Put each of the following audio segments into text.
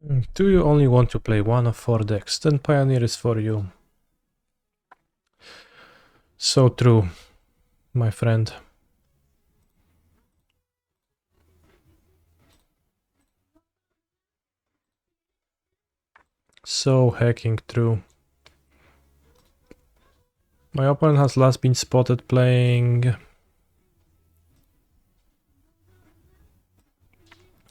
Do you only want to play one of 4 decks? Then Pioneer is for you. So true, my friend. So hacking true. My opponent has last been spotted playing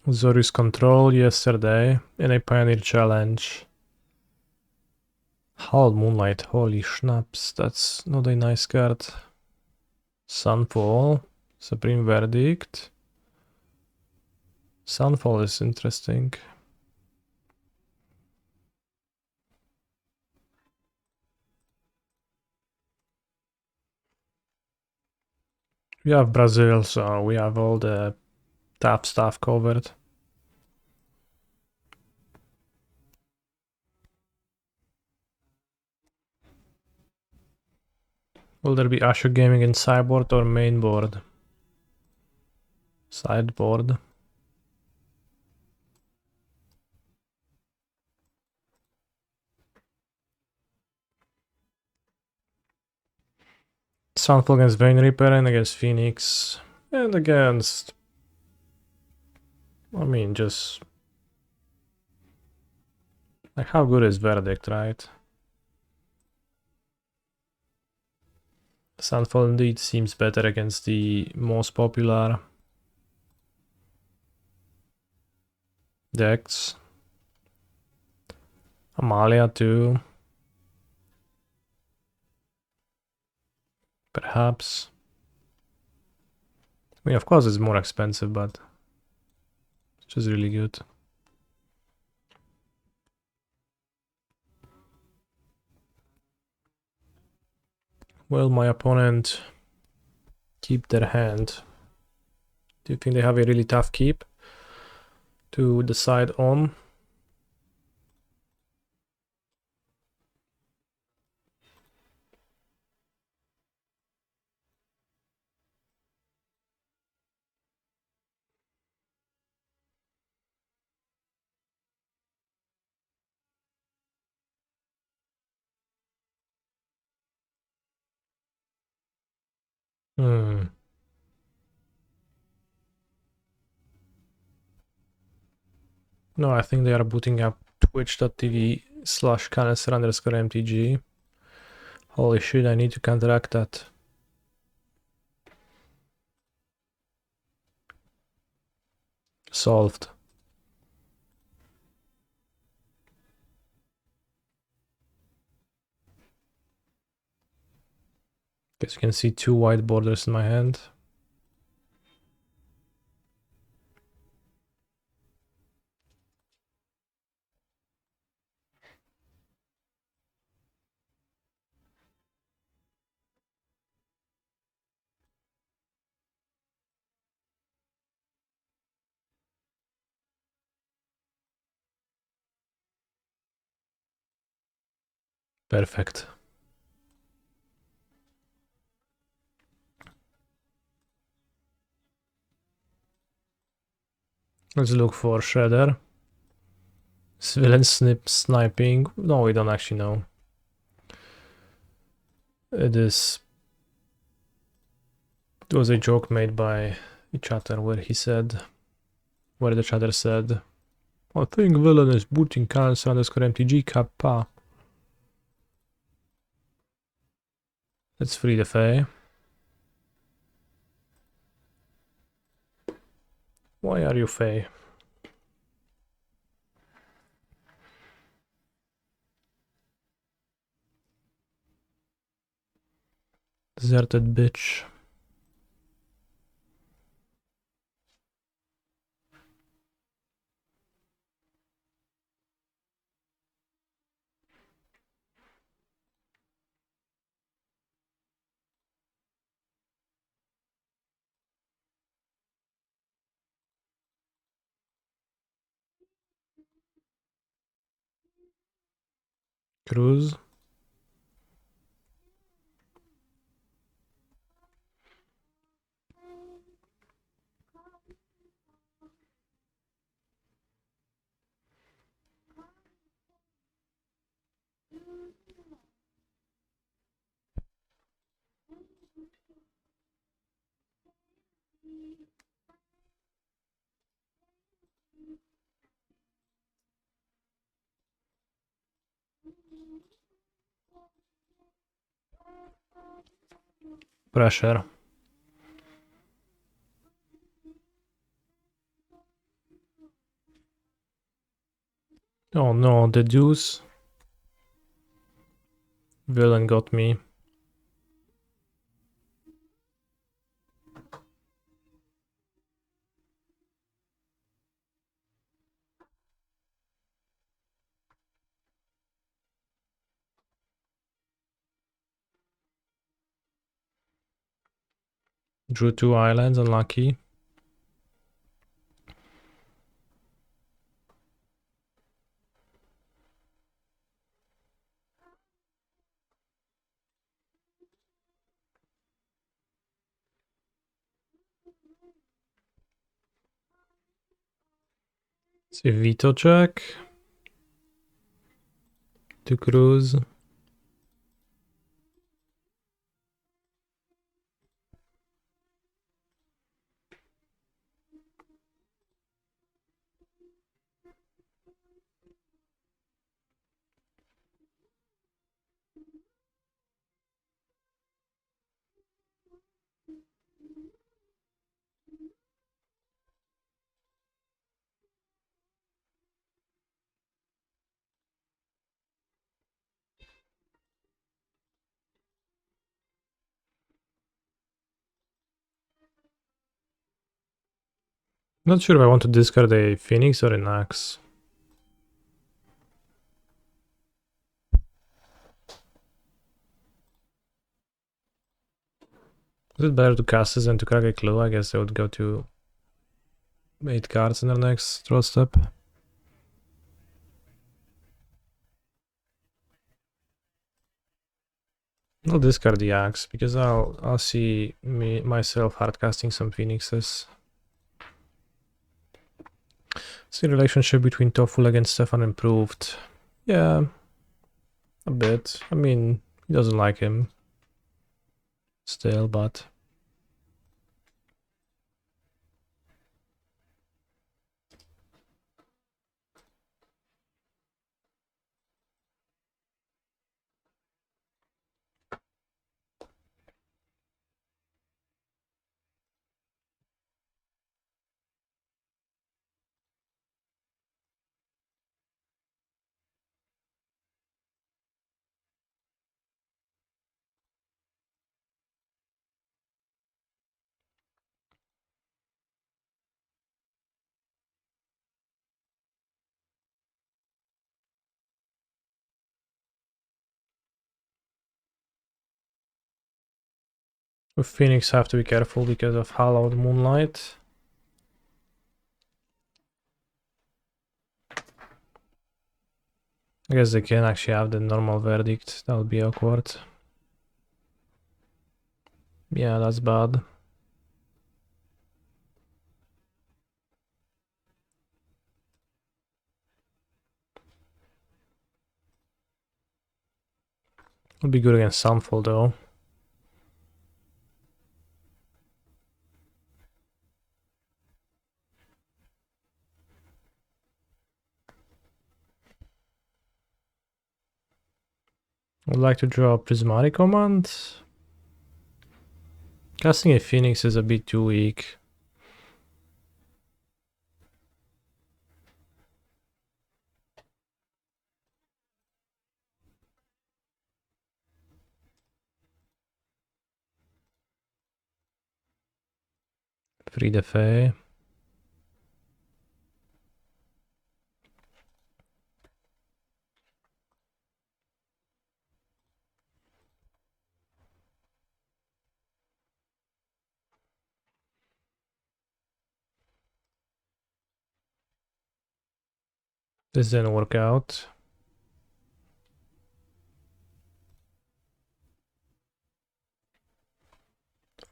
Zorus Control yesterday in a Pioneer Challenge. Howled Moonlight, holy schnapps, that's not a nice card. Sunfall, Supreme Verdict. Sunfall is interesting. We have Brazil, so we have all the tap stuff covered. Will there be Asher Gaming in sideboard or mainboard? Sideboard. Sunfall against Vein Reaper and against Phoenix. And against... I mean, just... like, how good is Verdict, right? Sunfall indeed seems better against the most popular decks. Amalia too. Perhaps. I mean, of course it's more expensive, but it's just really good. Will my opponent keep their hand? Do you think they have a really tough keep to decide on? Hmm. No, I think they are booting up twitch.tv/canister_mtg. Holy shit, I need to counteract that. Solved. Guess you can see 2 white borders in my hand. Perfect. Let's look for Shredder. Villain sniping. No, we don't actually know. It was a joke made by the chatter where the chatter said, I think villain is booting canister_mtg kappa. Let's free the Fae. Why are you Fae? Deserted bitch. Cruz. pressure. Oh no, the deuce. Villain got me. Drew 2 islands, unlucky. See veto check. To cruise. Not sure if I want to discard a Phoenix or an Axe. Is it better to cast this than to crack a clue? I guess I would go to 8 cards in the next draw step. I'll discard the Axe because I'll see myself hardcasting some Phoenixes. Is the relationship between Tofuleg and Stefan improved? Yeah, a bit. I mean, he doesn't like him still, but with Phoenix have to be careful because of Hallowed Moonlight. I guess they can actually have the normal verdict. That would be awkward. Yeah, that's bad. Would be good against Sunfall though. Would like to draw a Prismatic Command. Casting a Phoenix is a bit too weak. Free the Fae. This didn't work out.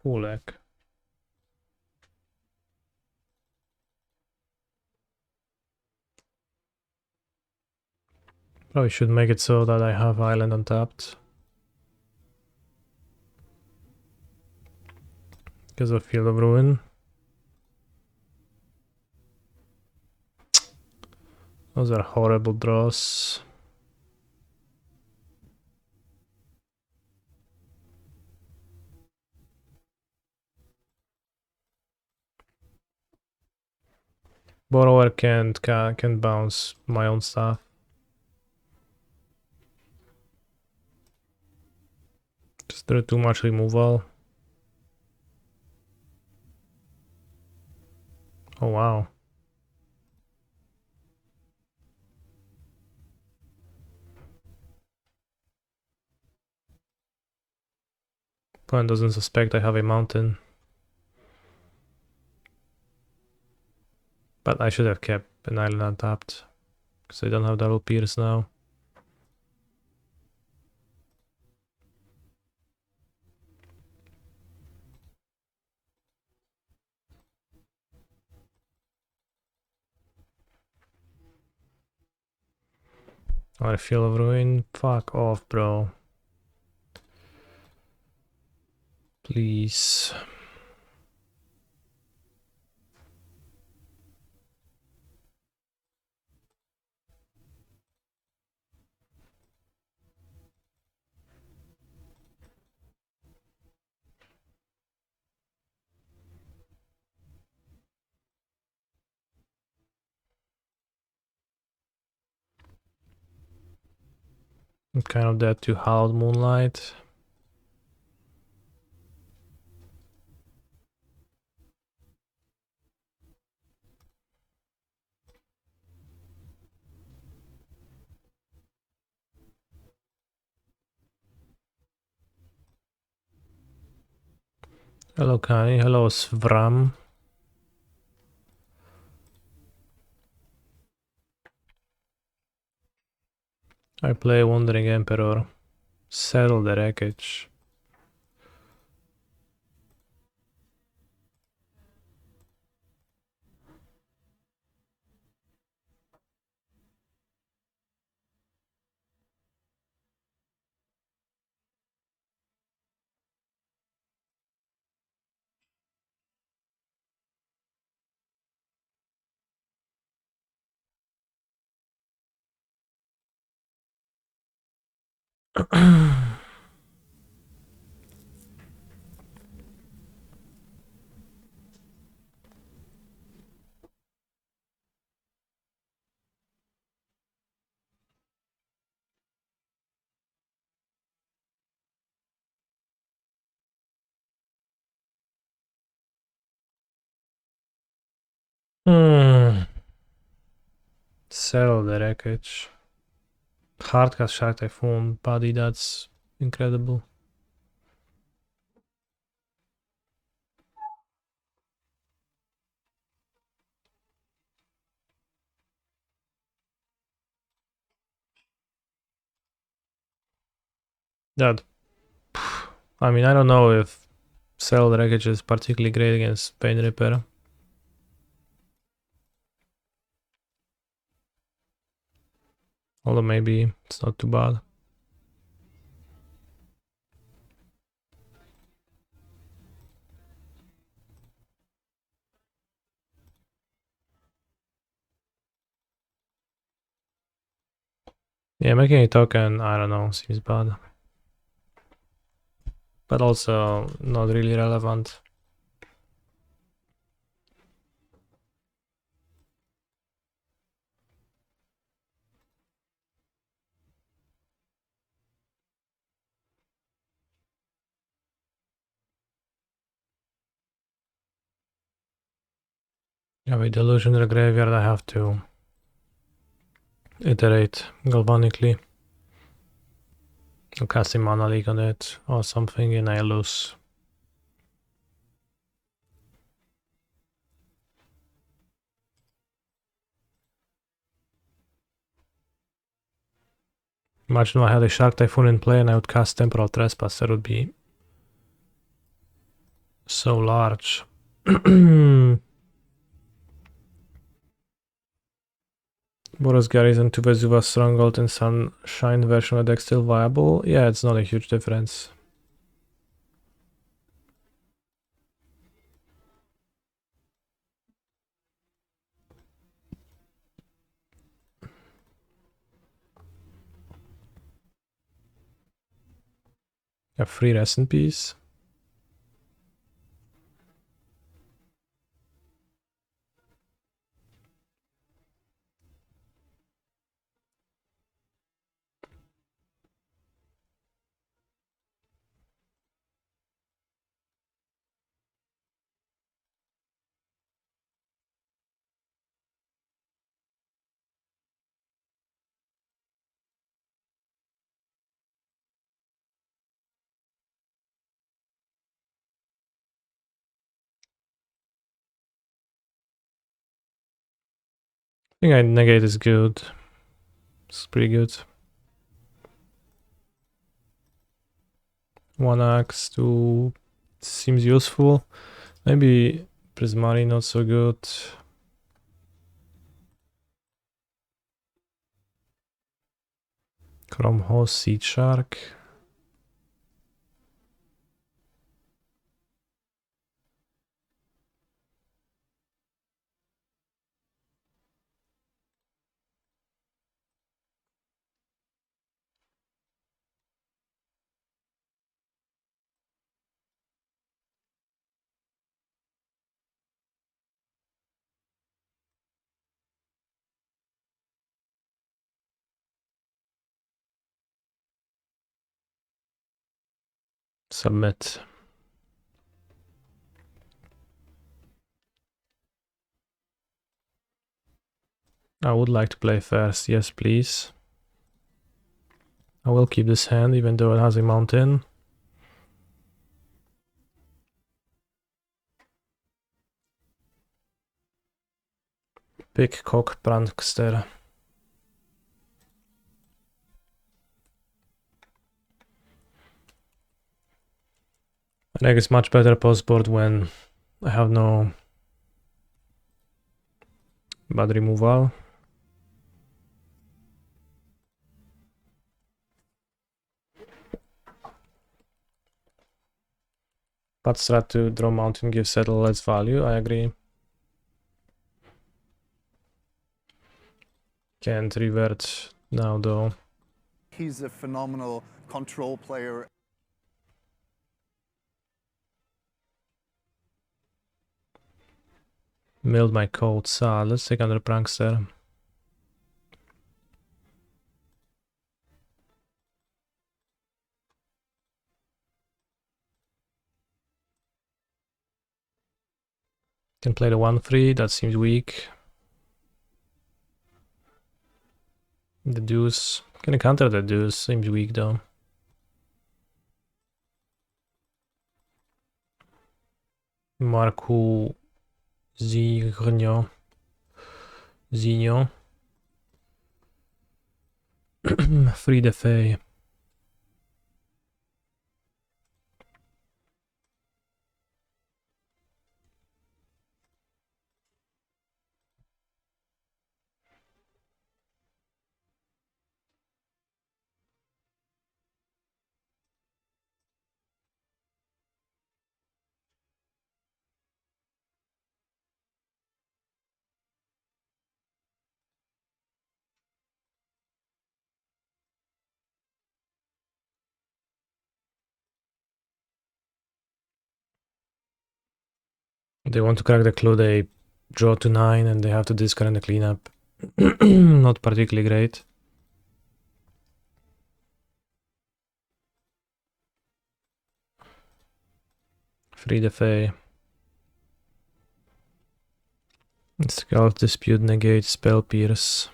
Fulek. Probably should make it so that I have Island untapped. Because of Field of Ruin. Those are horrible draws. Borrower can't bounce my own stuff. Just do too much removal. Oh wow. Opponent doesn't suspect I have a mountain. But I should have kept an island untapped. Because I don't have double pierce now. I feel of ruin. Fuck off, bro. Please. I'm kind of dead to Howled Moonlight. Hello Kani, hello Svram. I play Wandering Emperor. Settle the wreckage. Settle the wreckage. Hardcast Shark Typhoon body, that's incredible. That. I mean, I don't know if Settle the Wreckage is particularly great against Pain Repair. Although maybe it's not too bad. Yeah, making a token, I don't know, seems bad. But also not really relevant. Yeah, with Delusion in the graveyard I have to iterate galvanically. I'll cast a Mana Leak on it or something and I lose. Imagine if I had a Shark Typhoon in play and I would cast Temporal Trespass, that would be so large. Boros Garrison to Vesuva Stronghold and Sunshine version of the deck still viable? Yeah, it's not a huge difference. A free rest in peace. think I negate is good. It's pretty good. 1x, 2 seems useful. Maybe Prismari not so good. Chrome Horse, Seed Shark. Submit. I would like to play first, yes please. I will keep this hand even though it has a mountain. Big cock prankster. I think it's much better post board when I have no bad removal. But strat to draw mountain gives settle less value, I agree. Can't revert now though. He's a phenomenal control player. Milled my code, let's take another prankster. Can play the 1-3, that seems weak. The deuce. Can I counter the deuce? Seems weak though. Marku Zigno. Zigno. Free the Fae. They want to crack the clue, they draw to 9 and they have to discard the cleanup. Not particularly great. Free the Fae. Scout Dispute, negate, Spell Pierce.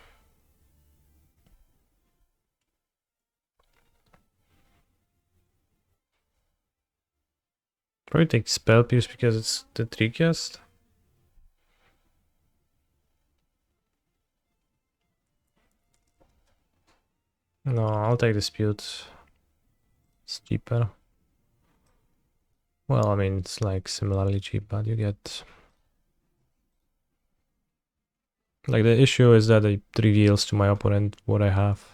Probably take Spell Pierce because it's the trickiest. No, I'll take Dispute. It's cheaper. Well, I mean, it's like similarly cheap, but you get... Like, the issue is that it reveals to my opponent what I have.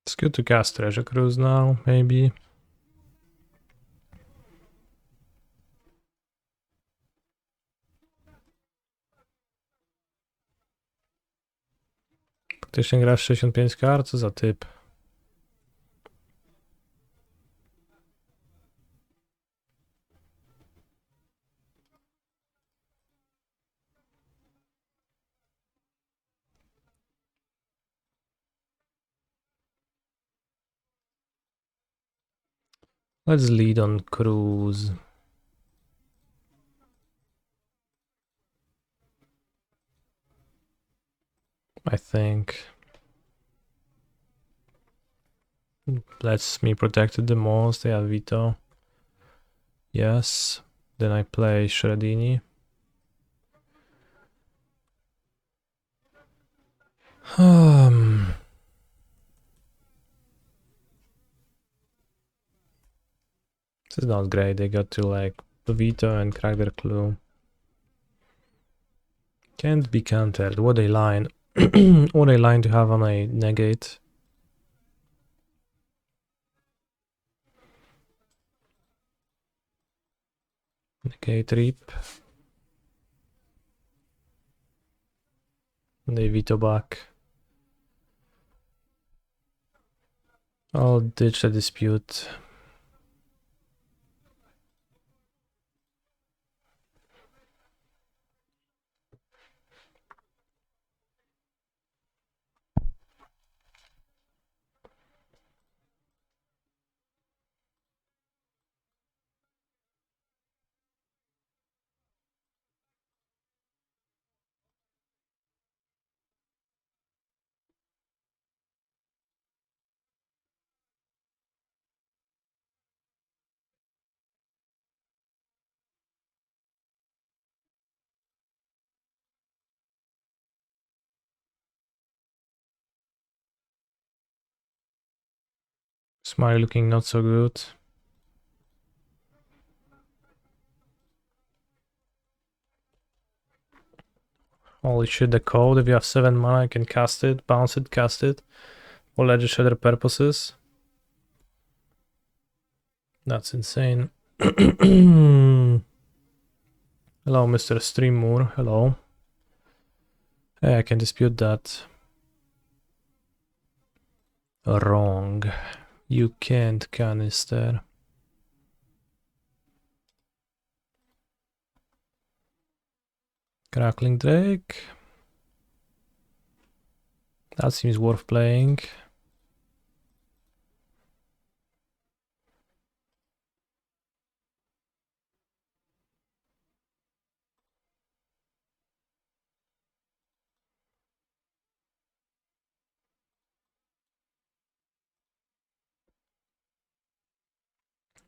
It's good to cast Treasure Cruise now, maybe. Praktycznie grasz 65 kart, co za typ. Let's lead on Cruise. I think. Lets me protected the most. They have veto. Yes. Then I play Shredini. This is not great. They got to like veto and crack their clue. Can't be countered. What a line. What a line to have on a negate. Negate reap. And they veto back. I'll ditch the dispute. Smiley looking not so good. Holy shit, the code. If you have 7 mana, I can cast it, bounce it, cast it. For Legend Shader purposes. That's insane. Hello, Mr. Streamoor. Hello. Hey, I can dispute that. Wrong. You can't canister. Crackling Drake. That seems worth playing.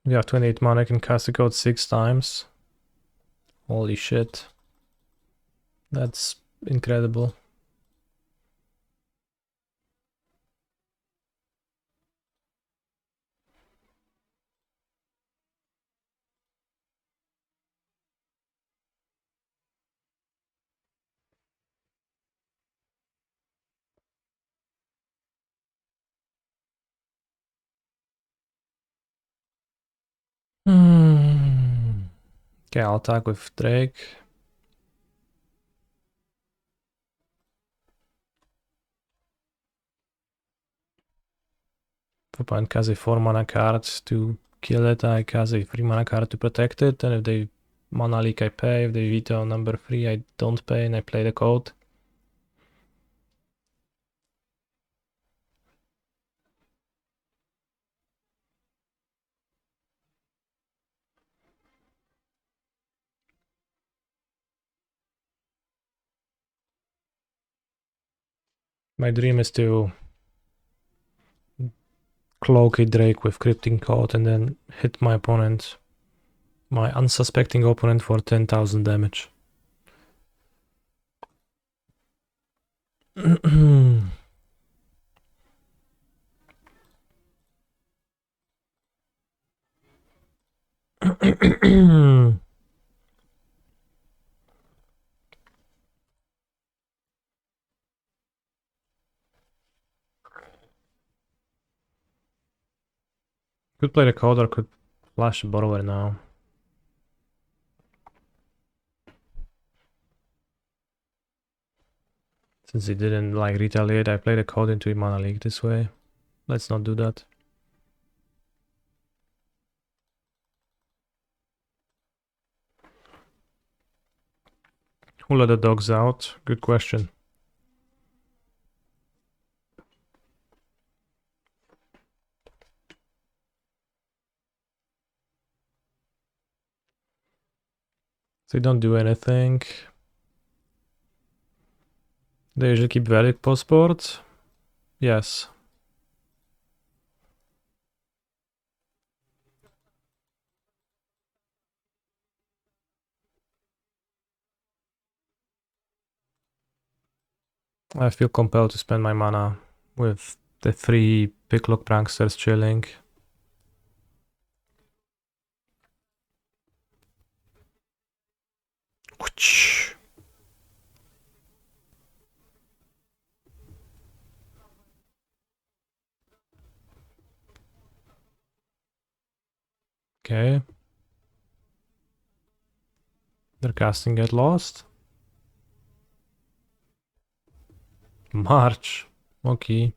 We have 28 mana, I can cast the code 6 times. Holy shit. That's incredible. Okay, I'll attack with Drake. If opponent casts a 4 mana card to kill it, I cast a 3 mana card to protect it, and if they mana leak I pay, if they veto number 3 I don't pay and I play the code. My dream is to cloak a Drake with Cryptic Code and then hit my opponent, my unsuspecting opponent, for 10,000 damage. Could play the code or could flash the borrower now. Since he didn't like retaliate, I played the code into a mana leak this way. Let's not do that. Who let the dogs out? Good question. They don't do anything. They usually keep Relic post-board? Yes. I feel compelled to spend my mana with the 3 Picklock Pranksters chilling. Okay. They're casting Get Lost. March. Okay.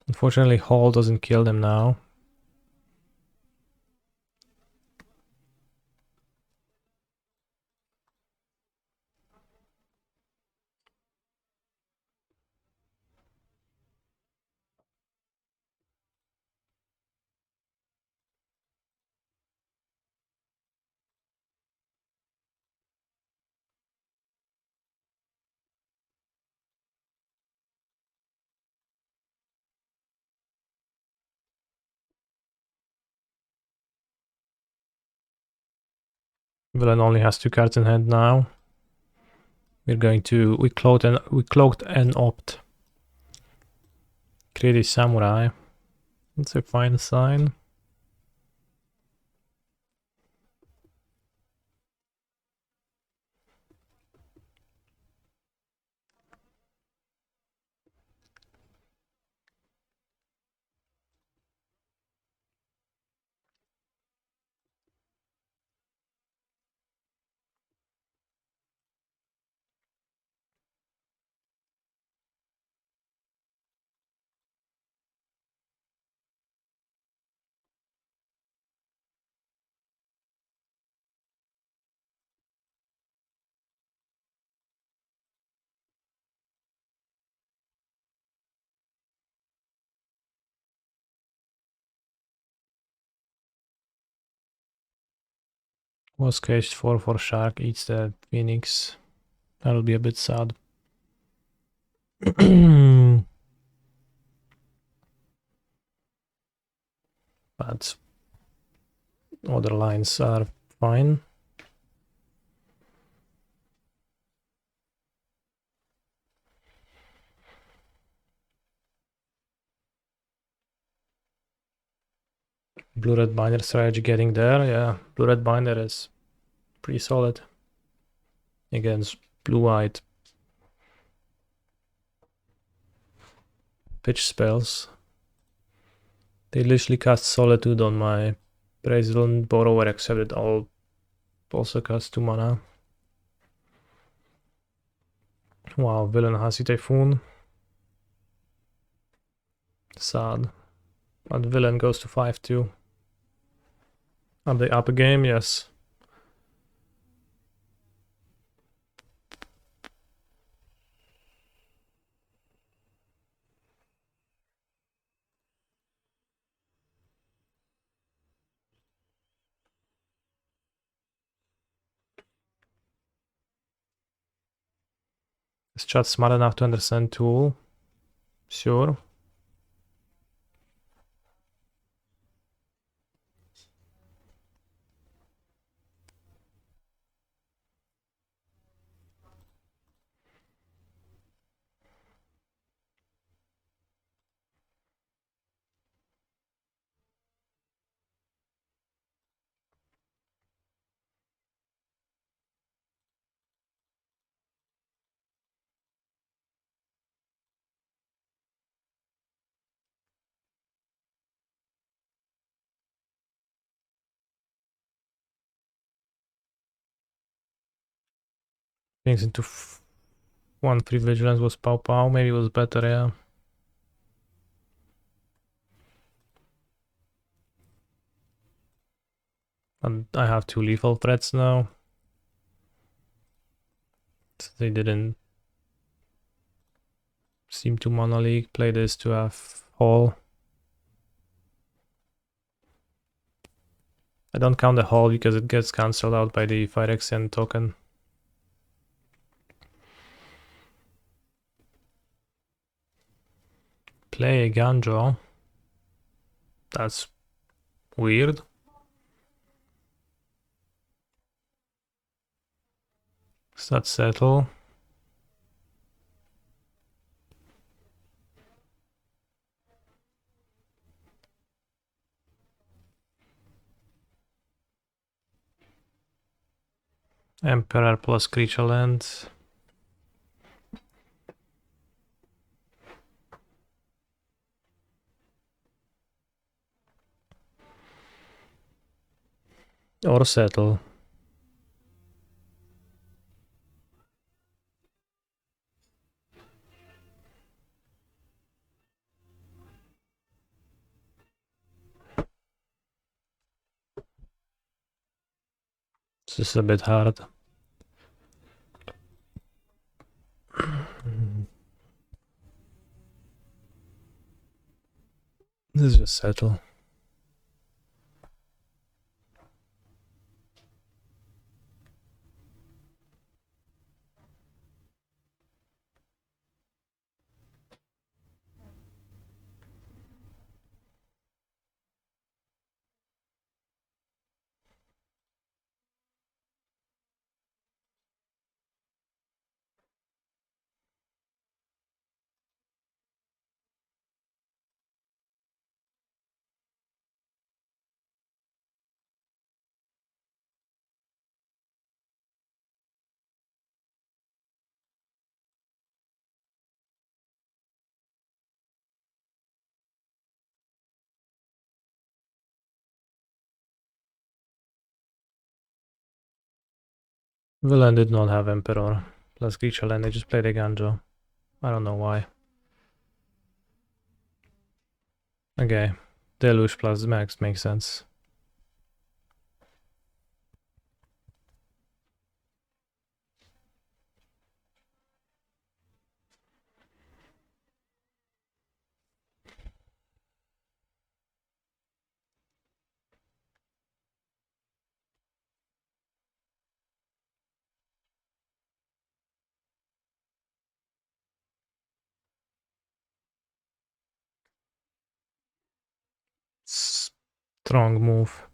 Unfortunately, Hall doesn't kill them now. Villain only has 2 cards in hand now. We cloaked and opt. Create a samurai. That's a fine sign. Was caged 4 for Shark eats the Phoenix. That'll be a bit sad. But other lines are fine. Blue-red binder strategy getting there. Yeah, blue-red binder is pretty solid against blue-white pitch spells. They literally cast Solitude on my Brazilian Borrower, except it all also costs 2 mana. Wow, villain has Typhoon. Sad. But villain goes to 5-2. Are they up a game? Yes. Is chat smart enough to understand tool? Sure. Things into 1-3 vigilance was Pow Pow. Maybe it was better, yeah. And I have 2 lethal threats now. So they didn't seem to mono league. Play this to have Hall. I don't count the Hall because it gets cancelled out by the Phyrexian token. play Ganjo. That's weird. Does that settle? Emperor plus creature land. Or settle. This is a bit hard. This is just settle. Villain did not have Emperor plus creature land, they just played a Ganjo. I don't know why. Okay, Deluge plus Max makes sense. Strong move.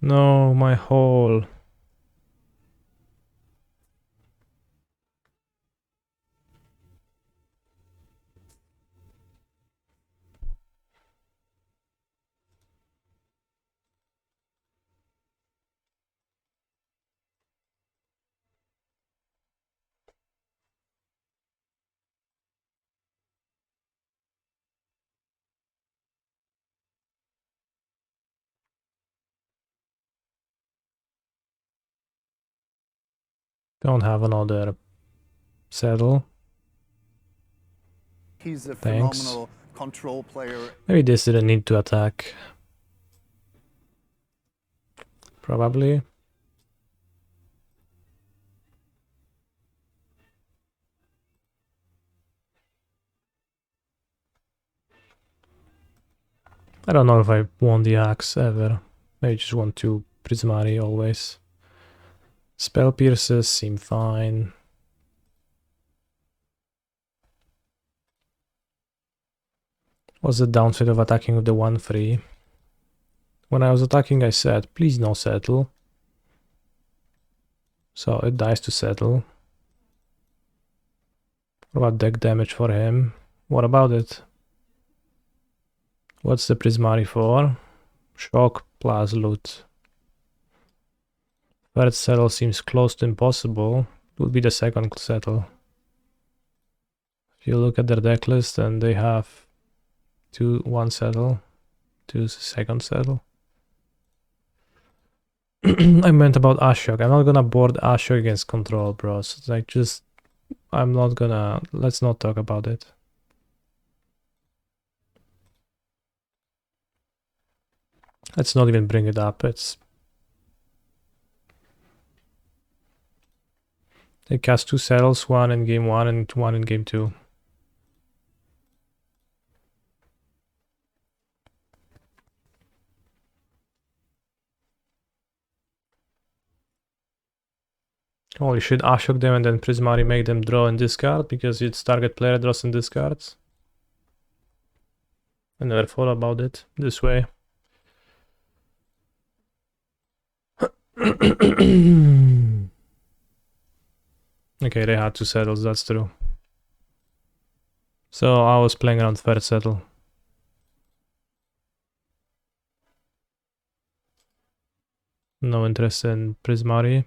No, my hole. Don't have another saddle. He's a Thanks. phenomenal control player. Maybe this didn't need to attack. Probably. I don't know if I want the axe ever. Maybe just want to Prismari always. Spell pierces seem fine. What's the downside of attacking with the 1-3? When I was attacking I said, please no settle. So it dies to settle. What about deck damage for him? What about it? What's the Prismari for? Shock plus loot. Third settle seems close to impossible. It would be the second settle. If you look at their deck list, then they have 1 settle, 2 second settle. I meant about Ashok. I'm not gonna board Ashok against control, bros. Like, just, I'm not gonna, let's not talk about it. Let's not even bring it up. It's, they cast 2 settles, 1 in game 1 and 1 in game 2. Oh, you should Ashok them and then Prismari make them draw and discard because it's target player draws and discards. I never thought about it this way. Okay, they had 2 settles, that's true. So I was playing around third settle. No interest in Prismari.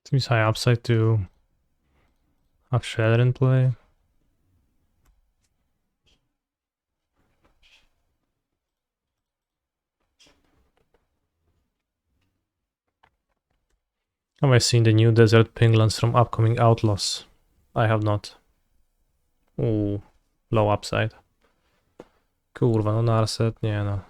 Seems high upside to have Shredder in play. Have I seen the new desert penguins from upcoming Outlaws? I have not. Ooh, low upside. Kurwa, no Narset, nie no.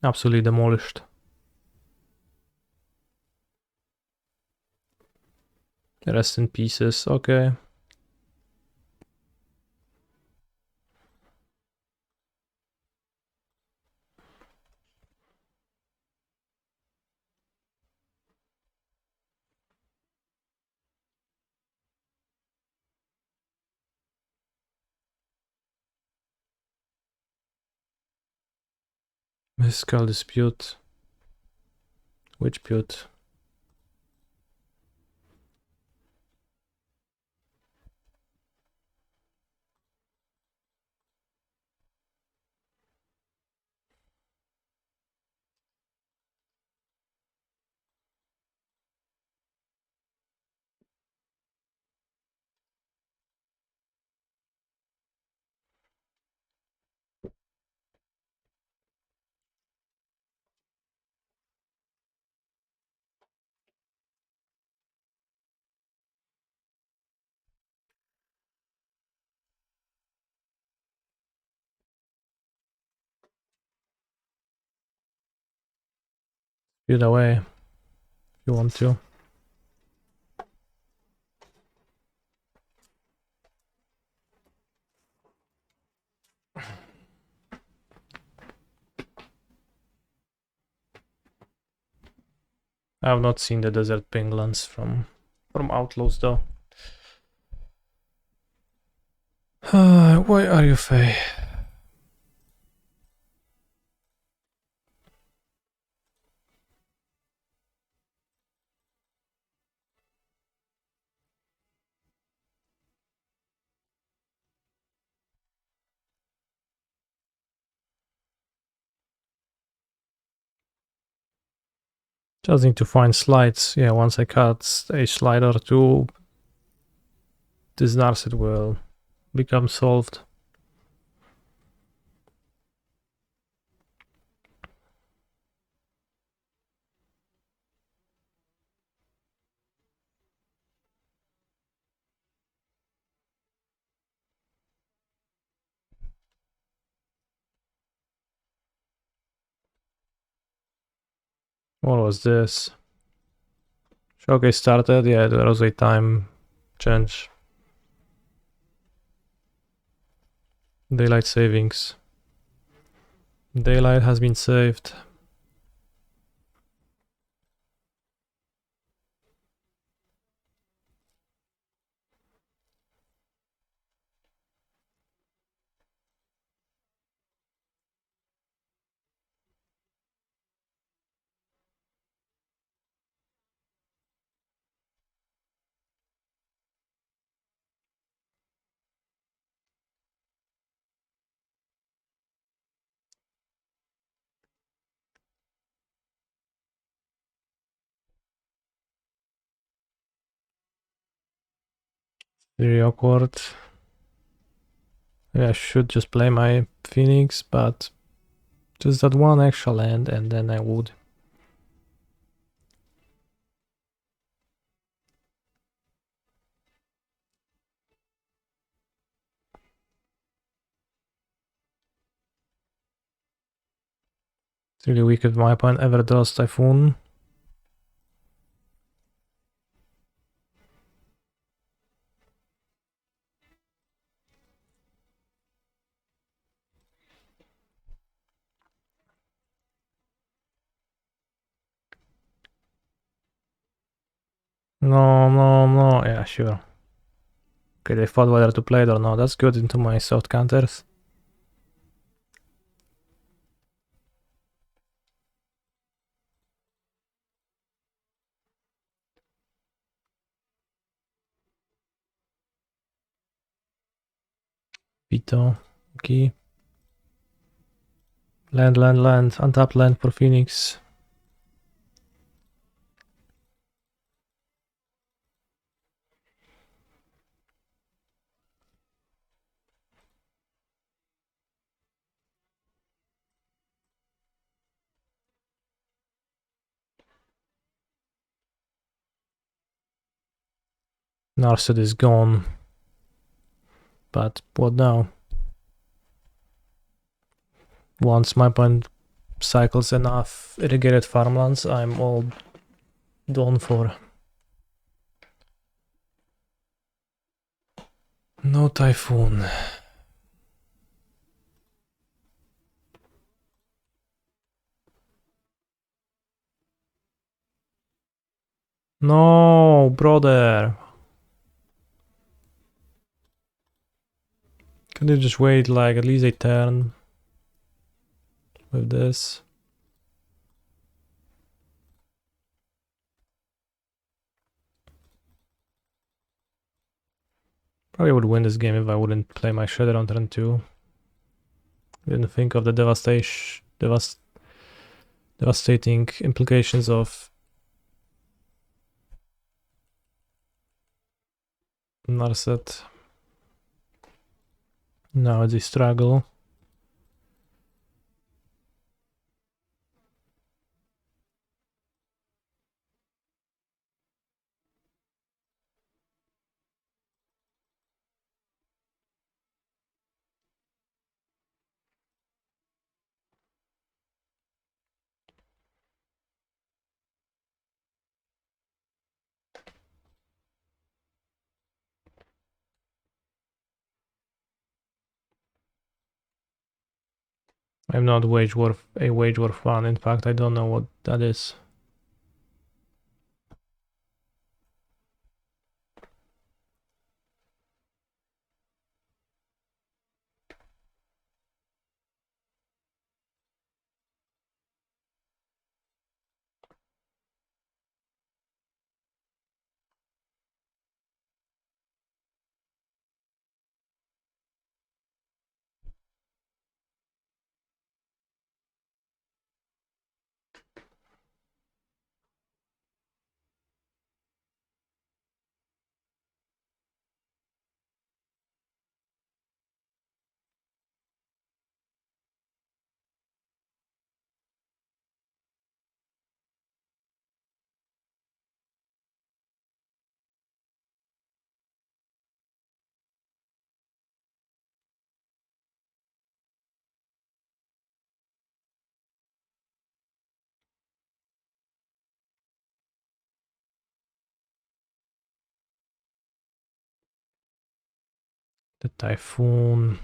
Absolutely demolished. Rest in pieces, okay. Mystical dispute. Which pute? Shoot away if you want to. I have not seen the desert penguins from Outlaws though. Why are you Faye? Just need to find slides. Yeah, once I cut a slide or two, this Narset will become solved. What was this? Showcase started, yeah, there was a time change. Daylight savings. Daylight has been saved. Very awkward. Yeah, I should just play my Phoenix, but just that one extra land and then I would. It's really weak if my opponent ever draws Typhoon. No, no, no. Yeah, sure. Okay, they thought whether to play it or not. That's good into my soft counters. Vito. Okay. Land, land, land. Untapped land for Phoenix. Narset is gone. But what now? Once my opponent cycles enough irrigated farmlands, I'm all done for. No typhoon. No, brother. Can you just wait like at least a turn with this? Probably would win this game if I wouldn't play my Shredder on turn 2. Didn't think of the devastating implications of Narset. Now it's a struggle. I'm not a wage worth one. In fact, I don't know what that is. The typhoon.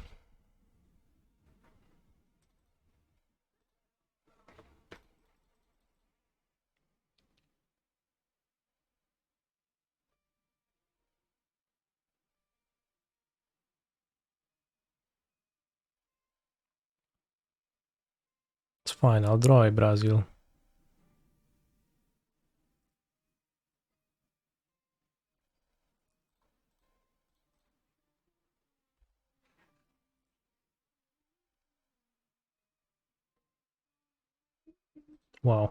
It's fine, I'll draw a Brazil. Wow.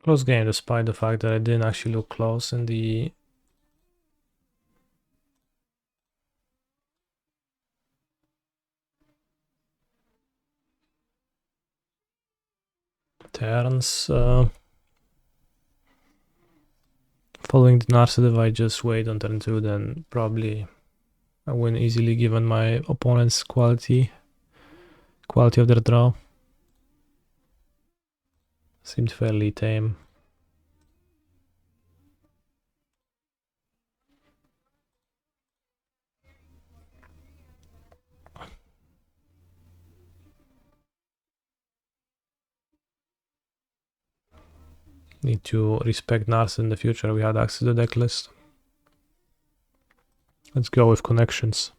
Close game despite the fact that I didn't actually look close in the turns. Following the Narset, if I just wait on turn 2, then probably I win easily given my opponent's quality of their draw. Seemed fairly tame. Need to respect Nars in the future. We had access to the deck list. Let's go with connections.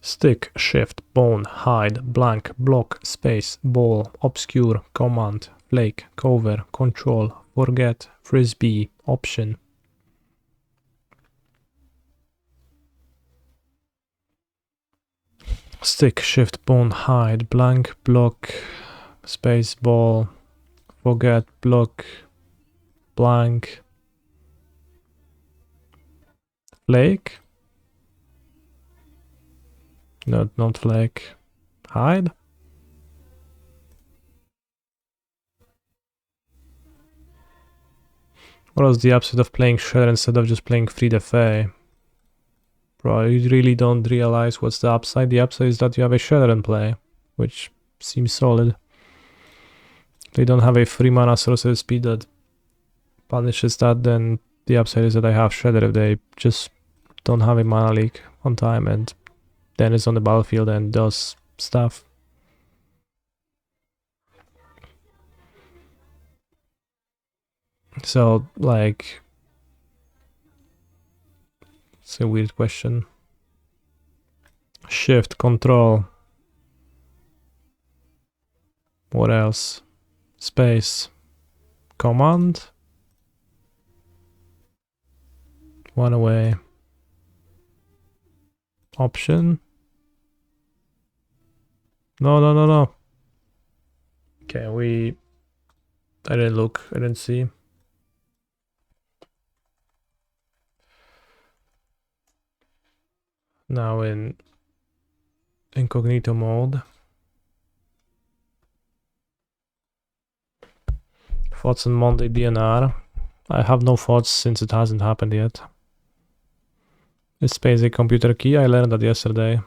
Stick, shift, bone, hide, blank, block, space, ball, obscure, command, flake, cover, control, forget, frisbee, option. Stick, shift, bone, hide, blank, block, space, ball, forget, block, blank, flake. No, not flake. Hide. What was the upside of playing Shredder instead of just playing Free the Fae? Bro, you really don't realize what's the upside. The upside is that you have a Shredder in play, which seems solid. They don't have a free mana sorcerer speed that punishes that, then the upside is that I have Shredder if they just don't have a mana leak on time, and then it's on the battlefield and does stuff. So, like, it's a weird question. Shift, control. What else? Space. Command. One away. Option. No. Okay, I didn't look, I didn't see. Now in incognito mode. Thoughts on Monday BNR. I have no thoughts since it hasn't happened yet. Is space a computer key? I learned that yesterday.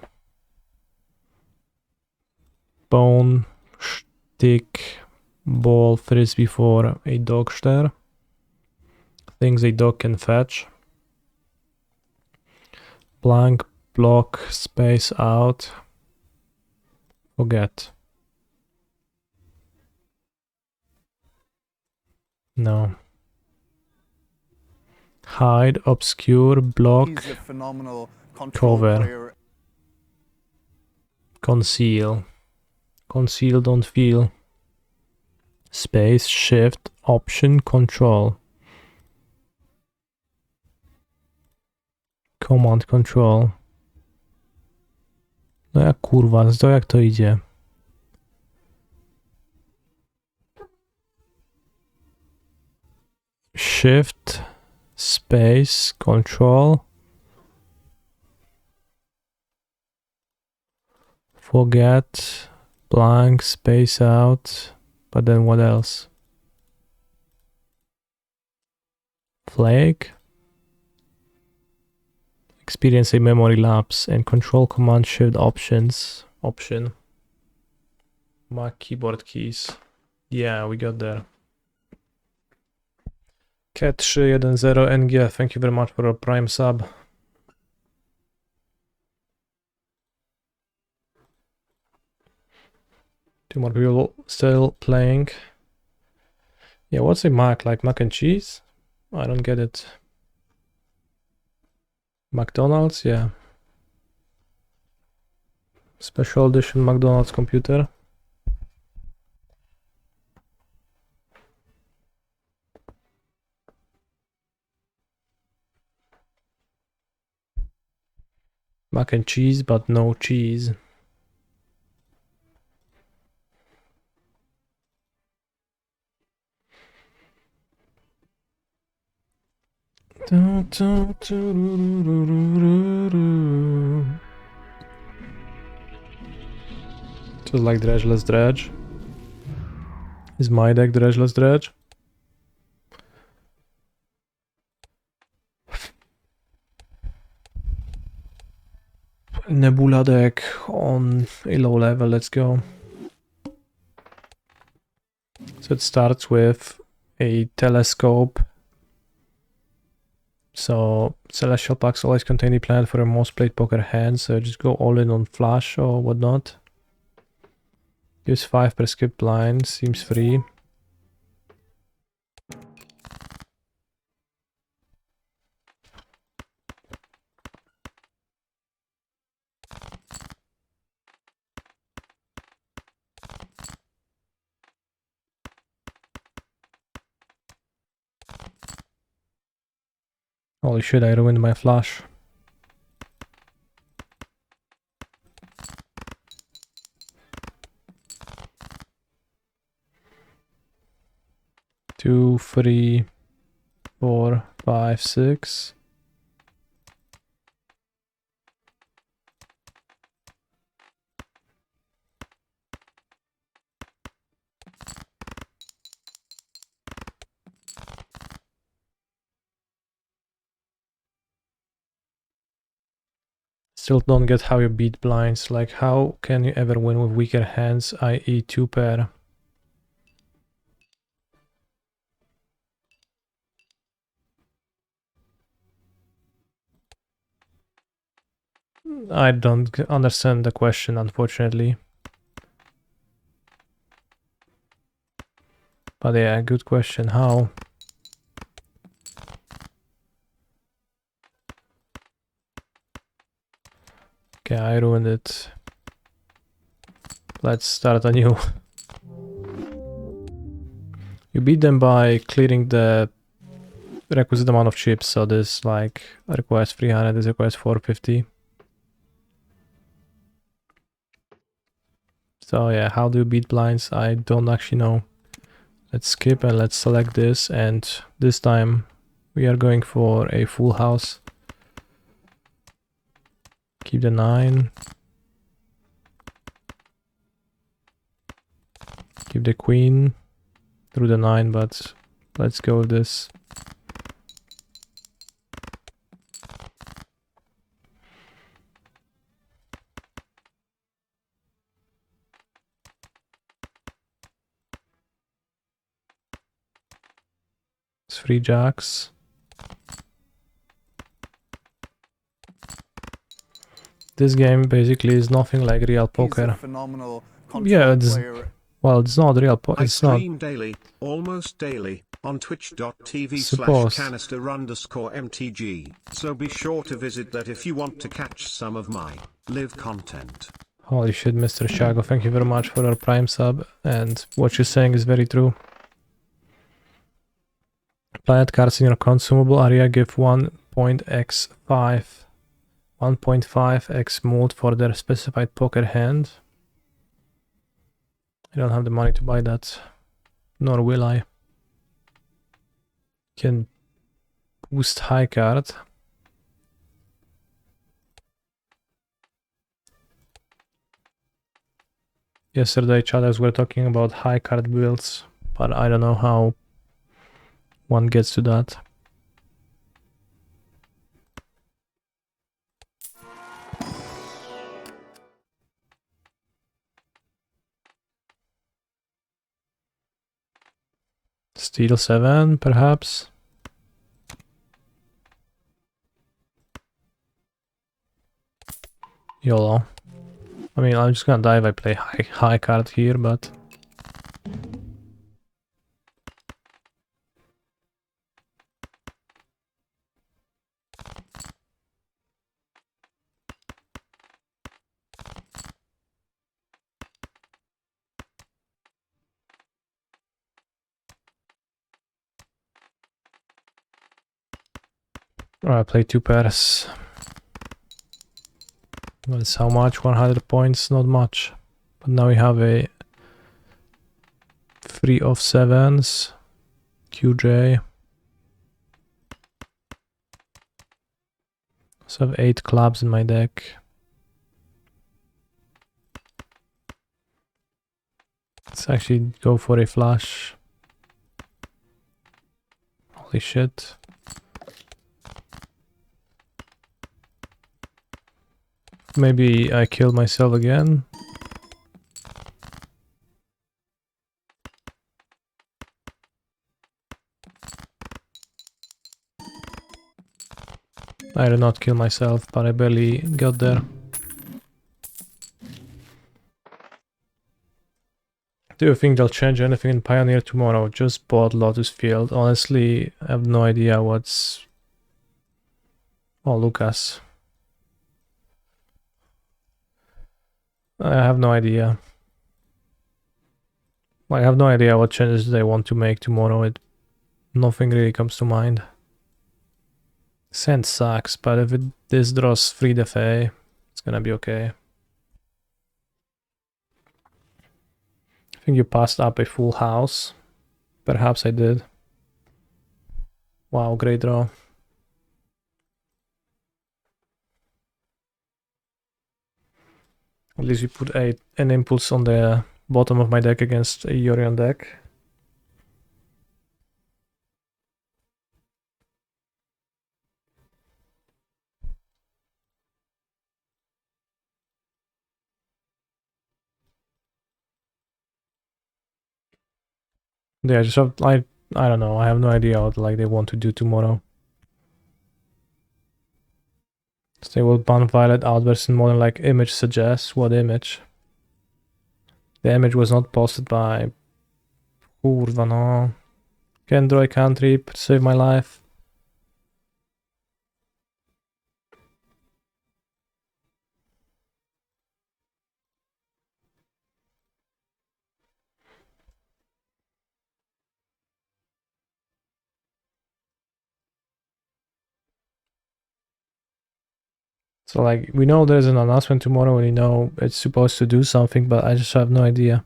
Bone, stick, ball, frisbee for a dog stare. Things a dog can fetch. Blank, block, space out. Forget. No. Hide, obscure, block, He's a phenomenal control cover, player. conceal. Conceal, don't feel. Space, shift, option, control. Command, control. No jak kurwa, to jak to idzie? Shift, space, control. Forget, blank, space out. But then what else? Flag. Experience a memory lapse and control command shift options. Option. My keyboard keys. Yeah, we got there. Cat310 NG, thank you very much for a prime sub. Two more people still playing. Yeah, what's a mac? Like mac and cheese? I don't get it. McDonald's, yeah. Special edition McDonald's computer. Mac and cheese, but no cheese. Just like Dredgeless Dredge. Is my deck Dredgeless Dredge? Nebula deck on a low level, let's go. So it starts with a telescope. So Celestial packs always contain a planet for a most played poker hand, so just go all in on flash or whatnot. Use 5 per skip blind, seems free. Holy shit, I ruined my flush. Two, 3, 4, 5, 6. Still don't get how you beat blinds. Like, how can you ever win with weaker hands, i.e. 2 pair? I don't understand the question, unfortunately. But yeah, good question. How? Okay, I ruined it. Let's start anew. You beat them by clearing the requisite amount of chips, so this like requires 300, this requires 450. So yeah, how do you beat blinds? I don't actually know. Let's skip and let's select this, and this time we are going for a full house. Keep the 9. Keep the queen through the 9, but let's go with this. It's 3 jacks. This game basically is nothing like real poker. He's a phenomenal Yeah, control it's player. well, it's not real poker. I It's not. stream daily, almost daily, on Suppose. twitch.tv/canister_mtg, so be sure to visit that if you want to catch some of my live content. Holy shit, Mr. Shago, thank you very much for your prime sub, and what you're saying is very true. Planet cards in your consumable area give 1.5x mold for their specified poker hand. I don't have the money to buy that, nor will I. Can boost high card. Yesterday, chatters were talking about high card builds, but I don't know how one gets to that. Steel 7, perhaps. YOLO. I mean, I'm just gonna die if I play high card here, but... I play 2 pairs. That's how much? 100 points, not much. But now we have a 3 of 7s, QJ. So I have 8 clubs in my deck. Let's actually go for a flush. Holy shit. Maybe I killed myself again. I did not kill myself, but I barely got there. Do you think they'll change anything in Pioneer tomorrow? Just bought Lotus Field. Honestly, I have no idea what's... Oh, Lucas. I have no idea. I have no idea what changes they want to make tomorrow. Nothing really comes to mind. Sand sucks, but if this draws 3 defay, it's gonna be okay. I think you passed up a full house. Perhaps I did. Wow, great draw. At least we put an impulse on the bottom of my deck against a Yorion deck. Yeah, just have, I don't know. I have no idea what like they want to do tomorrow. So they will ban Violet Outburst in modern like image suggests. What image? The image was not posted by... Kurwa no. Can draw a cantrip, save my life. So like, we know there's an announcement tomorrow and we know it's supposed to do something, but I just have no idea.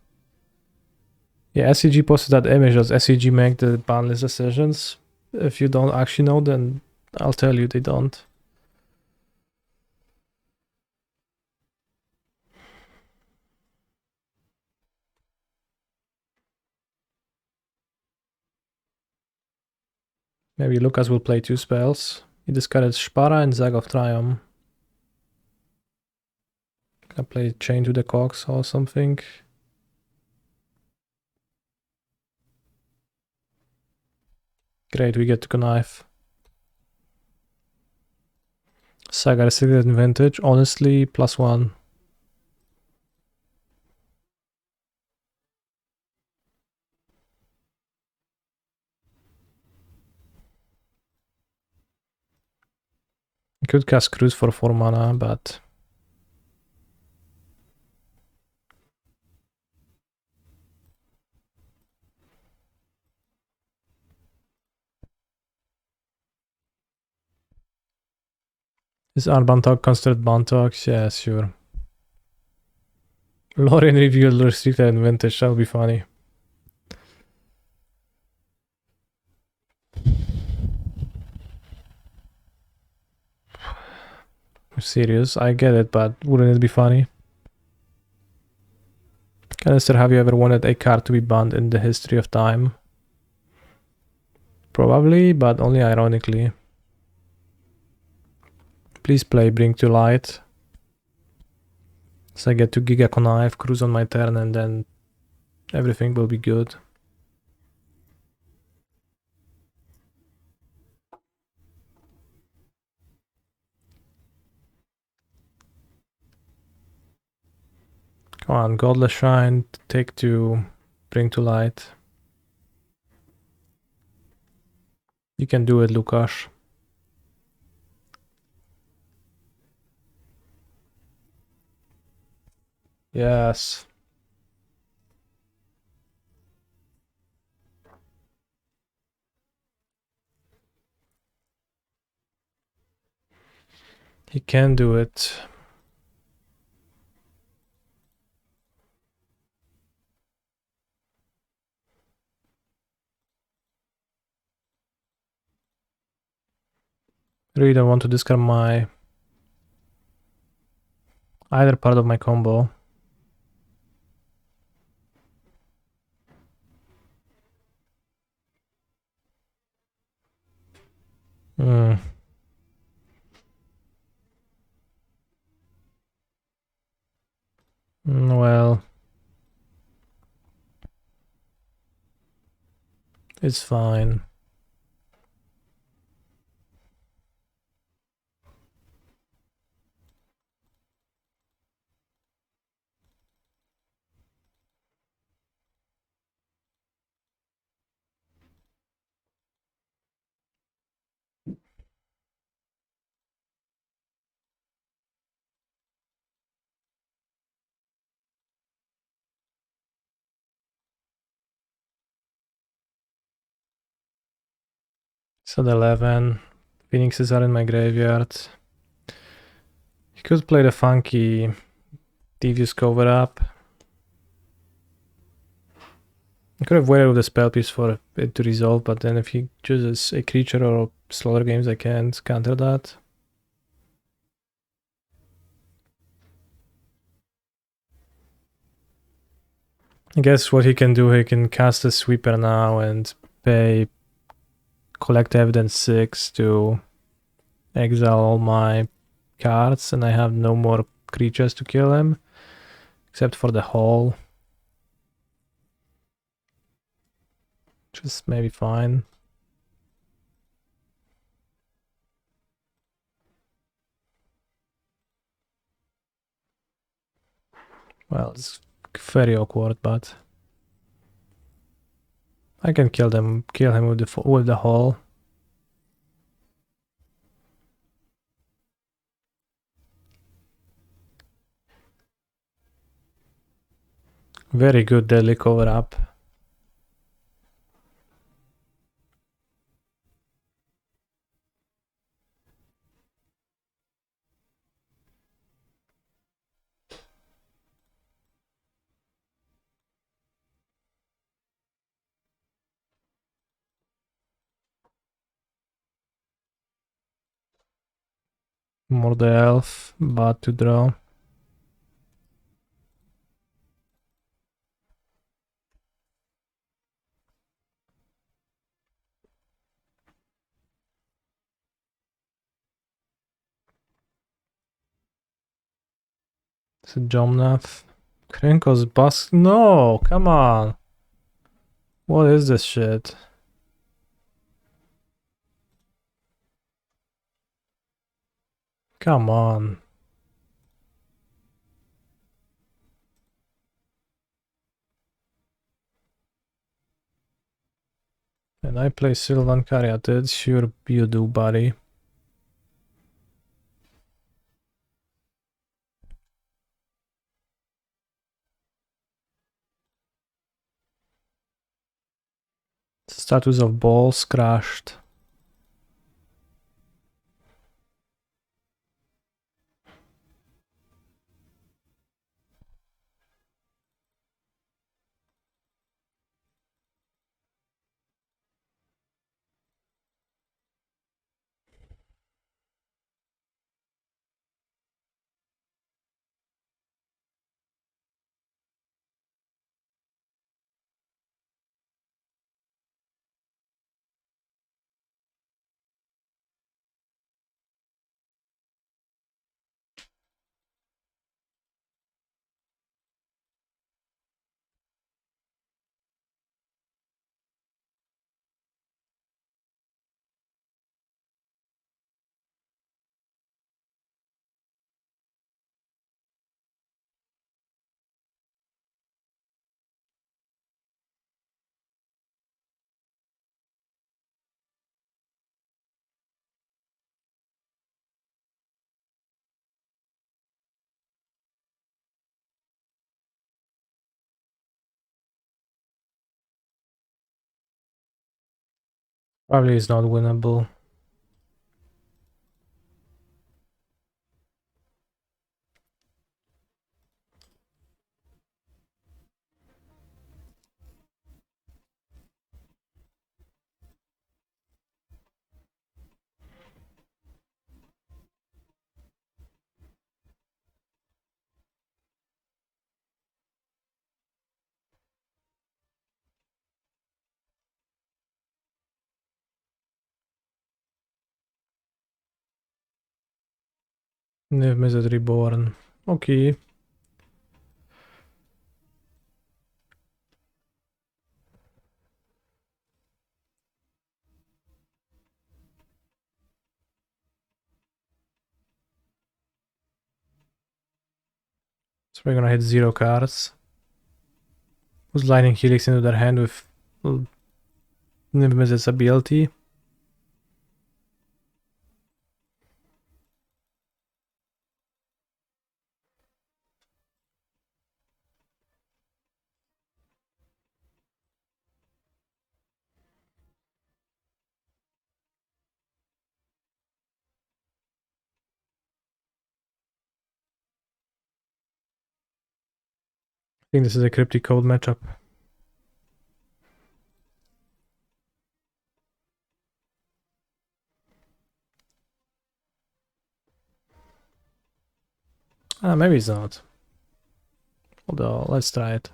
Yeah, SCG posted that image. Does SCG make the ban list decisions? If you don't actually know, then I'll tell you they don't. Maybe Lucas will play 2 spells. He discarded Spara and Zag of Triumph. Can I play Chain to the Cox or something? Great, we get to connive. Saga restricted advantage, honestly, +1. I could cast Cruise for 4 mana, but... Is Arbantok considered Bantok? Yeah, sure. Lorien revealed restricted advantage, that'll be funny. I'm serious, I get it, but wouldn't it be funny? Canister, have you ever wanted a card to be banned in the history of time? Probably, but only ironically. Please play Bring to Light. So I get to Giga Connive, cruise on my turn, and then everything will be good. Come on, Godless Shrine, take 2, Bring to Light. You can do it, Lukas. Yes. He can do it. Really don't want to discard my... either part of my combo. Hmm. Well... it's fine. So the 11, Phoenixes are in my graveyard. He could play the funky Devious Cover Up. I could have waited with the spell piece for it to resolve, but then if he chooses a creature or slaughter games, I can't counter that. I guess what he can do, he can cast a Sweeper now and pay Collect Evidence 6 to exile all my cards, and I have no more creatures to kill him, except for the Hall. Which is maybe fine. Well, it's very awkward, but I can kill him with the Hall. Very good Deadly Cover Up. More the elf, but to draw. It's a Jomnath. Krenko's Bus. No, come on. What is this shit? Come on. And I play Sylvan Caryatid. Sure you do, buddy. Status of Balls crashed. Probably is not winnable. Niv Mizzet Reborn. Okay. So we're gonna hit 0 cards. Who's Lightning Helix into their hand with Niv Mizzet's ability? think this is a cryptic code matchup. Maybe it's not. Although, let's try it.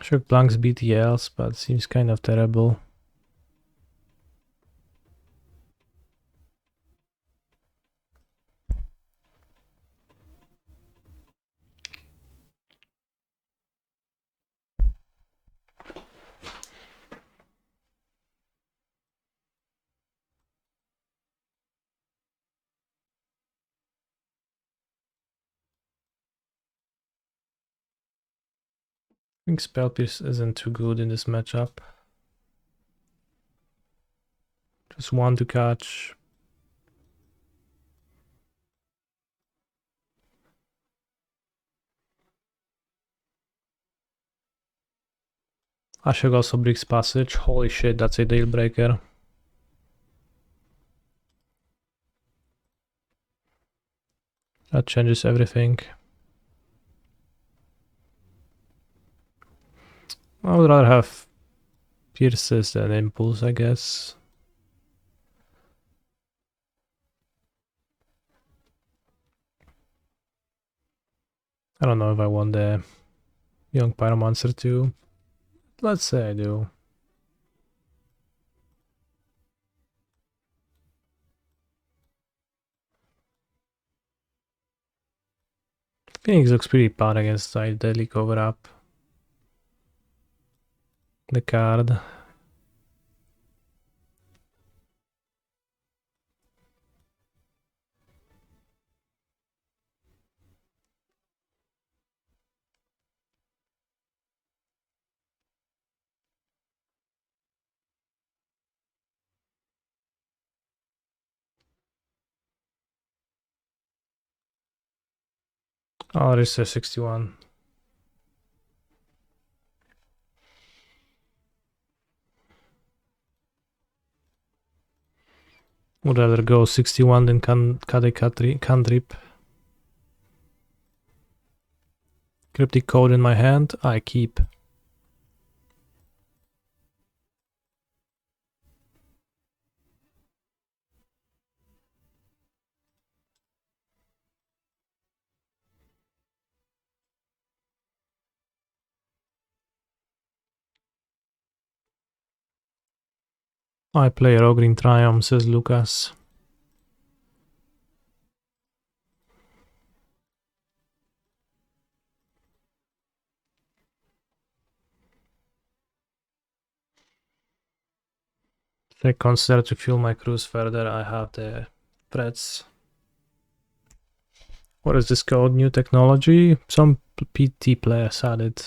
Sure, Blank's BTLs, but seems kind of terrible. I think Spell Pierce isn't too good in this matchup. Just one to catch. I should also Briggs Passage. Holy shit, that's a deal breaker. That changes everything. I would rather have Pierces than Impulse, I guess. I don't know if I want the Young Pyromancer too. Let's say I do. Phoenix looks pretty bad against Deadly Cover Up. The card. Oh, this is 61. Would rather go 61 than cantrip. Cryptic code in my hand, I keep. I play Rogreen Triumph, says Lucas. If I consider to fuel my cruise further, I have the threads. What is this code? New technology? Some PT players added.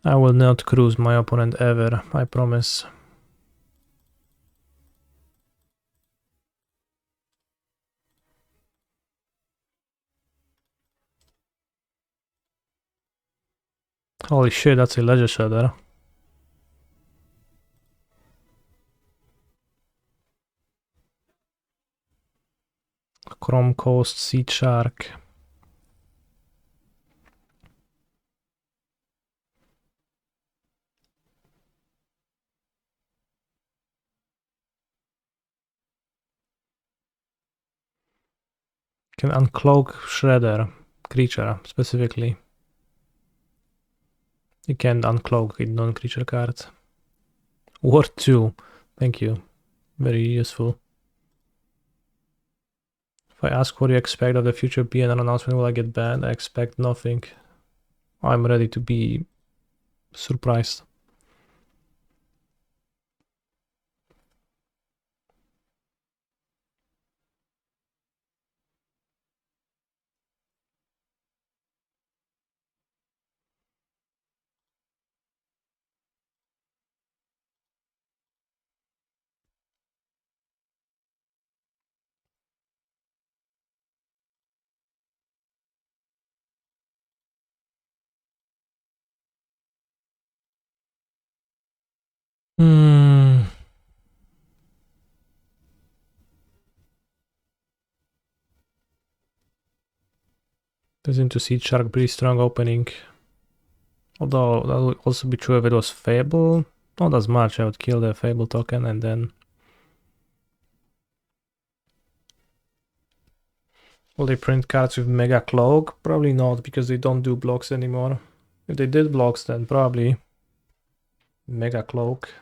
I will not cruise my opponent ever, I promise. Holy shit, that's a Ledger Shredder. Chrome Coast Sea Shark. Can uncloak Shredder creature specifically. You can't uncloak a non-creature card. Ward 2. Thank you. Very useful. If I ask what you expect of the future BNR announcement, will I get banned? I expect nothing. I'm ready to be surprised. Hmm. Does into Seed Shark pretty strong opening. Although that would also be true if it was Fable. Not as much, I would kill the Fable token and then... Will they print cards with Mega Cloak? Probably not, because they don't do blocks anymore. If they did blocks, then probably Mega Cloak.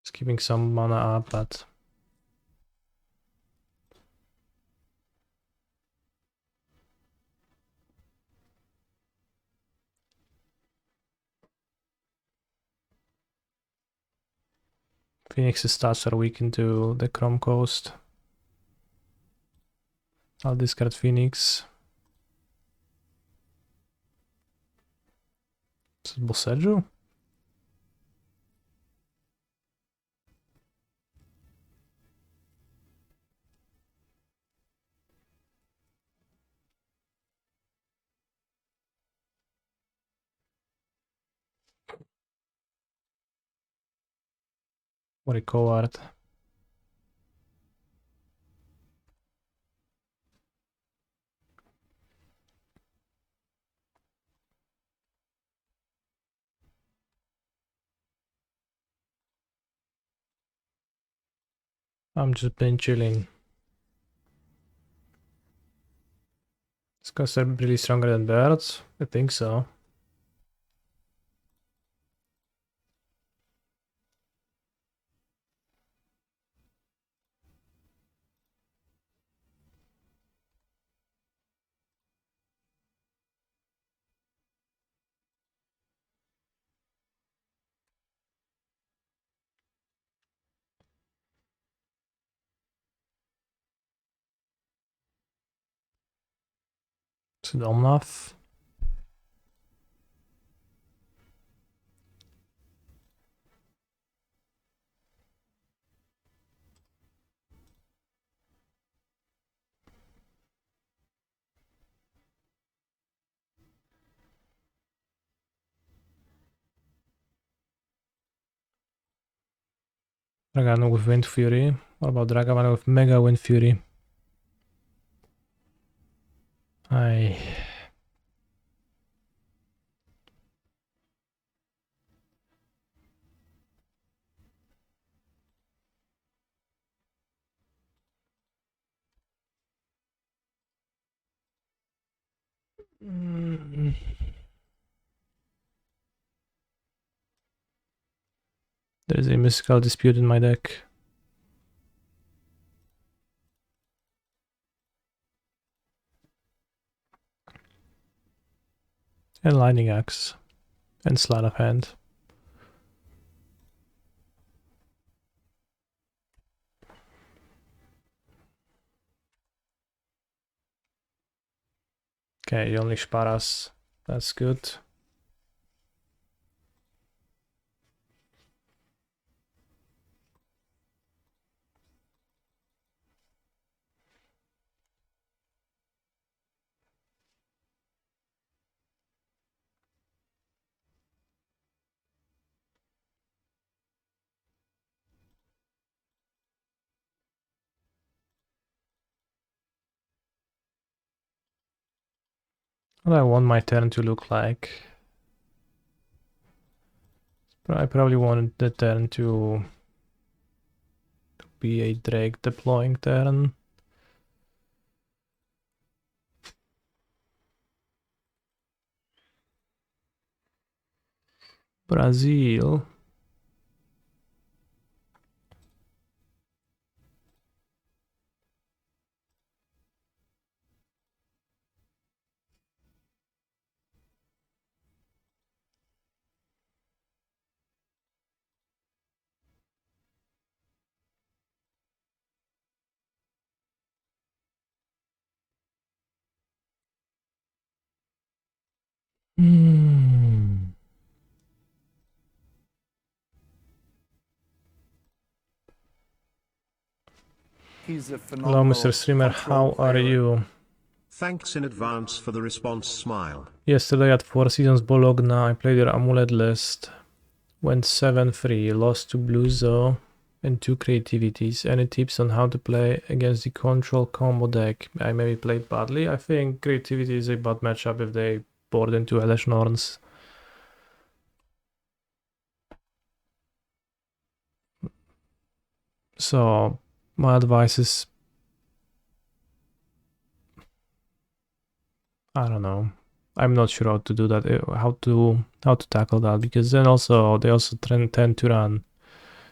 It's keeping some mana up, but... Phoenix's stats are weak into the Chrome Coast. I'll discard Phoenix. Is it Boseju? What a coward. I'm just been chilling. Is Custer really stronger than birds? I think so. Is it enough? Dragon with Wind Fury. What about Dragon with Mega Wind Fury? I... There's a Mystical Dispute in my deck. And Lightning Axe. And Sleight of Hand. Okay, you only Sparas. That's good. What do I want my turn to look like? I probably want the turn to be a Drake deploying turn. Brazil. Hmm. He's a Hello, phenomenal Mr. Streamer, control how are player. you? Thanks in advance for the response, smile. Yesterday at Four Seasons Bologna, I played your Amulet list. Went 7-3, lost to Blue Zo and 2 creativities. Any tips on how to play against the control combo deck? I maybe played badly. I think creativity is a bad matchup if they board into Elesh Norns. So my advice is, I don't know. I'm not sure how to do that, how to tackle that, because then also they also tend to run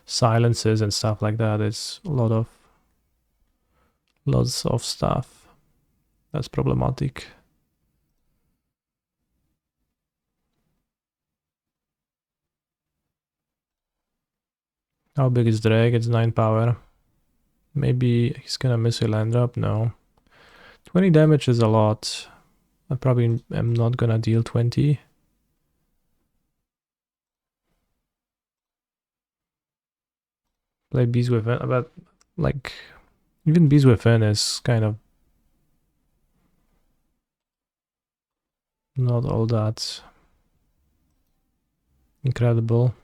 silences and stuff like that. It's lots of stuff that's problematic. How big is Drake? It's 9 power. Maybe he's gonna miss a land drop. No, 20 damage is a lot. I probably am not gonna deal 20. Play Bees Within, but like even Bees Within is kind of not all that incredible.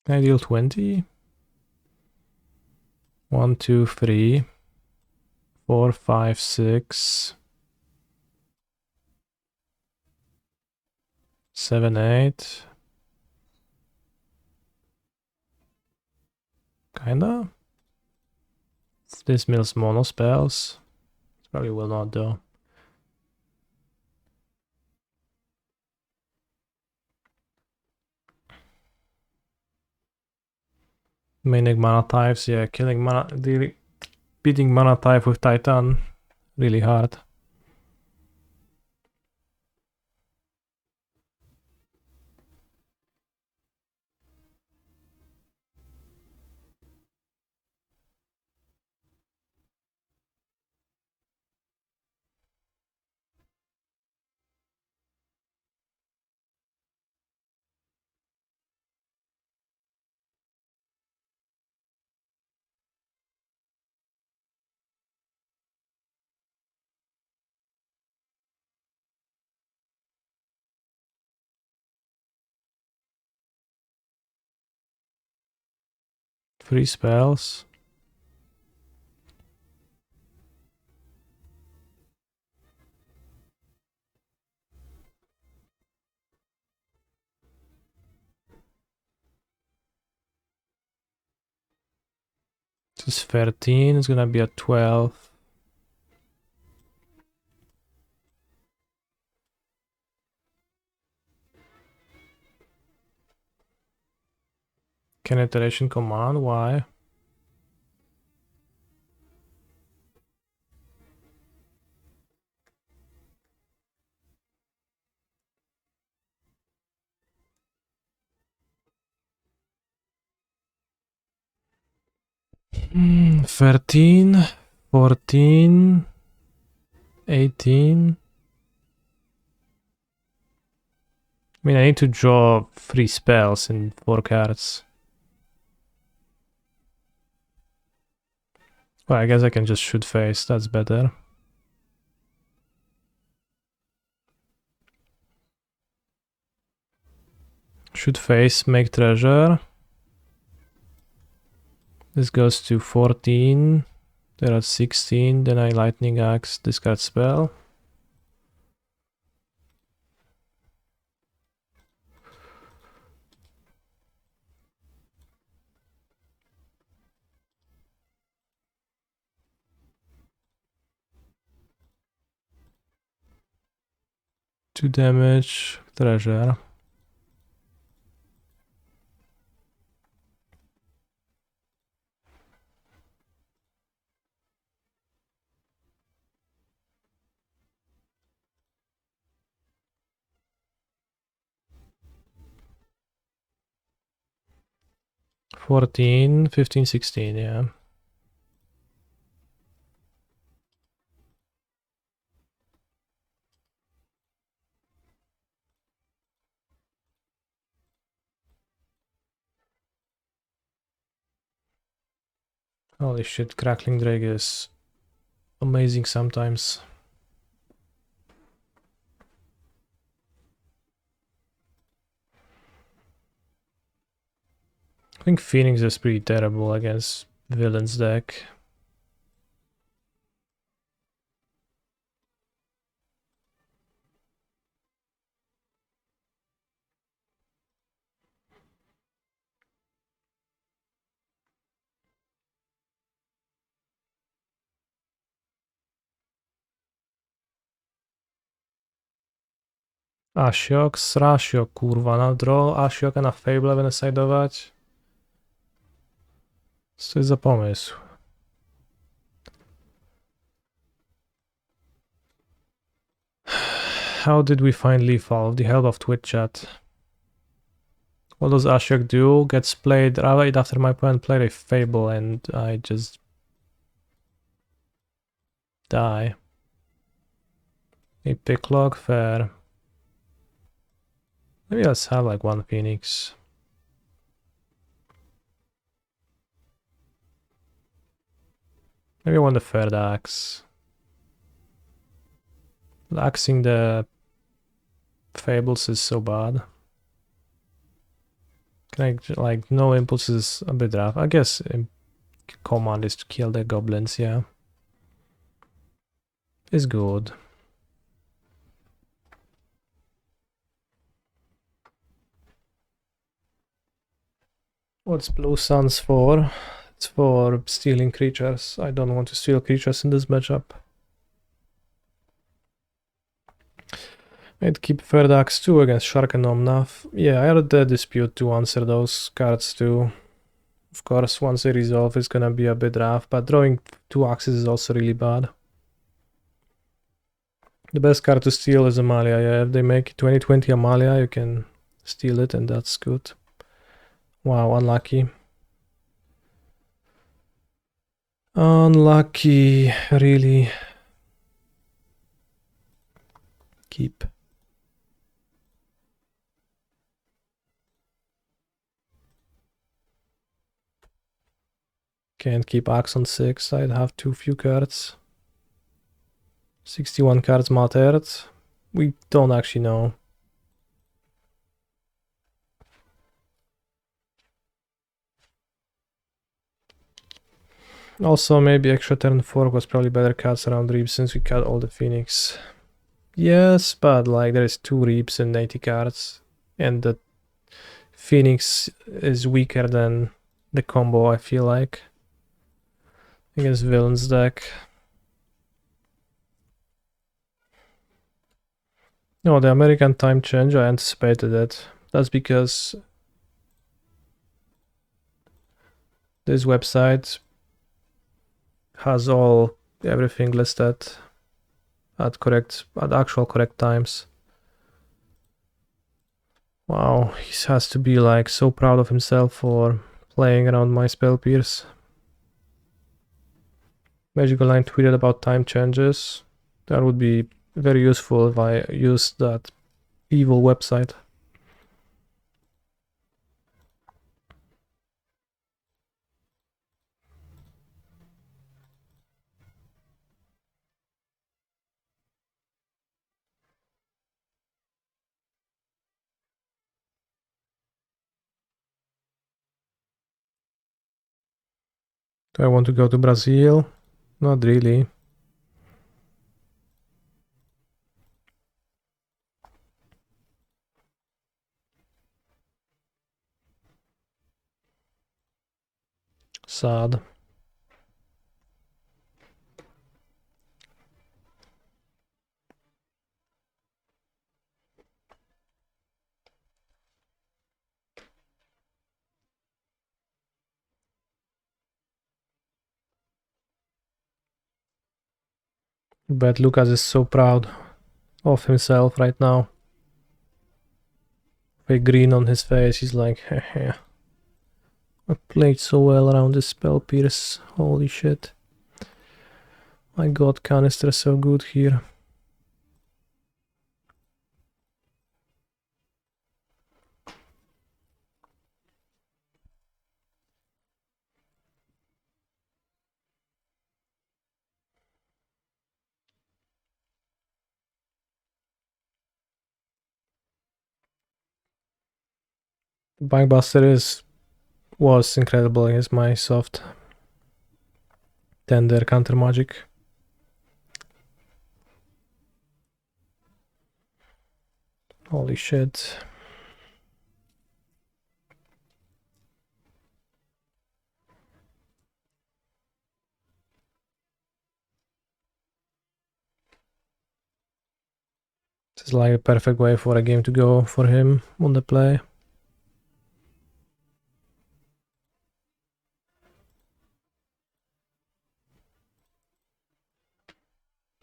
Can I deal 20? 1, 2, 3, 4, 5, 6, 7, 8. Kinda. This mills mono spells. Probably will not though. Maining mana types, yeah, killing mana, beating mana type with Titan, really hard. Free spells. This is 13, it's gonna be a 12. Can iteration command? Why? Mm, 13, 14, 18. I mean, I need to draw 3 spells in 4 cards. Well, I guess I can just shoot face, that's better. Shoot face, make treasure. This goes to 14. There are 16. Then I lightning axe, discard spell. Two damage, treasure. 14, 15, 16, yeah. Holy shit, Crackling Drake is amazing sometimes. I think Phoenix is pretty terrible against Villain's deck. Asiok, Srasiok, kurwa, na draw Asioka na Fable będę sideować. Co to jest za pomysł? How did we find Lethal? With the help of Twitch chat. What does Asiok do? Gets played right after my opponent played a Fable and I just die. A picklock, fair. Maybe let's have like one Phoenix. Maybe I want the third axe. Axing the Fables is so bad. Can I, like, no impulse is a bit rough. I guess command is to kill the goblins, yeah. It's good. What's Blue Suns for? It's for stealing creatures. I don't want to steal creatures in this matchup. I'd keep third axe too against Shark and Omnath. Yeah, I had the dispute to answer those cards too. Of course, once they resolve, it's gonna be a bit rough, but drawing two axes is also really bad. The best card to steal is Amalia. Yeah, if they make 2020 Amalia, you can steal it, and that's good. Wow, unlucky. Unlucky, really. Keep. Can't keep Axe on 6, I'd have too few cards. 61 cards mattered. We don't actually know. Also, maybe extra turn 4 was probably better cards around Reap since we cut all the Phoenix. Yes, but like there is 2 Reaps and 80 cards, and the Phoenix is weaker than the combo, I feel like, against Villain's deck. No, the American time change, I anticipated it. That's because this website has everything listed at actual correct times. Wow, he has to be like so proud of himself for playing around my spell pierce. Magical Line tweeted about time changes. That would be very useful if I used that evil website. Do I want to go to Brazil? Not really. Sad. But Lucas is so proud of himself right now. With a grin on his face, he's like, heh. I played so well around this spell pierce. Holy shit. My god, canister so good here. Bankbuster was incredible against my soft tender counter magic. Holy shit. This is like a perfect way for a game to go for him on the play.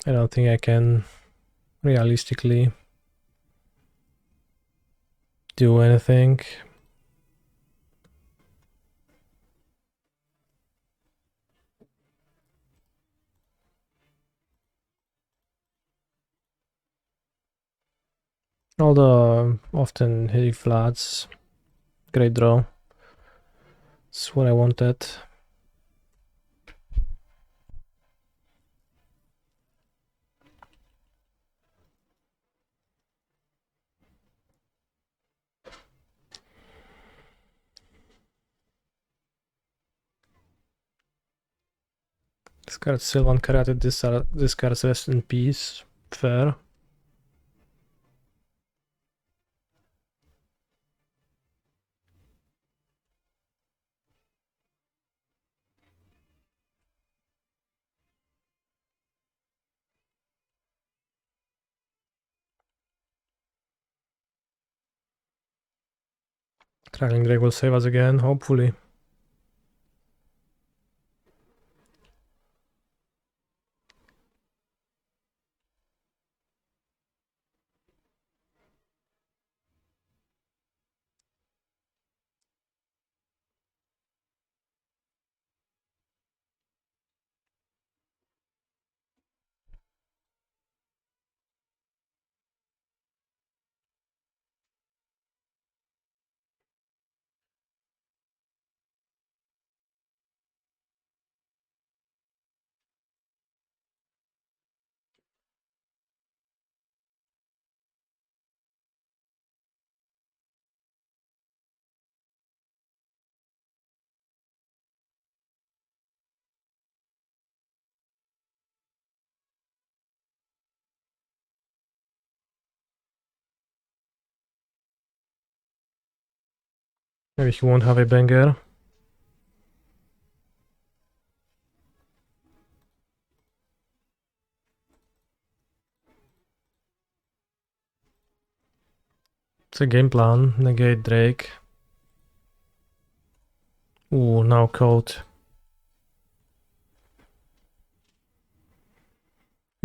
I don't think I can realistically do anything. Although often hitting flats, great draw. That's what I wanted. Discard Sylvan Karate, discards Rest in Peace. Fair. Crackling Drake will save us again, hopefully. Maybe he won't have a banger. It's a game plan. Negate Drake. Ooh, now Code.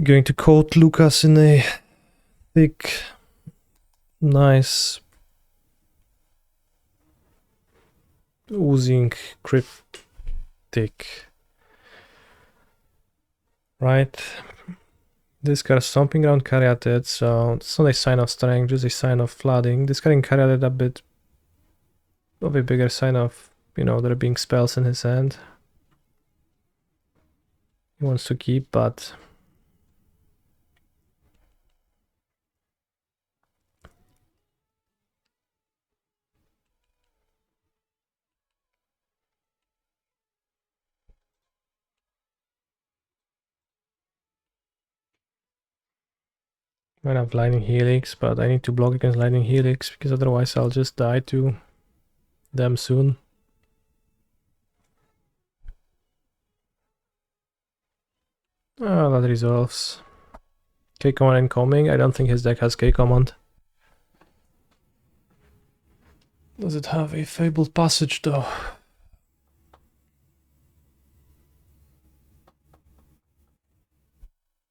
Going to Code Lucas in a thick, nice, oozing cryptic. Right. This card Stomping Ground Caryatid, so it's not a sign of strength, just a sign of flooding. Discarding Caryatid a bit of a bigger sign of, you know, there being spells in his hand. He wants to keep, but I have Lightning Helix, but I need to block against Lightning Helix because otherwise I'll just die to them soon. Oh, that resolves. K-Command incoming. I don't think his deck has K-Command. Does it have a Fabled Passage though?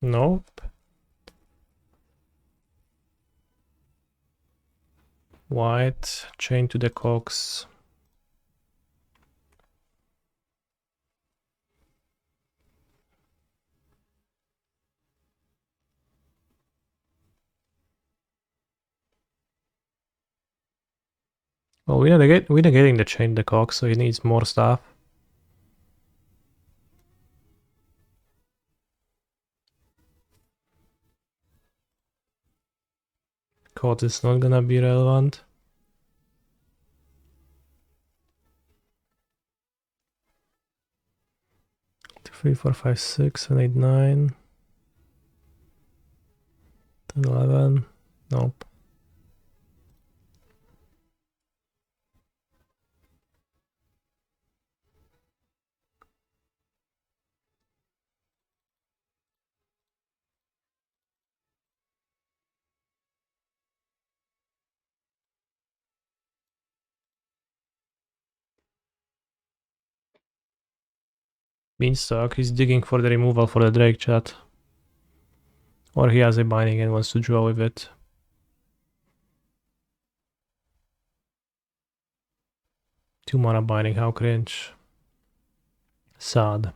Nope. White, chain to the cogs. Well, we're negating the chain the cock, so he needs more stuff. Court is not gonna be relevant. 3, 4, 5, 6, 7, 8, 9, 10, 11. Nope. Beanstalk, he's digging for the removal for the Drake chat. Or he has a binding and wants to draw with it. Two mana binding, how cringe. Sad.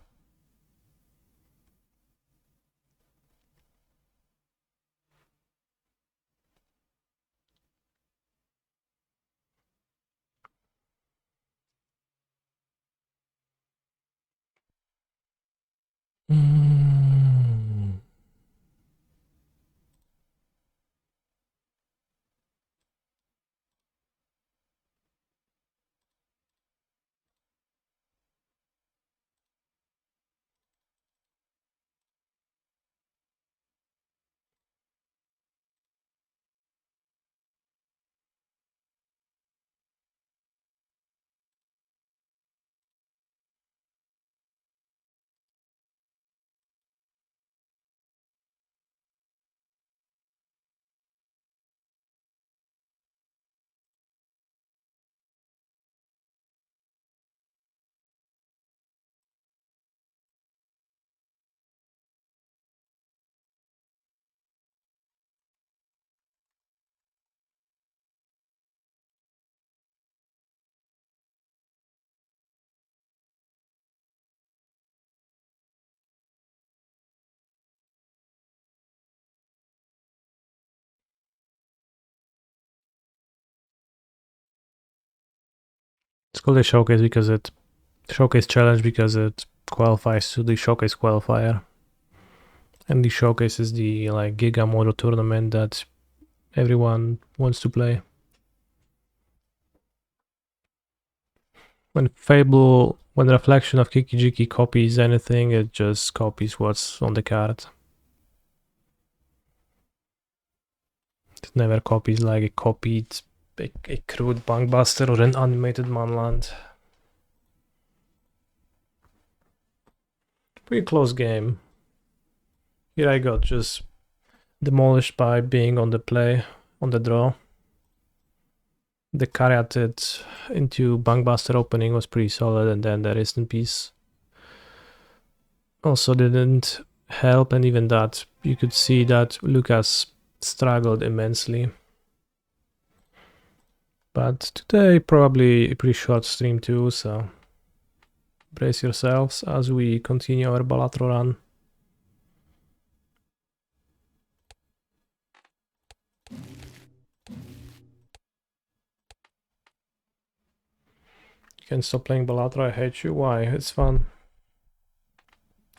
It's called a showcase because it showcase challenge because it qualifies to the showcase qualifier. And the showcase is the like Giga Modo tournament that everyone wants to play. When Reflection of Kikijiki copies anything, it just copies what's on the card. It never copies like a copied a crude Bankbuster or an animated Manland. Pretty close game. Here I got just demolished by being on the play, on the draw. The Caryatid into Bankbuster opening was pretty solid, and then the instant piece also didn't help, and even that, you could see that Lucas struggled immensely. But today probably a pretty short stream too, so brace yourselves as we continue our Balatro run. You can stop playing Balatro, I hate you. Why? It's fun.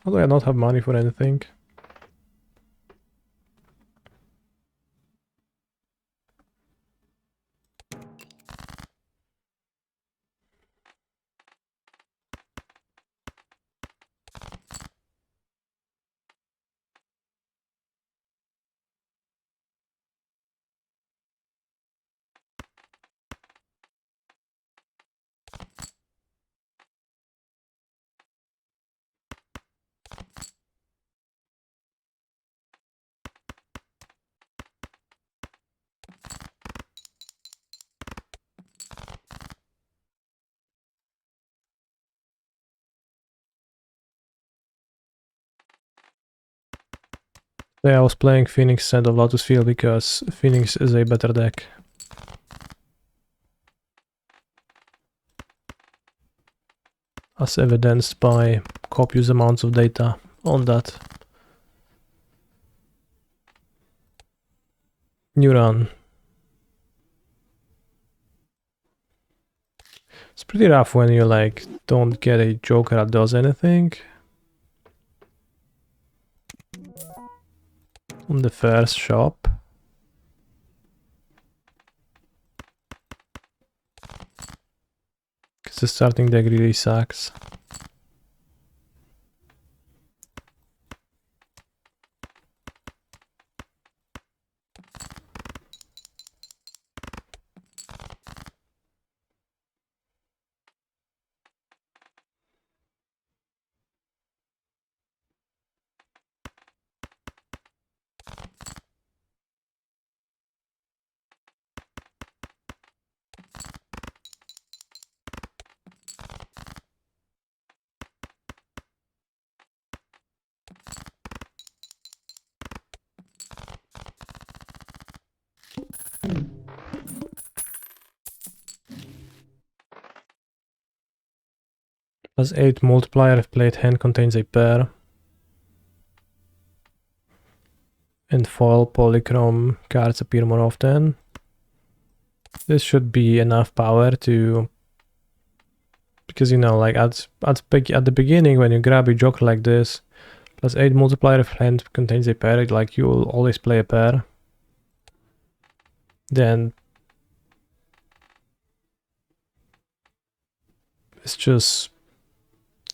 Although I don't have money for anything. Yeah, I was playing Phoenix instead of Lotus Field because Phoenix is a better deck. As evidenced by copious amounts of data on that. New run. pretty rough when you like don't get a joker that does anything on the first shop. Because the starting deck really sucks. +8 multiplier if played hand contains a pair. And foil polychrome cards appear more often. This should be enough power to... Because, you know, like at the beginning when you grab a joker like this, +8 multiplier if hand contains a pair, like you will always play a pair. Then it's just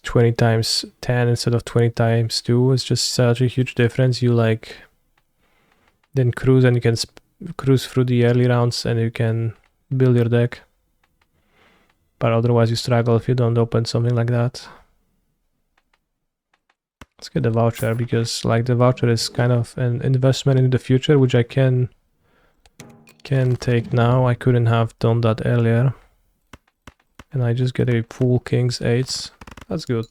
20 times 10 instead of 20 times 2. It's just such a huge difference. You like then cruise, and you can cruise through the early rounds and you can build your deck. But otherwise you struggle if you don't open something like that. Let's get the voucher, because like the voucher is kind of an investment in the future, which I can take now. I couldn't have done that earlier. And I just get a full kings 8s. That's good.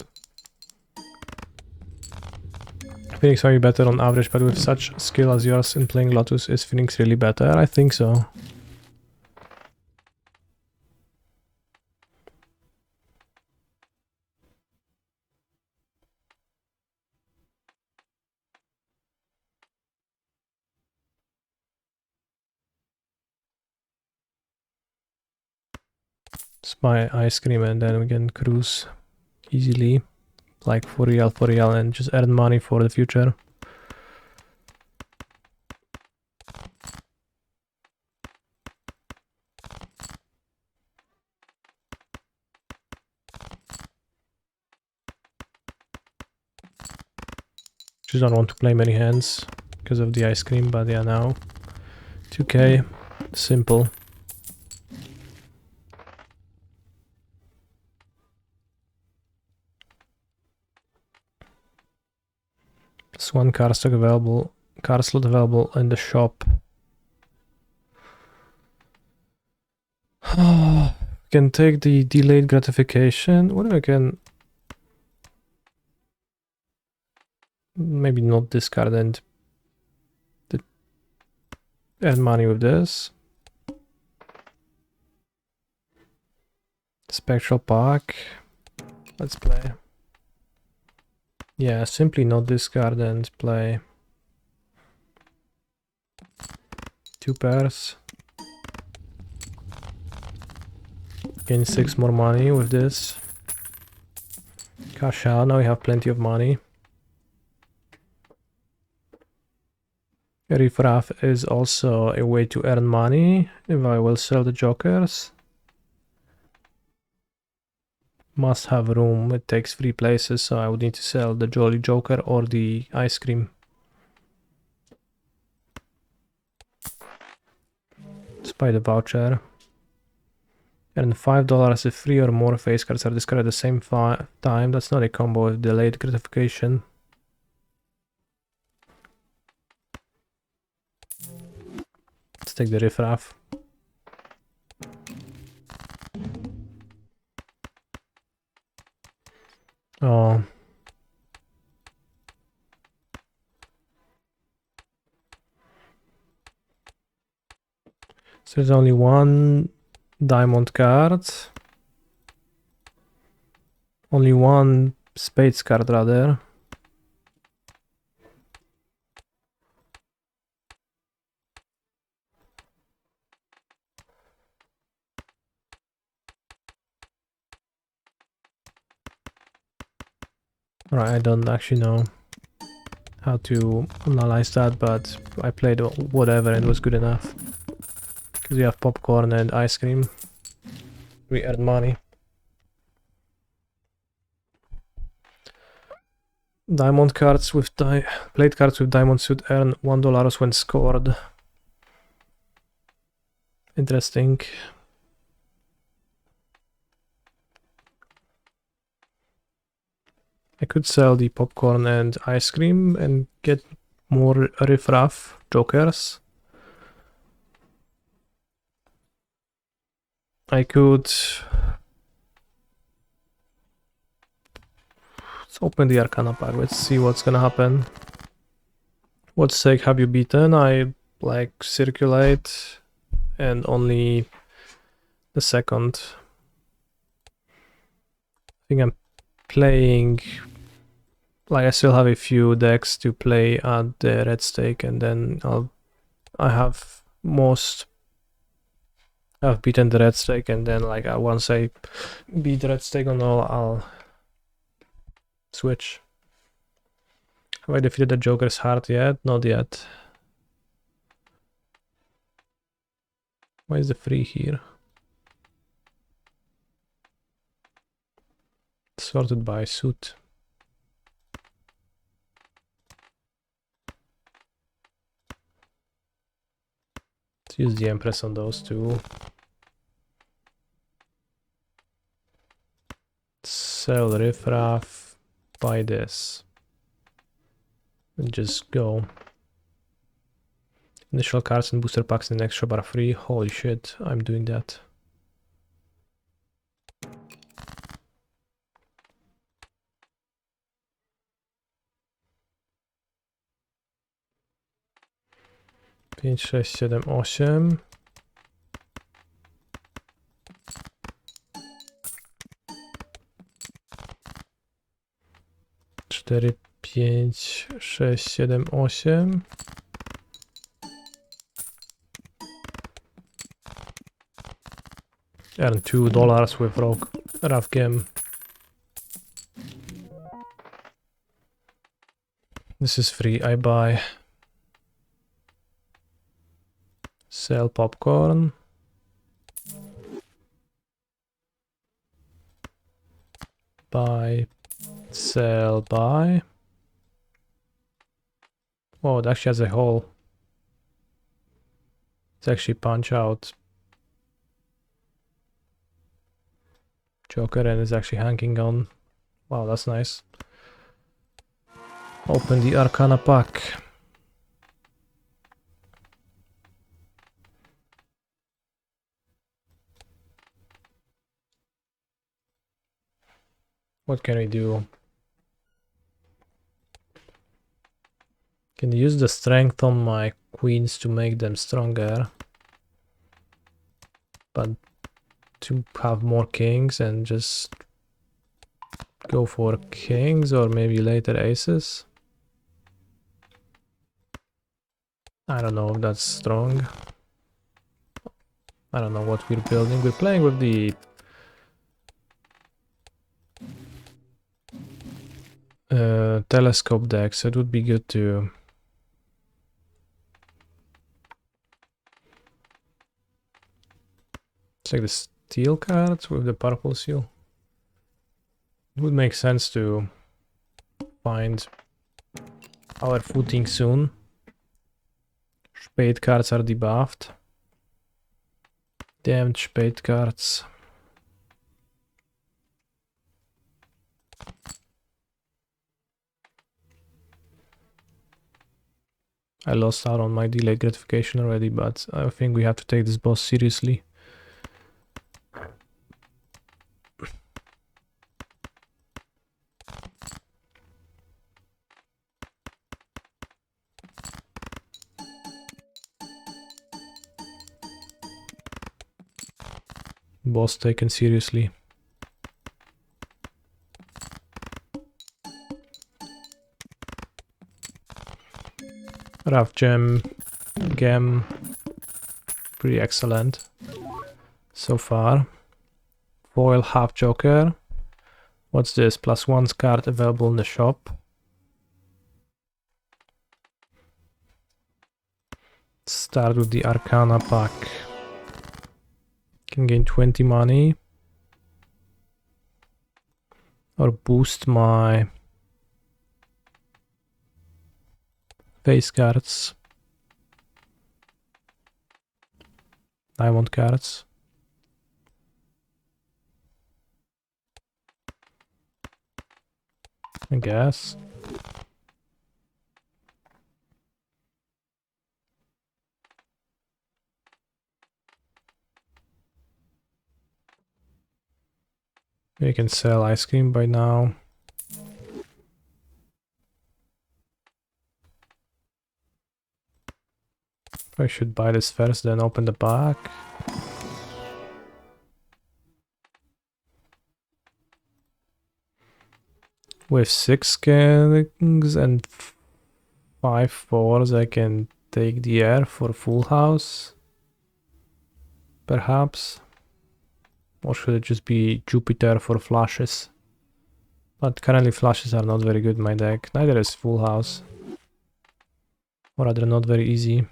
Phoenix are you better on average, but with such skill as yours in playing Lotus, is Phoenix really better? I think so. Let's buy ice cream and then we can cruise easily. Like for real, and just earn money for the future. Just don't want to play many hands because of the ice cream, but yeah, now 2k, simple. Just one card slot available in the shop. Can take the delayed gratification. What if I can maybe not discard and earn money with this? Spectral Pack. Let's play. Yeah, simply not discard and play 2 pairs. Gain 6 more money with this. Cash out, now we have plenty of money. Riffraff is also a way to earn money if I will sell the jokers. Must have room, it takes 3 places, so I would need to sell the Jolly Joker or the ice cream. Let's buy the voucher. Earn $5 if 3 or more face cards are discarded at the same time. That's not a combo with delayed gratification. Let's take the riffraff. Oh. So there's only one diamond card. Only one spades card rather. Right, I don't actually know how to analyze that, but I played whatever and it was good enough. Because we have popcorn and ice cream. We earn money. Diamond cards with played cards with diamonds should earn $1 when scored. Interesting. I could sell the popcorn and ice cream and get more riffraff jokers. I could... Let's open the Arcana pack, let's see what's gonna happen. What stake have you beaten? I like circulate and only the second. I think I'm playing... Like I still have a few decks to play at the red stake, and then I've beaten the red stake, and then like once I beat the red stake on all, I'll switch. Have I defeated the Joker's heart yet? Not yet. Why is the free here? Sorted by suit. Let's use the Empress on those two. Sell riffraff, buy this. And just go. Initial cards and booster packs in the next shop are free. Holy shit, I'm doing that. Pięć, 6, 7, 8. Cztery, 5, 6, 7, 8. Earn $2 with rough game. This is free. I buy. Sell popcorn. Buy. Sell. Buy. Oh, it actually has a hole. It's actually punch out Joker and it's actually hanging on. Wow, that's nice. Open the Arcana pack. What can we do? Can use the strength on my queens to make them stronger. But to have more kings and just go for kings or maybe later aces. I don't know if that's strong. I don't know what we're building. We're playing with the telescope deck, so it would be good to check the steel cards with the purple seal. It would make sense to find our footing soon. Spade cards are debuffed. Damned spade cards. I lost out on my delayed gratification already, but I think we have to take this boss seriously. Boss taken seriously. Rough gem, pretty excellent so far. Foil half joker, What's this? +1 card available in the shop. Start with the Arcana pack. Can gain 20 money. Or boost my face cards. Diamond cards. I guess. You can sell ice cream by now. I should buy this first, then open the pack. With 6 kings and 5 fours, I can take the air for full house. Perhaps. Or should it just be Jupiter for flushes? But currently flushes are not very good in my deck. Neither is full house. Or rather not very easy.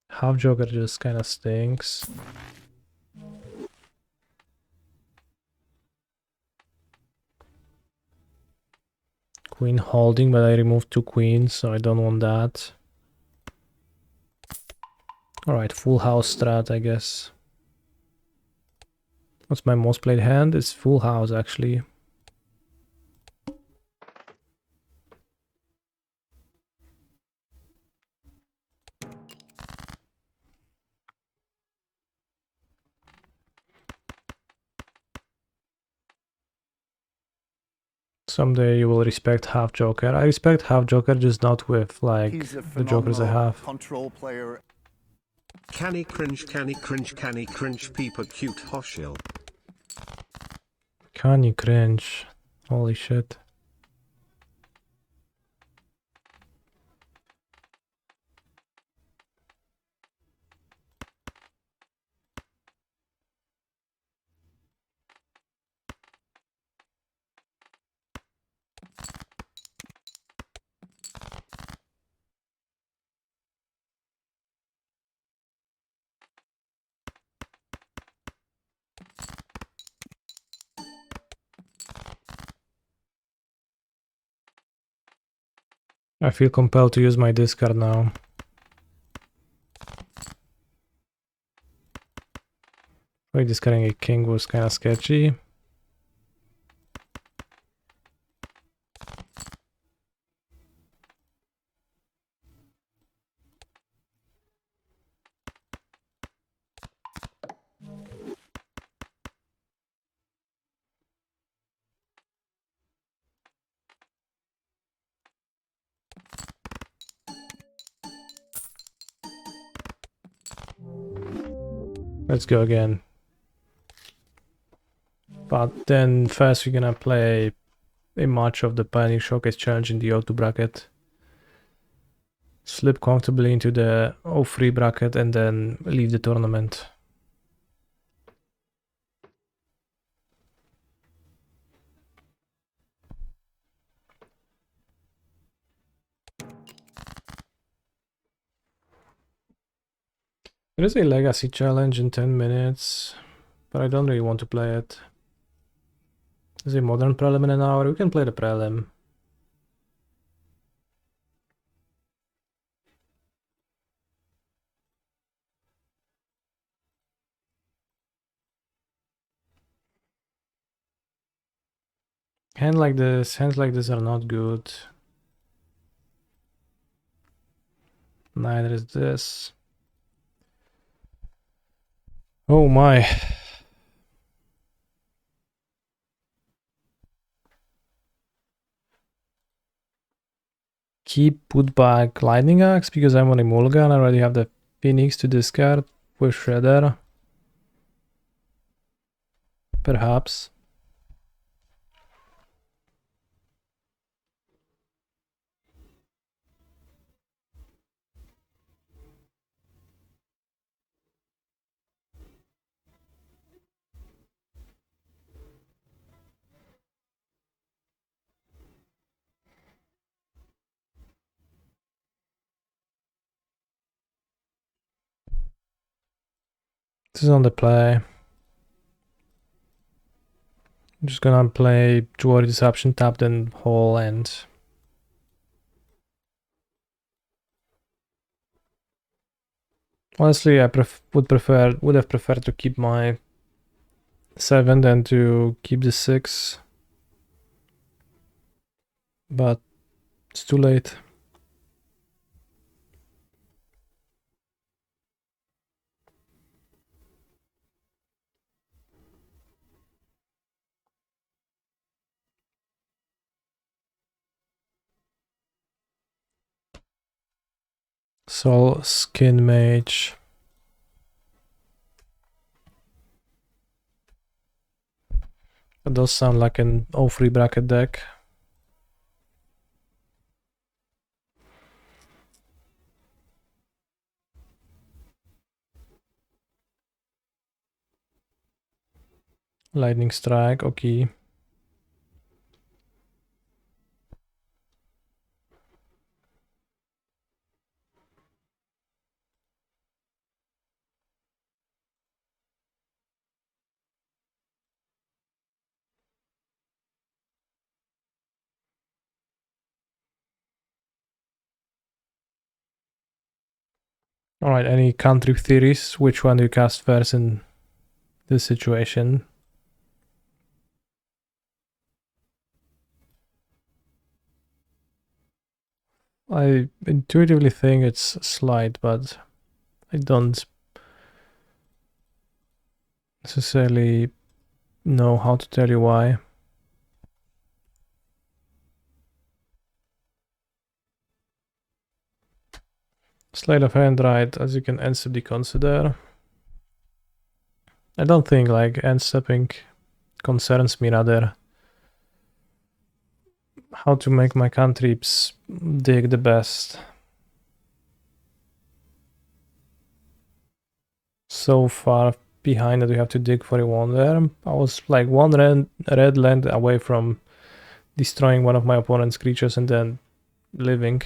Half Joker just kinda stinks. Queen holding, but I removed 2 queens, so I don't want that. Alright, full house strat, I guess. What's my most played hand? It's full house, actually. Someday you will respect half Joker. I respect half Joker, just not with like the jokers I have. Control player. Canny cringe, peeper cute hoshil. Can you cringe? Holy shit. I feel compelled to use my discard now. Wait, discarding a king was kinda sketchy. Let's go again. But then first we're gonna play a match of the Pioneer Showcase Challenge in the O2 bracket. Slip comfortably into the O3 bracket and then leave the tournament. There is a legacy challenge in 10 minutes, but I don't really want to play it. There's a modern prelim in an hour. We can play the prelim. Hands like this are not good. Neither is this. Oh my. Keep put back Lightning Axe because I'm on a mulligan. I already have the Phoenix to discard with Shredder. Perhaps. This is on the play. I'm just gonna play Jewelry Disruption, tap, then whole end. Honestly, I would have preferred to keep my 7 than to keep the 6. But it's too late. Soul Skin Mage. That does sound like an 0-3 bracket deck. Lightning Strike, okay. Alright, any country theories? Which one do you cast first in this situation? I intuitively think it's Slide, but I don't necessarily know how to tell you why. Sleight of hand, right, as you can end step deconsider. I don't think like end stepping concerns me, rather how to make my cantrips dig the best. So far behind that we have to dig for a wonder. I was like one red land away from destroying one of my opponent's creatures and then living.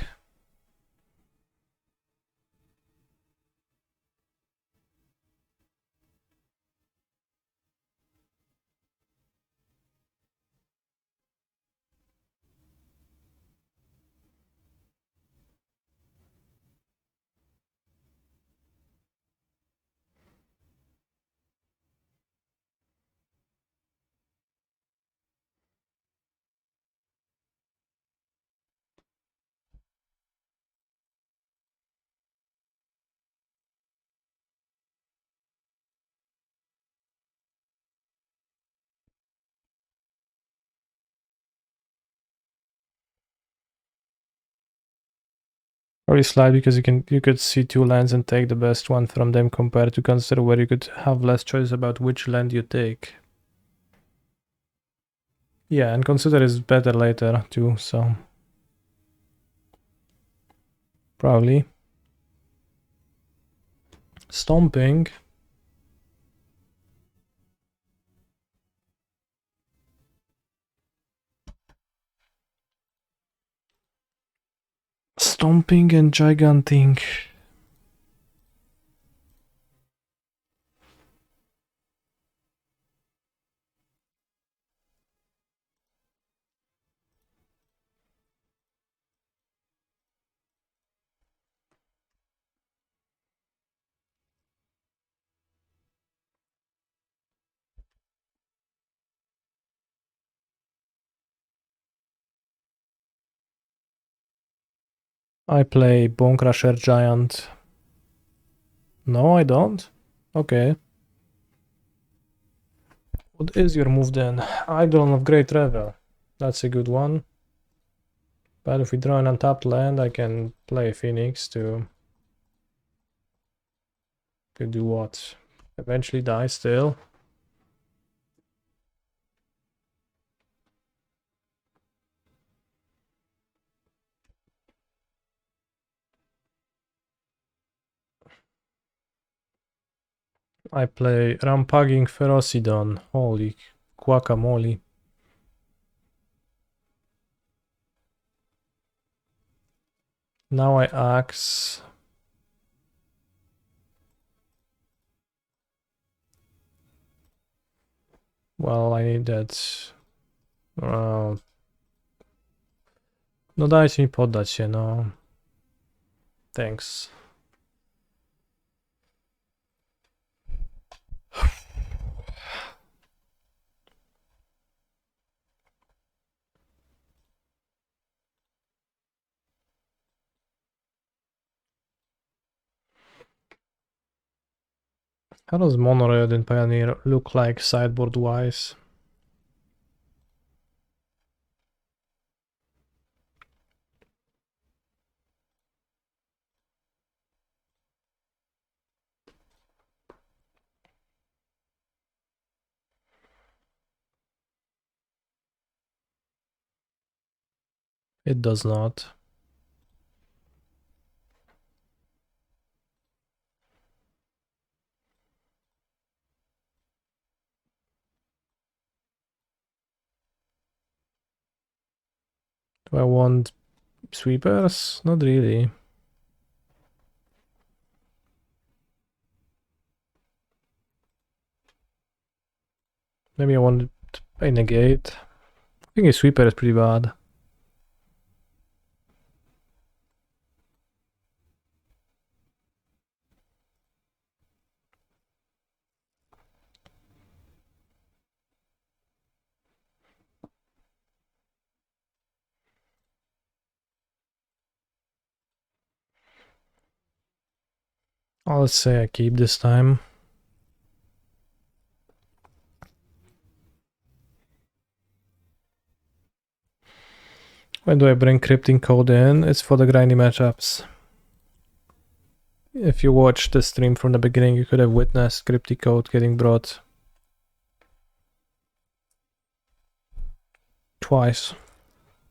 Probably Slide because you could see 2 lands and take the best one from them, compared to Consider, where you could have less choice about which land you take. Yeah, and Consider is better later too, so probably. Stomping. Stomping and Giganting. I play Bone Crusher Giant. No, I don't? Okay. What is your move then? Eidolon of Great Revel. That's a good one. But if we draw an untapped land, I can play Phoenix to... Could do what? Eventually die still. I play Rampaging Ferocidon. Holy guacamole. Now I axe. Well, I need that. No dajcie mi poddać się, no. Thanks. How does monorail in Pioneer look like sideboard-wise? It does not. Do I want sweepers? Not really. Maybe I want a negate. I think a sweeper is pretty bad. Oh, let's say I keep this time. When do I bring Crypting Code in? It's for the grindy matchups. If you watched the stream from the beginning, you could have witnessed Cryptic Code getting brought twice.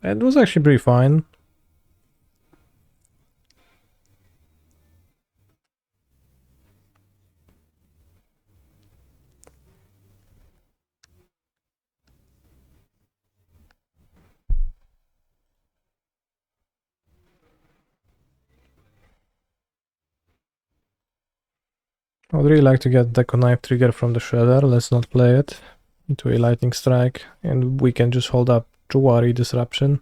And it was actually pretty fine. I would really like to get the Knife Trigger from the Shredder. Let's not play it into a Lightning Strike, and we can just hold up Jawari Disruption.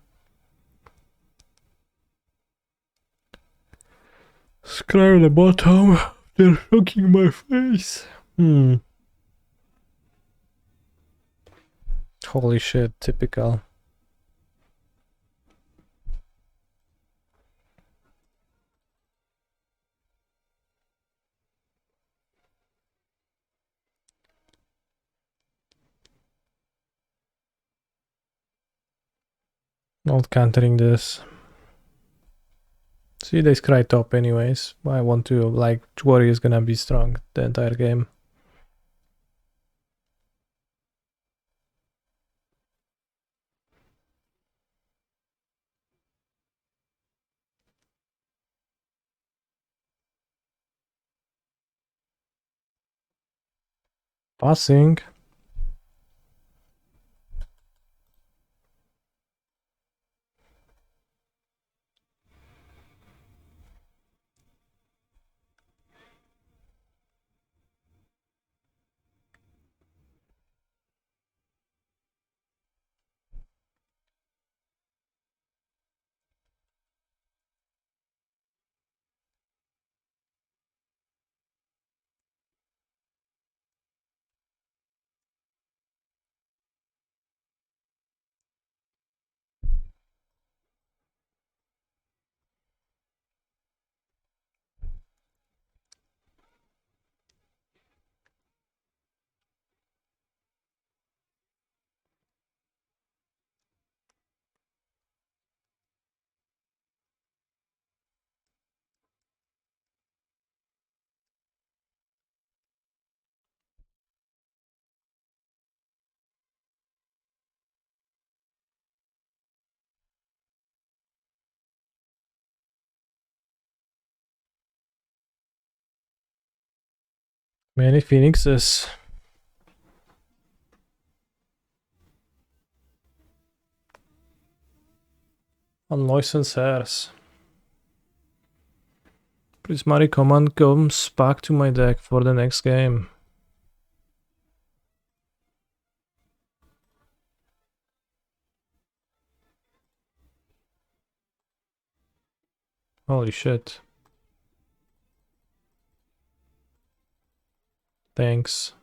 Scare at the bottom. They're shocking my face. Holy shit, typical. Not countering this. See, they scry top anyways. I want to, like, Jawari is gonna be strong the entire game. Passing. Many phoenixes. Unlicensed hairs. Prismatic Command comes back to my deck for the next game. Holy shit. Thanks.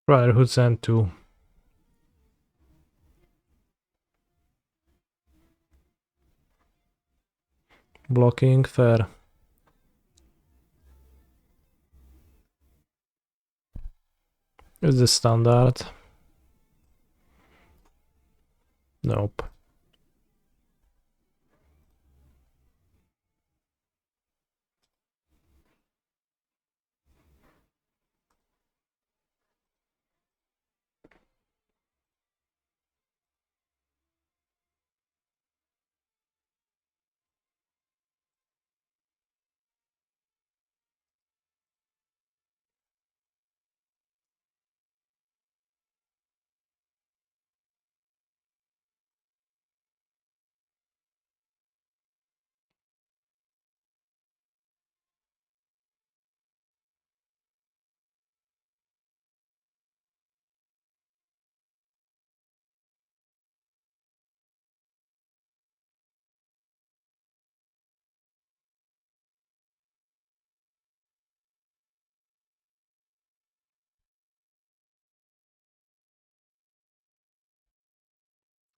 Brotherhood's End 2. Blocking, fair. Is this standard? Nope.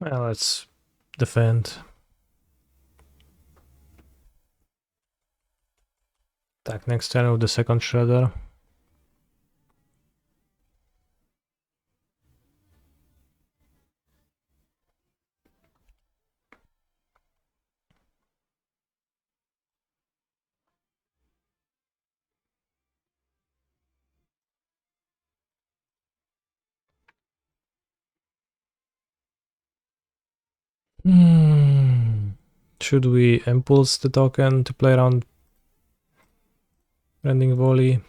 Well, let's defend. Tak, next turn with the second shredder. Should we impulse the token to play around ending volley?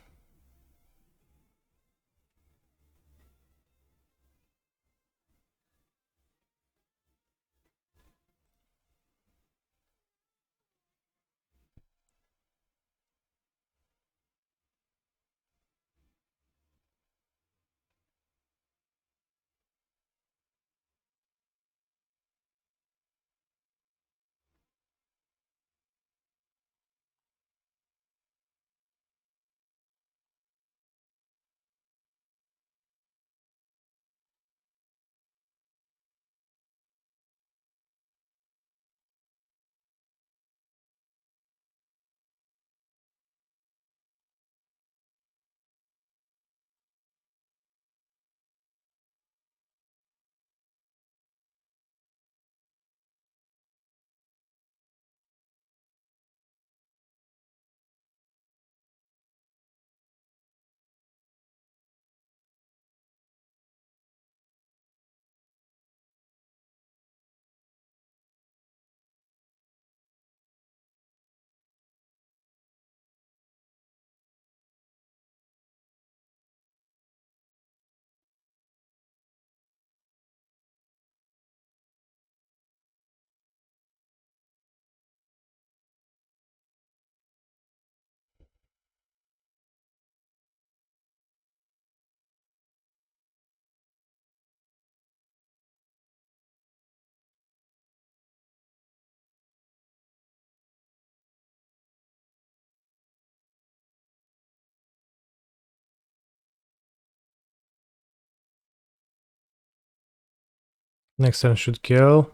Next turn should kill.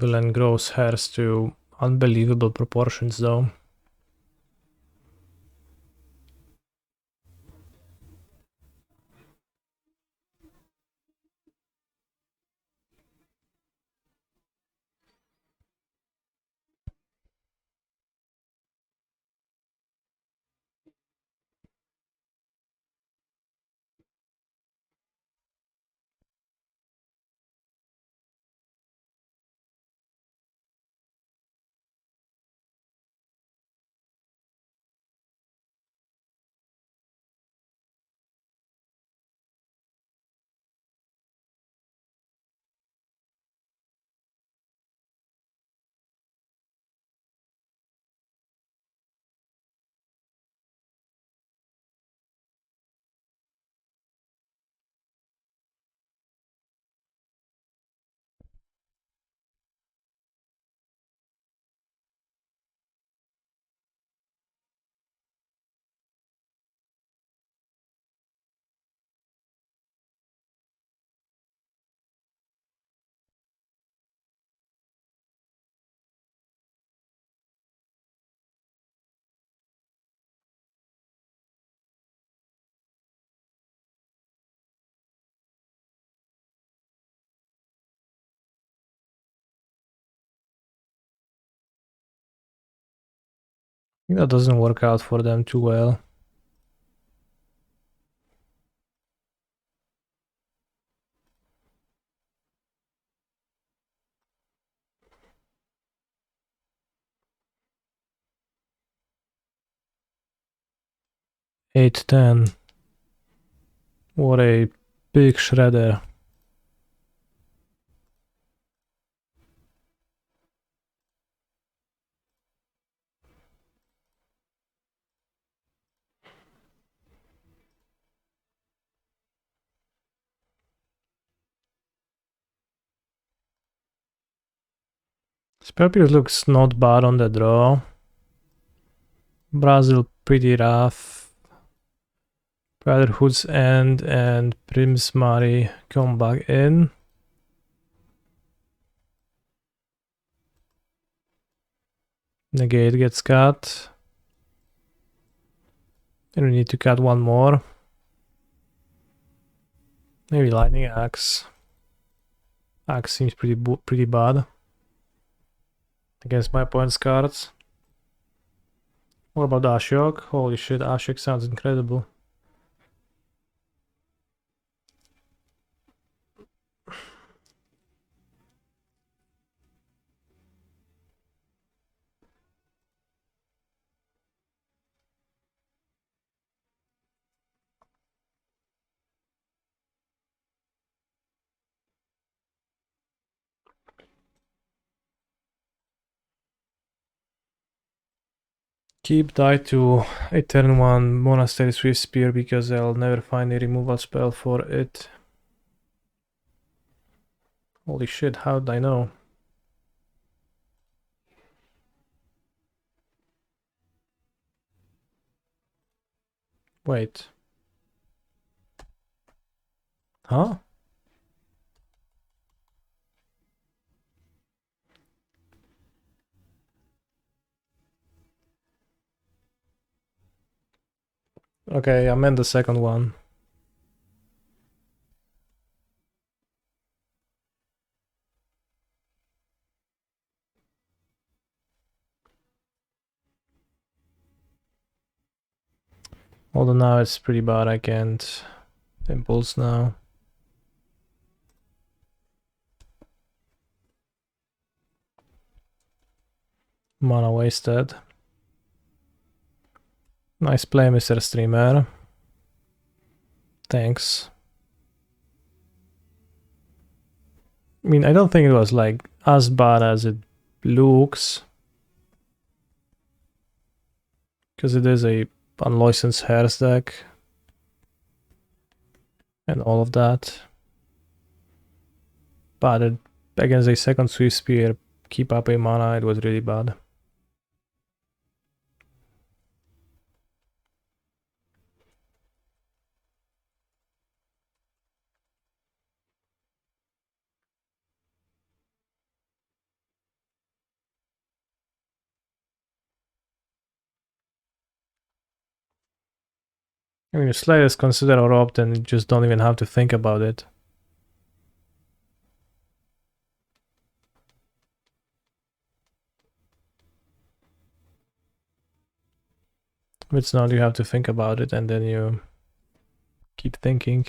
Villain grows hairs to unbelievable proportions though. I think that doesn't work out for them too well. Eight, 10. What a big shredder. Spellpierce looks not bad on the draw. Brazil pretty rough. Brotherhood's End and Primsmari come back in. Negate gets cut. And we need to cut one more. Maybe Lightning Axe. Axe seems pretty bad against my opponent's cards. What about Ashok? Holy shit, Ashok sounds incredible. Keep die to a turn 1 Monastery Swift Spear because I'll never find a removal spell for it. Holy shit, how did I know? Wait. Huh? Okay, I meant the second one. Although now it's pretty bad, I can't impulse now. Mana wasted. Nice play, Mr. Streamer. Thanks. I mean, I don't think it was like as bad as it looks. Because it is a unlicensed hairs deck. And all of that. But against a second Swift Spear, keep up a mana, it was really bad. I mean, if Slay is considered a rob, then you just don't even have to think about it. If it's not, you have to think about it, and then you keep thinking.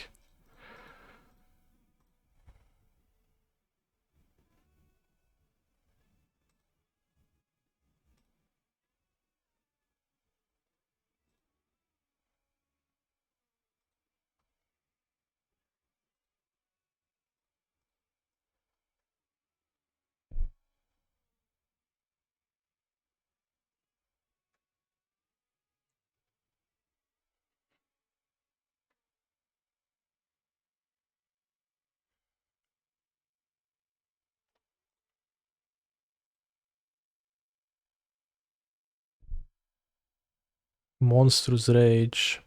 Monstrous Rage.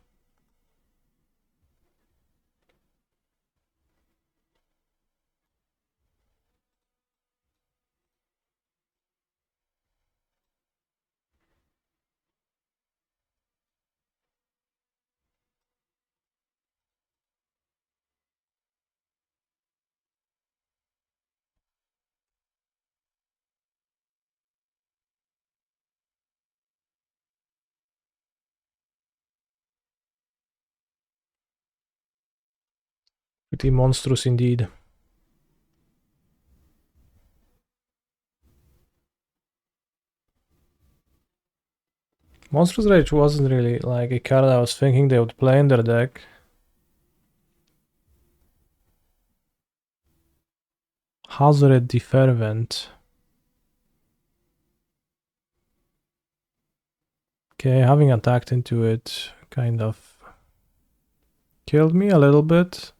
Pretty monstrous indeed. Monstrous Rage wasn't really like a card I was thinking they would play in their deck. Hazoret the Fervent. Okay, having attacked into it kind of killed me a little bit.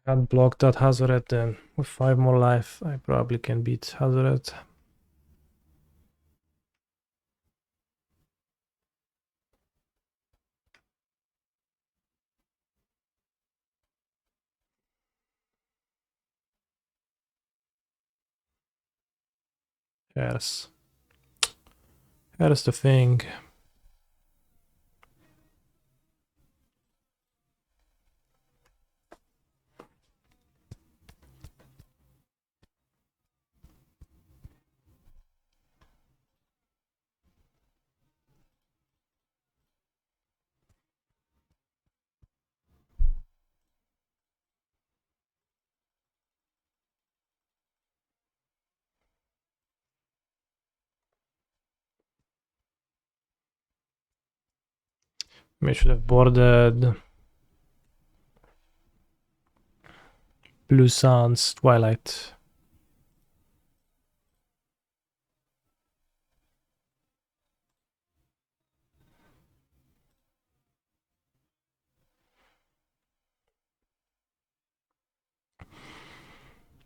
Had blocked that Hazoret, then with 5 more life, I probably can beat Hazoret. Yes. Here's the thing. I should have boarded Blue Suns, Twilight.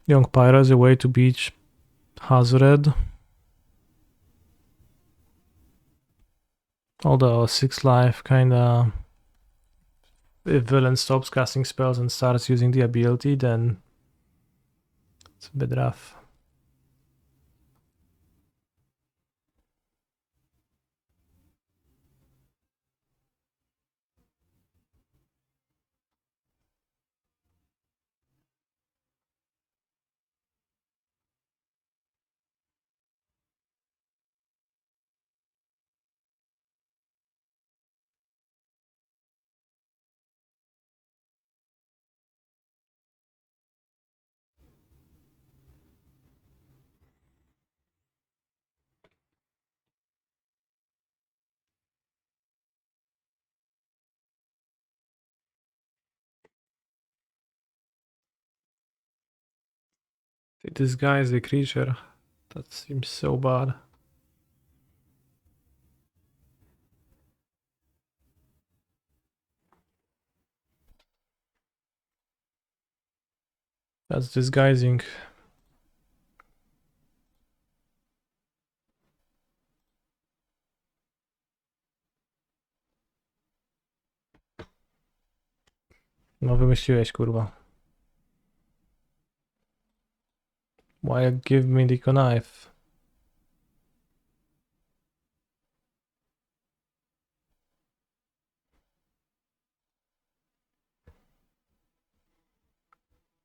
Young Pyra is a way to beat Hazoret. Although 6 life kinda... If villain stops casting spells and starts using the ability, then it's a bit rough. This guy is a creature. That seems so bad. That's disguising. No wymyśliłeś, kurwa. Why give me the knife?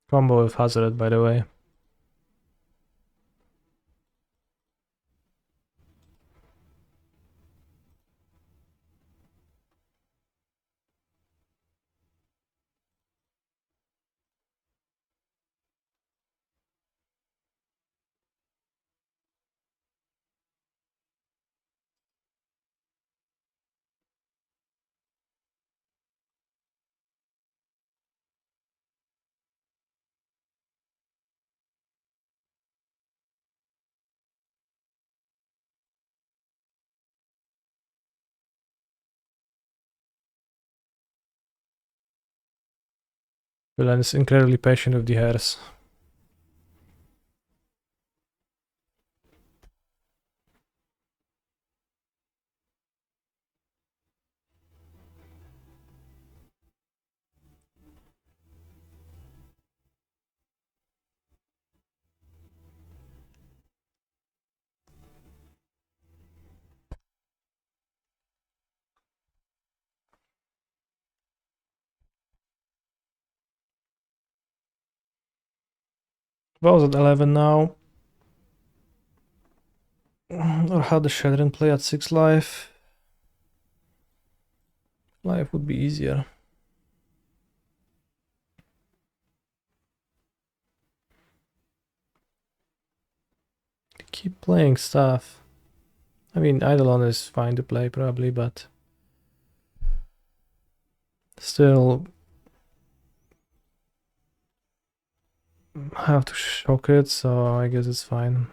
Combo with Hazard, by the way. Villain is incredibly patient with the hairs. Ball's at 11 now. Or how the Shatterin play at 6 life. Life would be easier. Keep playing stuff. I mean, Eidolon is fine to play probably, but still have to shock it, so I guess it's fine.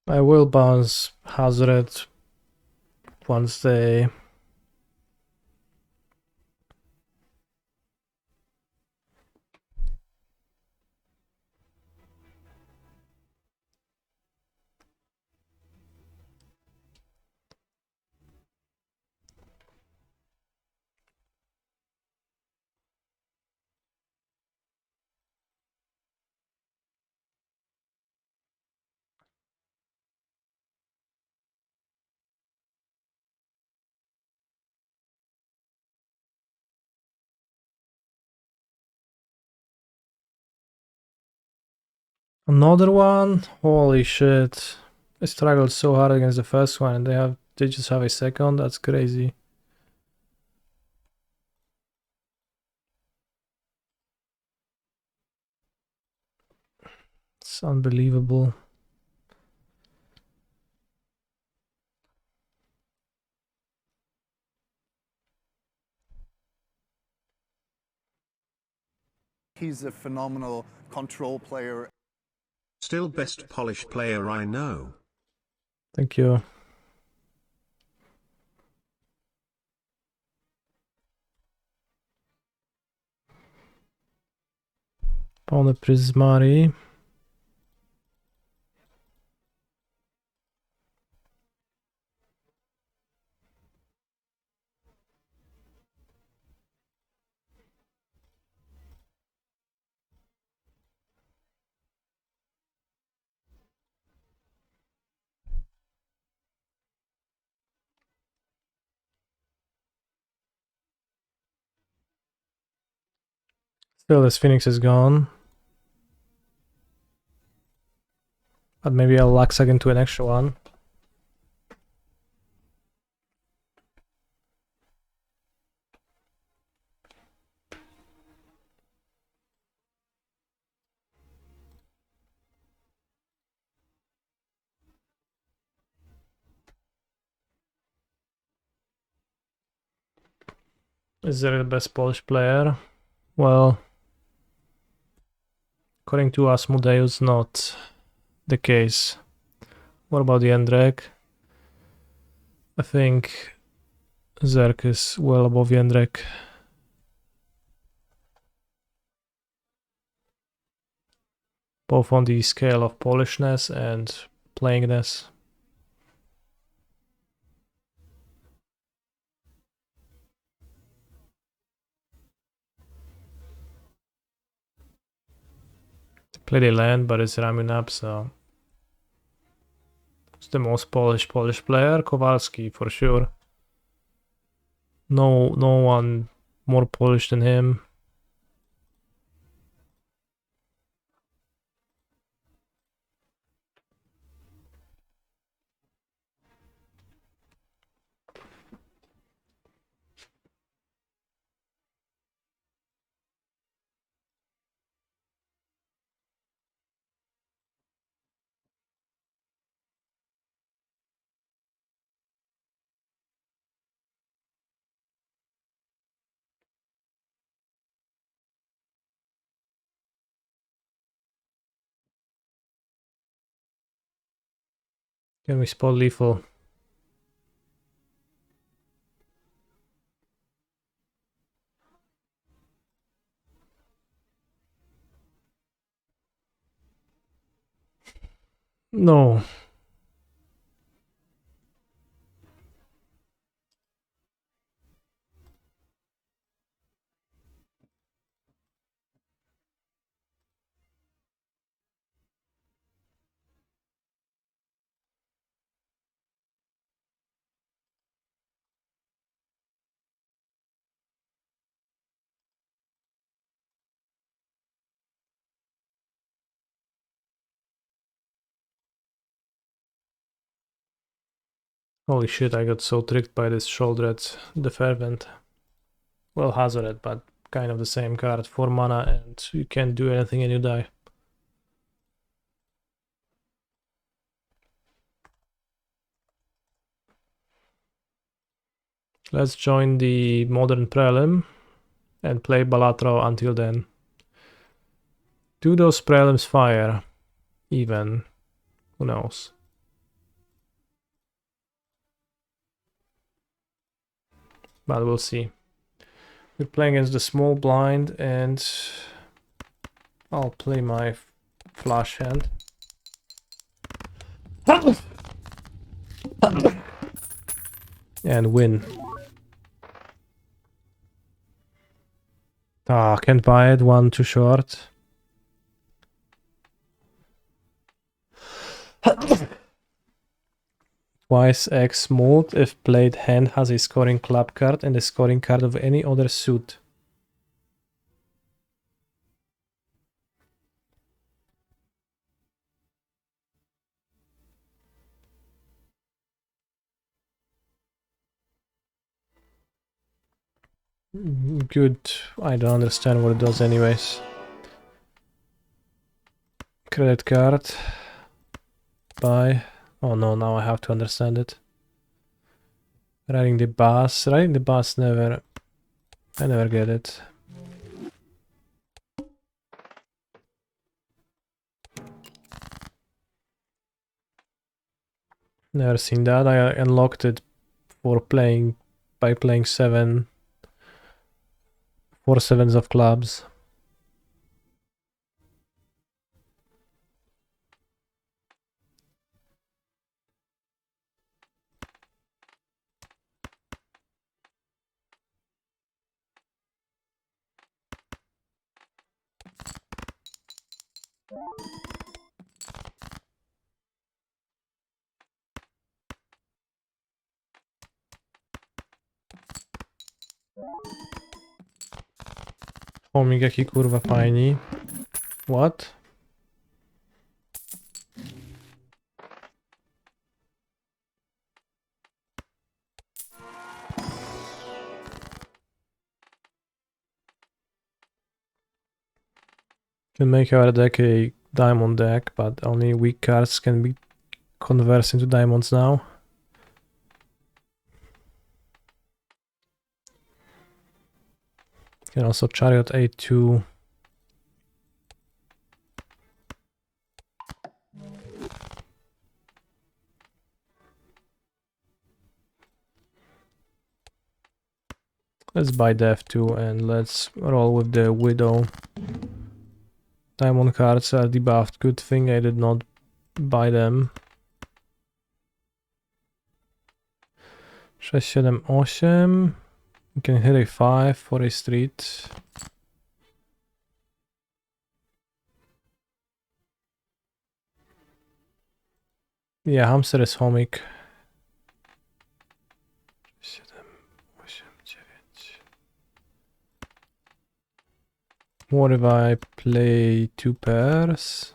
I will bounce Hazard once they... Another one? Holy shit. I struggled so hard against the first one and they just have a second? That's crazy. It's unbelievable. He's a phenomenal control player. Still best polished player I know. Thank you. Pawn Prismari. Still, this Phoenix is gone. But maybe I'll luck second to an extra one. Is there the best Polish player? Well, according to Asmodeus, not the case. What about Jędrek? I think Zerk is well above Jędrek. Both on the scale of Polishness and playingness. Play the land, but it's ramming up, so it's the most Polish player. Kowalski for sure. No one more Polish than him. Can we spot lethal? No. Holy shit, I got so tricked by this shouldered the Fervent. Well, Hazoret, but kind of the same card. 4 mana and you can't do anything and you die. Let's join the modern prelim and play Balatro until then. Do those prelims fire? Even? Who knows? But we'll see. We're playing against the small blind and I'll play my flush hand. And win. Ah, can't buy it, one too short. Twice X mold if played hand has a scoring club card and a scoring card of any other suit. Good. I don't understand what it does anyways. Credit card. Buy. Oh no, now I have to understand it. Riding the bus. Riding the bus never... I never get it. Never seen that. I unlocked it for playing... by playing 4 sevens of clubs. Homing jaki kurwa fajni. What? Can make our deck a diamond deck, but only weak cards can be converted into diamonds now. And also chariot a2. Let's buy the f2 and let's roll with the widow. Diamond cards are debuffed. Good thing I did not buy them. 6, 7, 8. We can hit a 5 for a street. Yeah, hamster is homic. 7, 8, 9. What if I play 2 pairs?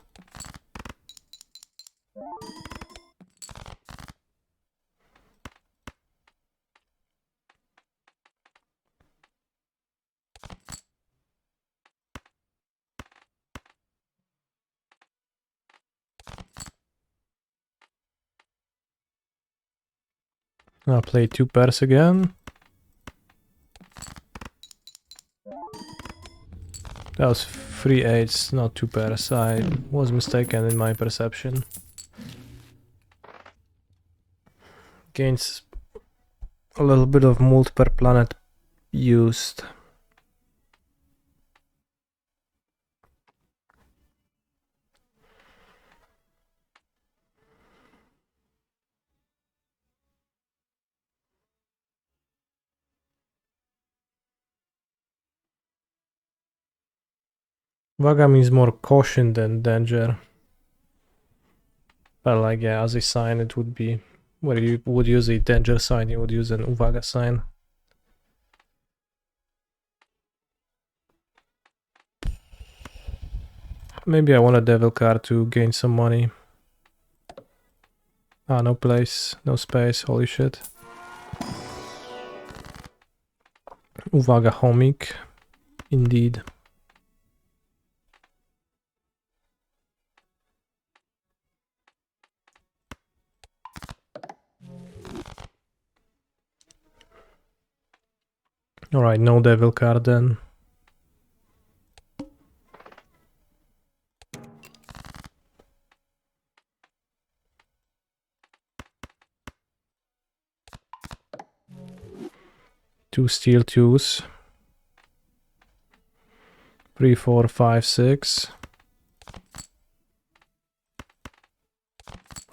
I'll play 2 pairs again. That was 3 8s, not 2 pairs. I was mistaken in my perception. Gains a little bit of mult per planet used. Vaga means more caution than danger. But like, yeah, as a sign it would be, where you would use a danger sign, you would use an Uvaga sign. Maybe I want a devil card to gain some money. Ah, no place, no space, holy shit. Uvaga homic, indeed. Alright, no devil card then. Two steel twos. 3, 4, 5, 6.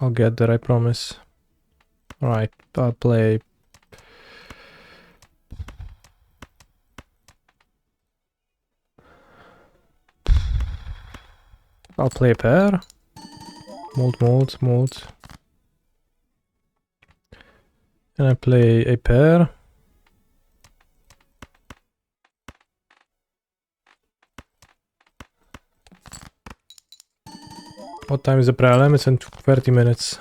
I'll get there, I promise. Alright, I'll play. I'll play a pair. Mold. And I play a pair. What time is the prelim? It's in 30 minutes.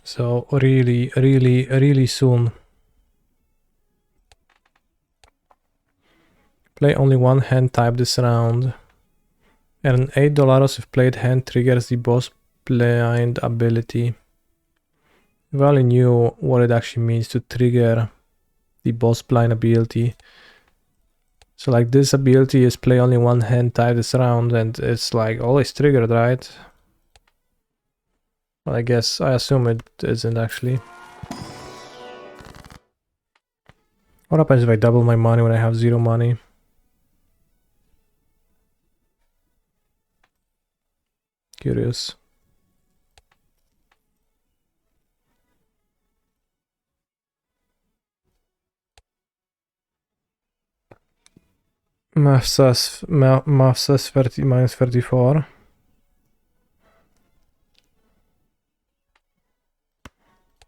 So really soon. Play only one hand type this round. Earn $8 if played hand triggers the boss blind ability. If I only knew what it actually means to trigger the boss blind ability. So like this ability is play only one hand type this round and it's like always triggered, right? Well, I assume it isn't actually. What happens if I double my money when I have 0 money? Curious. Math says 30 minus 34.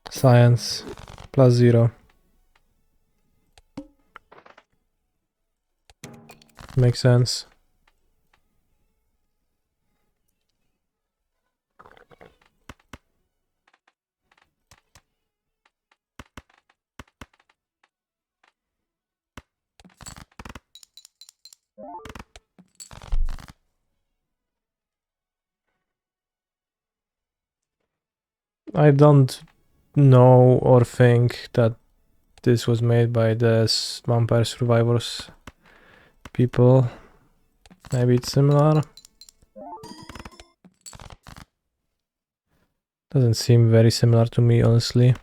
Science plus 0. Makes sense. I don't know or think that this was made by the Vampire Survivors people. Maybe it's similar. Doesn't seem very similar to me, honestly.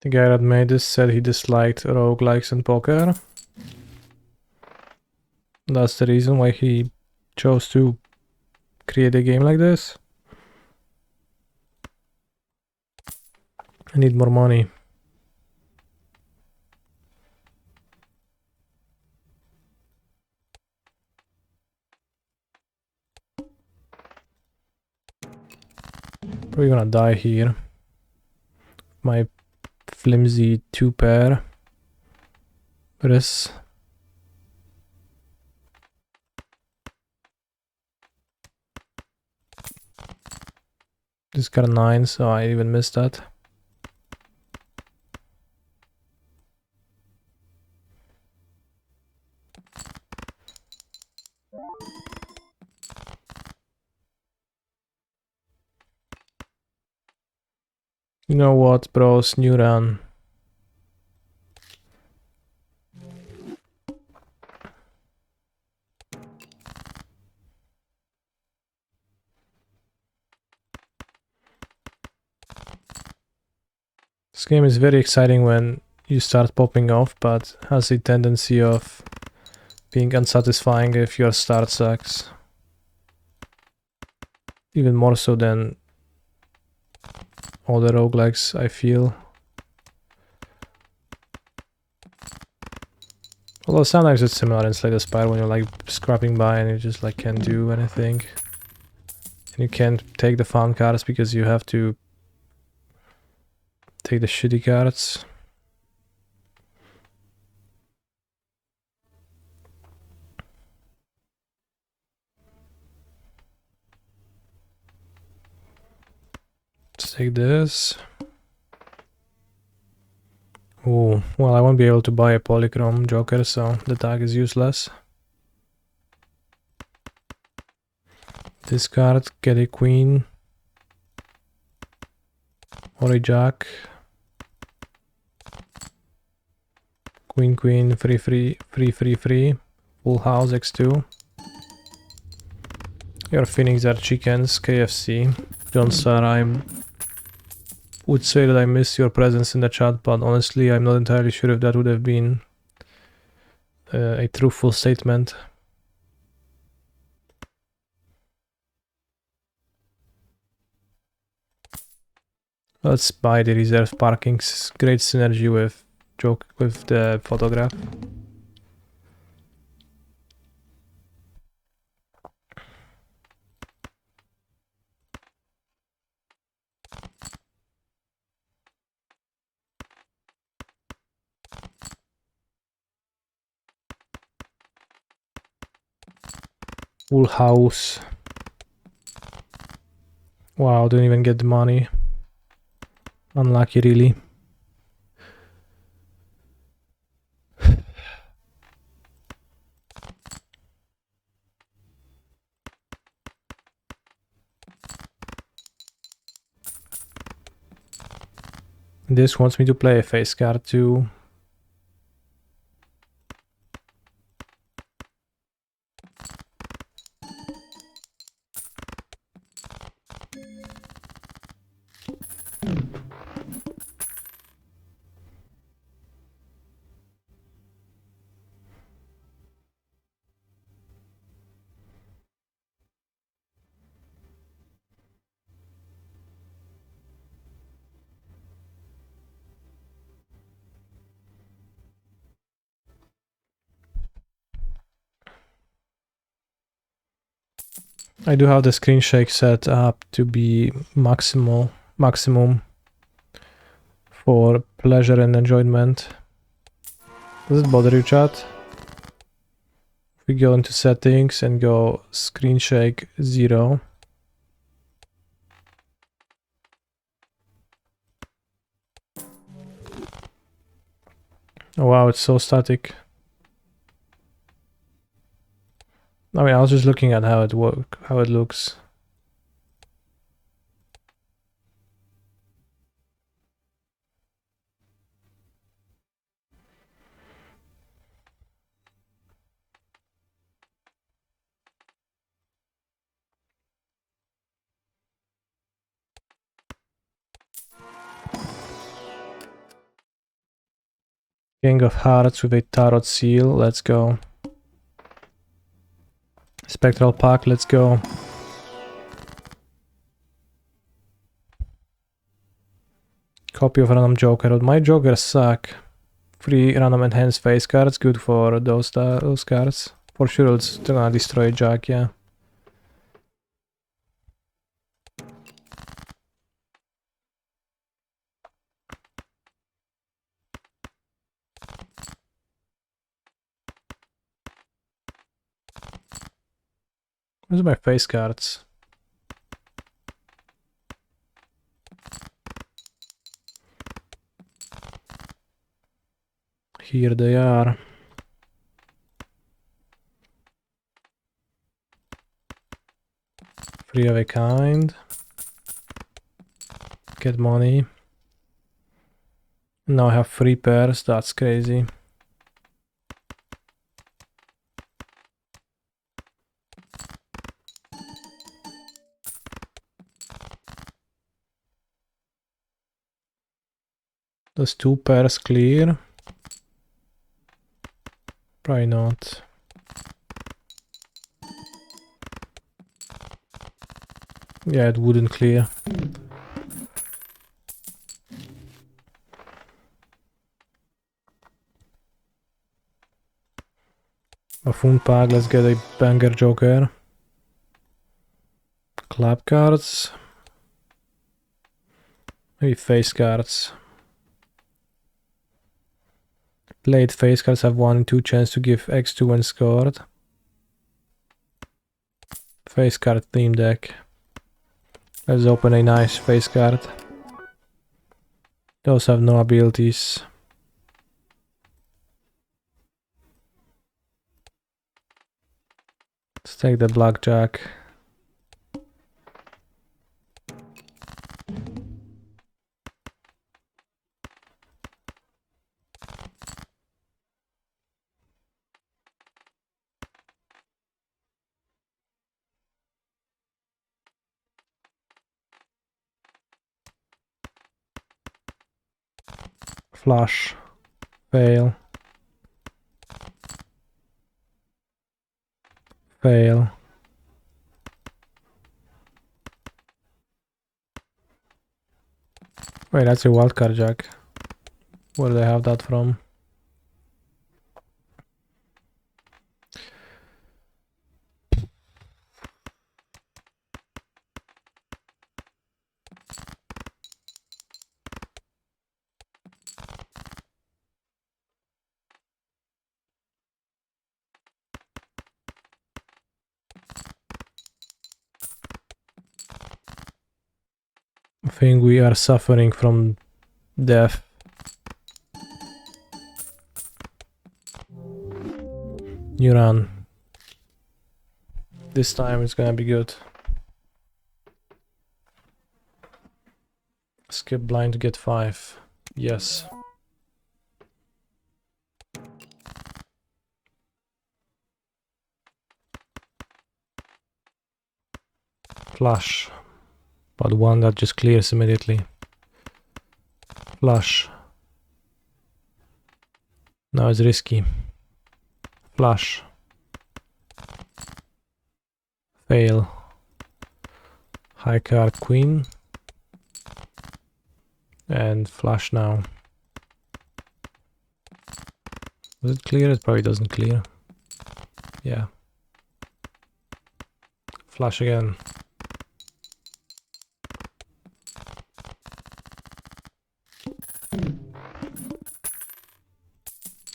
The guy that made this said he disliked roguelikes and poker. That's the reason why he chose to create a game like this. I need more money. Probably gonna die here. My flimsy 2-pair. This. This got a 9, so I even missed that. You know what, bros? New run. This game is very exciting when you start popping off, but has a tendency of being unsatisfying if your start sucks. Even more so than all the roguelikes, I feel. Although sometimes it's similar in Slay the Spire when you're like scrapping by and you just like can't do anything. And you can't take the fun cards because you have to take the shitty cards. Let's take this. Oh, well, I won't be able to buy a Polychrome Joker, so the tag is useless. Discard, get a Queen. Or a Jack. Queen, Queen, free, free, free, free, free. Full house, X2. Your Phoenix are chickens, KFC. John Sir, I would say that I miss your presence in the chat, but honestly, I'm not entirely sure if that would have been a truthful statement. Let's buy the reserve parkings. Great synergy with the photograph. Full house. Wow, didn't even get the money. Unlucky, really. This wants me to play a face card too. I do have the screen shake set up to be maximum for pleasure and enjoyment. Does it bother you, chat? We go into settings and go screen shake 0. Oh wow, it's so static. I mean, I was just looking at how it looks. King of Hearts with a Tarot Seal, let's go. Spectral Pack, let's go. Copy of random Joker. My Jokers suck. 3 random enhanced face cards, good for those cards. For sure it's gonna destroy Jack, yeah. Where's my face cards? Here they are. Free of a kind. Get money. Now I have 3 pairs, that's crazy. Those 2 pairs clear? Probably not. Yeah, it wouldn't clear. A Fun Pack, let's get a banger Joker. Clap cards. Maybe face cards. Played face cards have 1 in 2 chance to give X2 when scored. Face card theme deck. Let's open a nice face card. Those have no abilities. Let's take the blackjack. Flush. Fail. Fail. Wait, that's a wildcard jack. Where do they have that from? I think we are suffering from death. You run. This time it's gonna be good. Skip blind to get 5. Yes. Flush. But one that just clears immediately. Flush. Now it's risky. Flush. Fail. High card queen. And flush now. Does it clear? It probably doesn't clear. Yeah. Flash again.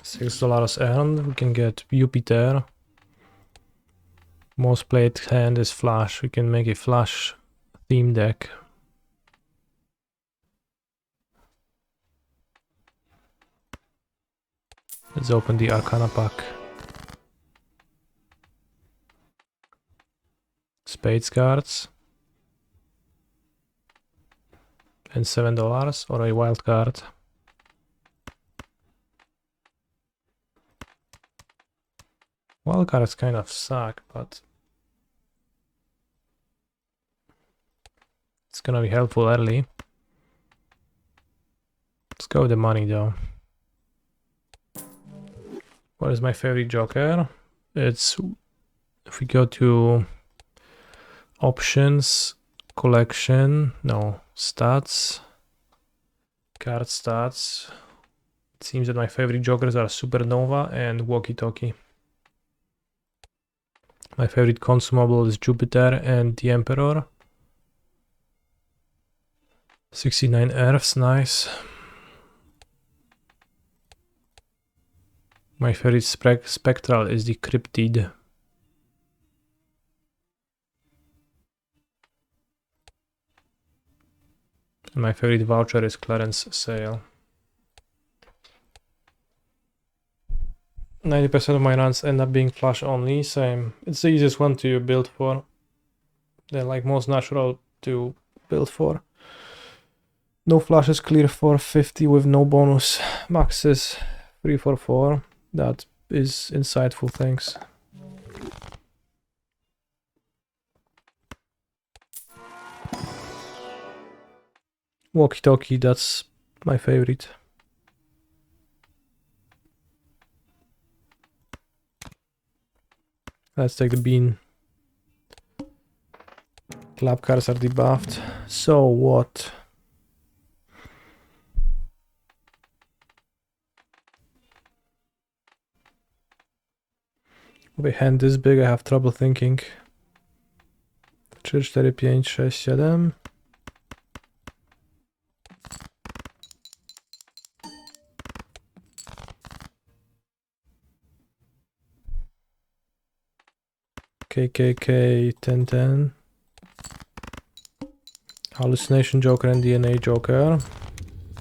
$6 earned. We can get Jupiter. Most played hand is Flash. We can make a Flash theme deck. Let's open the Arcana pack. Spades cards. And $7 or a wild card. Wild cards kind of suck, but it's gonna be helpful early. Let's go with the money though. What is my favorite Joker? It's, if we go to options, collection, no, stats, card stats. It seems that my favorite Jokers are Supernova and Walkie Talkie. My favorite consumable is Jupiter and the Emperor. 69 Earths, nice. My favorite spectral is the Cryptid. And my favorite voucher is Clarence Sale. 90% of my runs end up being flash only, same. It's the easiest one to build for. They're like most natural to build for. No flashes, clear for 50 with no bonus. Max is 344. That is insightful, thanks. Walkie Talkie, that's my favorite. Let's take the bean. Club cards are debuffed. So what? With a hand this big, I have trouble thinking. 3, 4, 5, 6, 7. KKK 1010. Hallucination Joker and DNA Joker.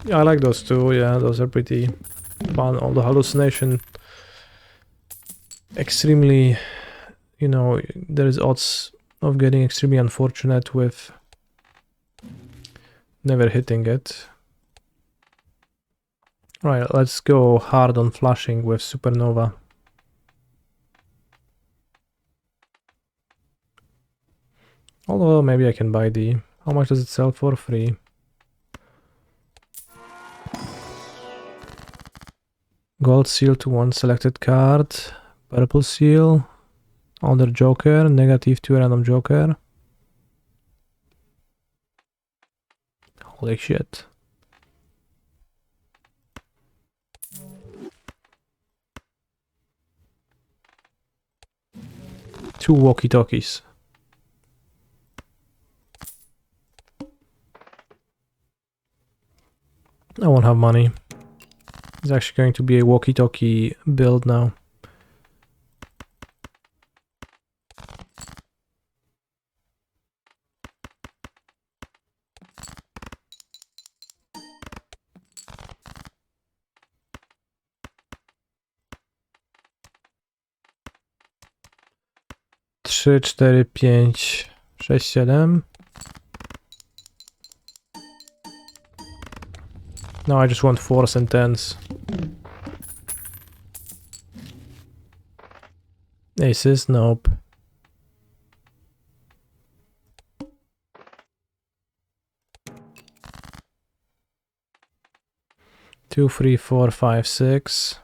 Yeah, I like those two. Yeah, those are pretty fun. Although hallucination, extremely, you know, there is odds of getting extremely unfortunate with never hitting it. Right, let's go hard on flashing with Supernova. Although maybe I can buy the... How much does it sell for? Free. Gold seal to one selected card. Purple seal. Other Joker. Negative to random Joker. Holy shit. Two walkie-talkies. I won't have money. It's actually going to be a walkie-talkie build now. Trzy, 4, 5, 6, 7. No, I just want 4s and 10s. Aces, nope. Two, 3, 4, 5, 6.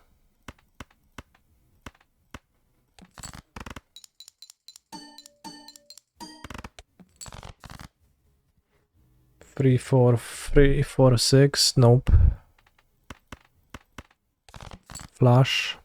Three, 4, 6, nope. Flush.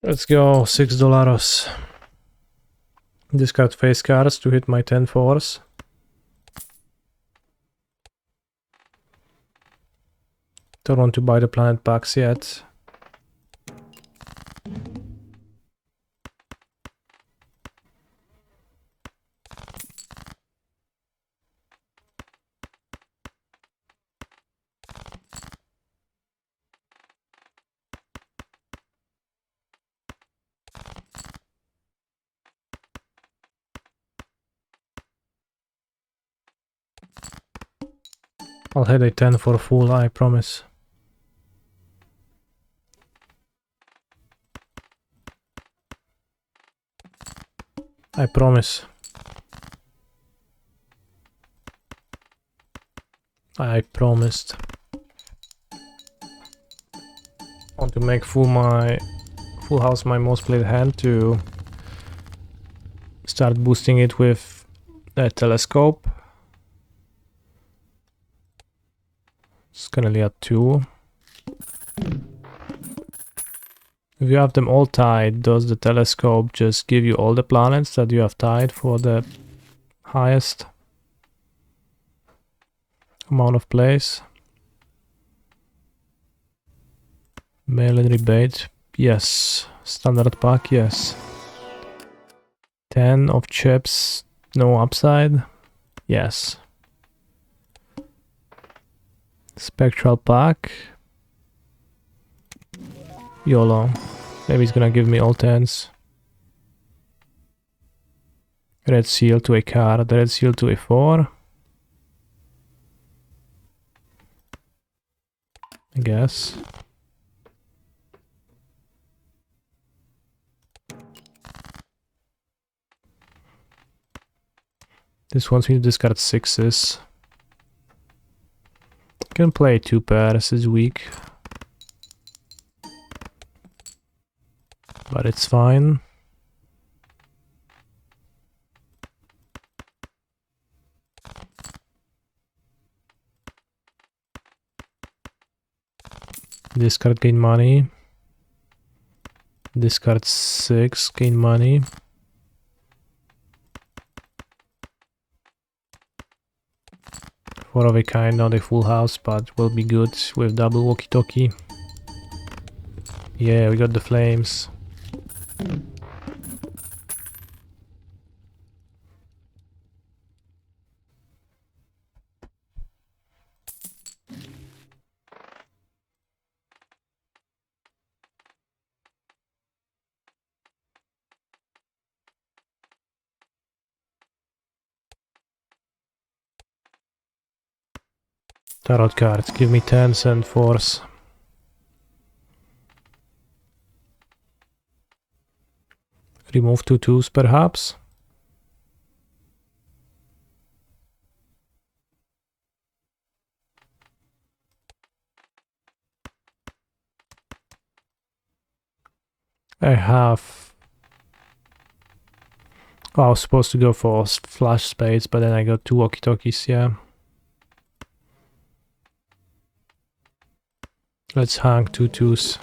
Let's go, $6. Discard face cards to hit my 10 force. Don't want to buy the planet packs yet. I'll hit a 10 for full, I promise. I promise. I promised. Want to make full house my most played hand to start boosting it with a telescope. It's currently at 2. If you have them all tied, does the telescope just give you all the planets that you have tied for the highest amount of plays? Mail-in rebate, yes. Standard pack, yes. 10 of chips, no upside, yes. Spectral pack, YOLO. Maybe he's gonna give me all 10s. Red seal to a card, red seal to a 4. I guess. This wants me to discard 6s. Can play 2 pairs this week. But it's fine. Discard, gain money. Discard 6, gain money. Four of a kind, not a full house, but will be good with double walkie-talkie. Yeah, we got the flames. Tarot cards, give me 10s and 4s. Remove 2 2s perhaps. I have... Oh, I was supposed to go for flash spades, but then I got 2 walkie-talkies, yeah. Let's hang 2 2s.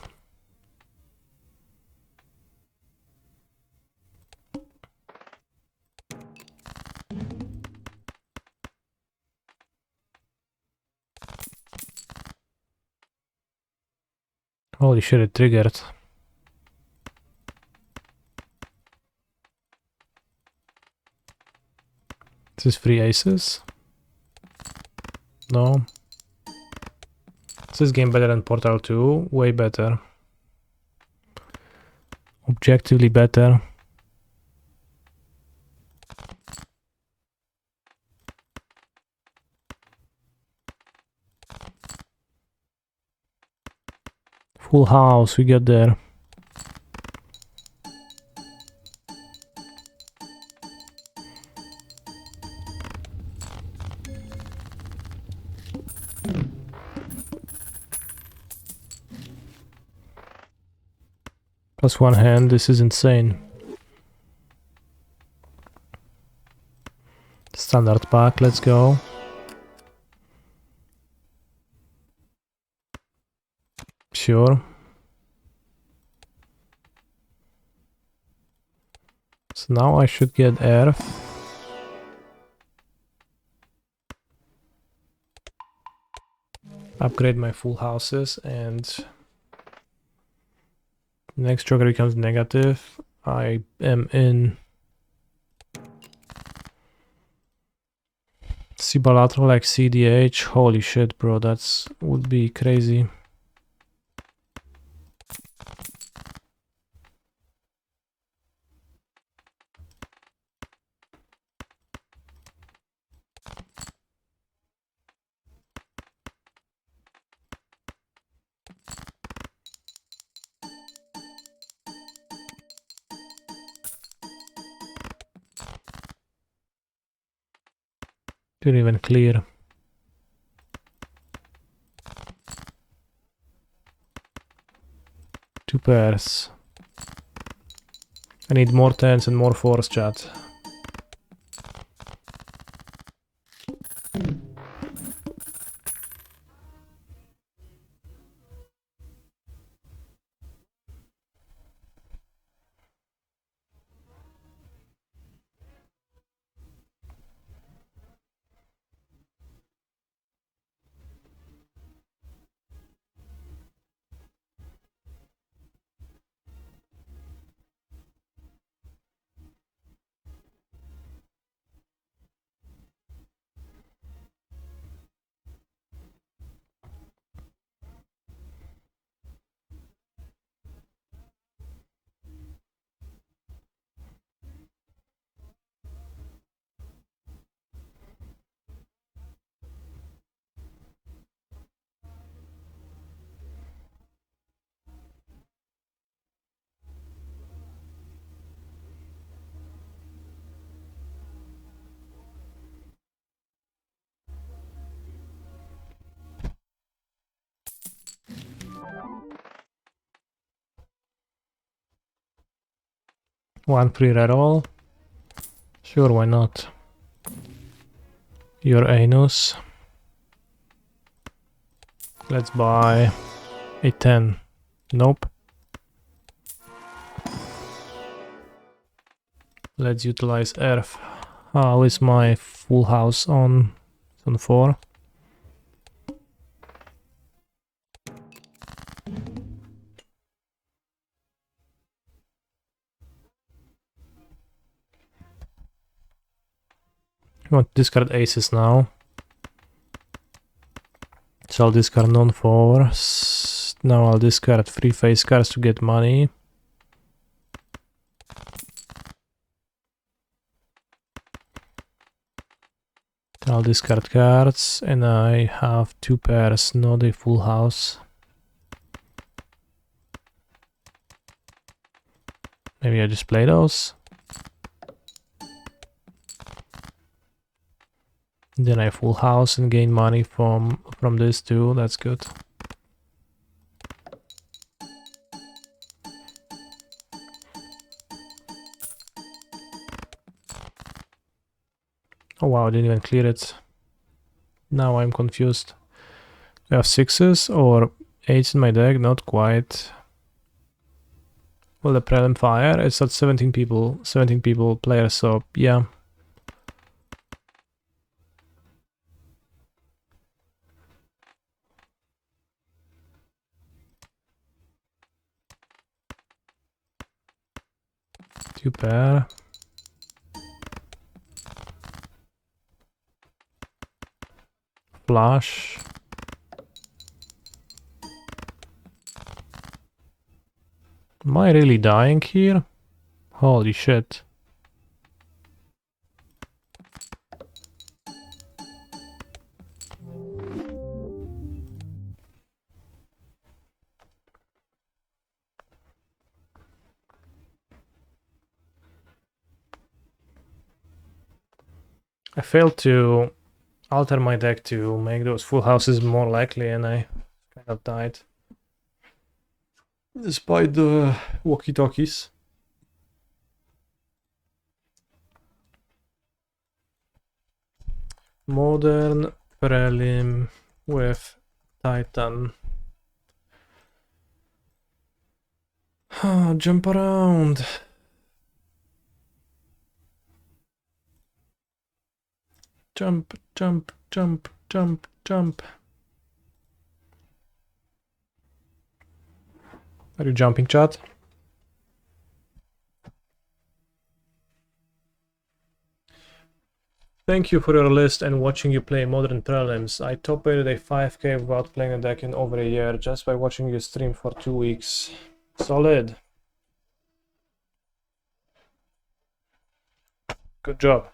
Holy shit, it triggered. This is 3 aces? No. Is this game better than Portal 2? Way better. Objectively better. Full house, we got there. Plus 1 hand, this is insane. Standard pack, let's go. Sure. So now I should get Earth. Upgrade my full houses, and next joker becomes negative. I am in C Balatro like CDH. Holy shit, bro, that's would be crazy. Didn't even clear. Two pairs. I need more tens and more fours, chat. One free reroll. Sure, why not? Your anus. Let's buy a 10. Nope. Let's utilize Earth. How is my full house on? It's on 4. I want to discard aces now. So I'll discard non-4s. Now I'll discard 3 face cards to get money. I'll discard cards, and I have 2 pairs, not a full house. Maybe I just play those. Then I full house and gain money from this too. That's good. Oh wow, I didn't even clear it. Now I'm confused. I have 6s or 8s in my deck? Not quite. Well, the prelim fire, it's at 17 people players, so yeah. Two pair. Flush. Am I really dying here? Holy shit. I failed to alter my deck to make those full houses more likely, and I kind of died. Despite the walkie-talkies. Modern prelim with Titan. Jump around. Jump, jump, jump, jump, jump. Are you jumping, chat? Thank you for your list and watching you play modern prelims. I top aided a 5k without playing a deck in over a year just by watching you stream for 2 weeks. Solid. Good job.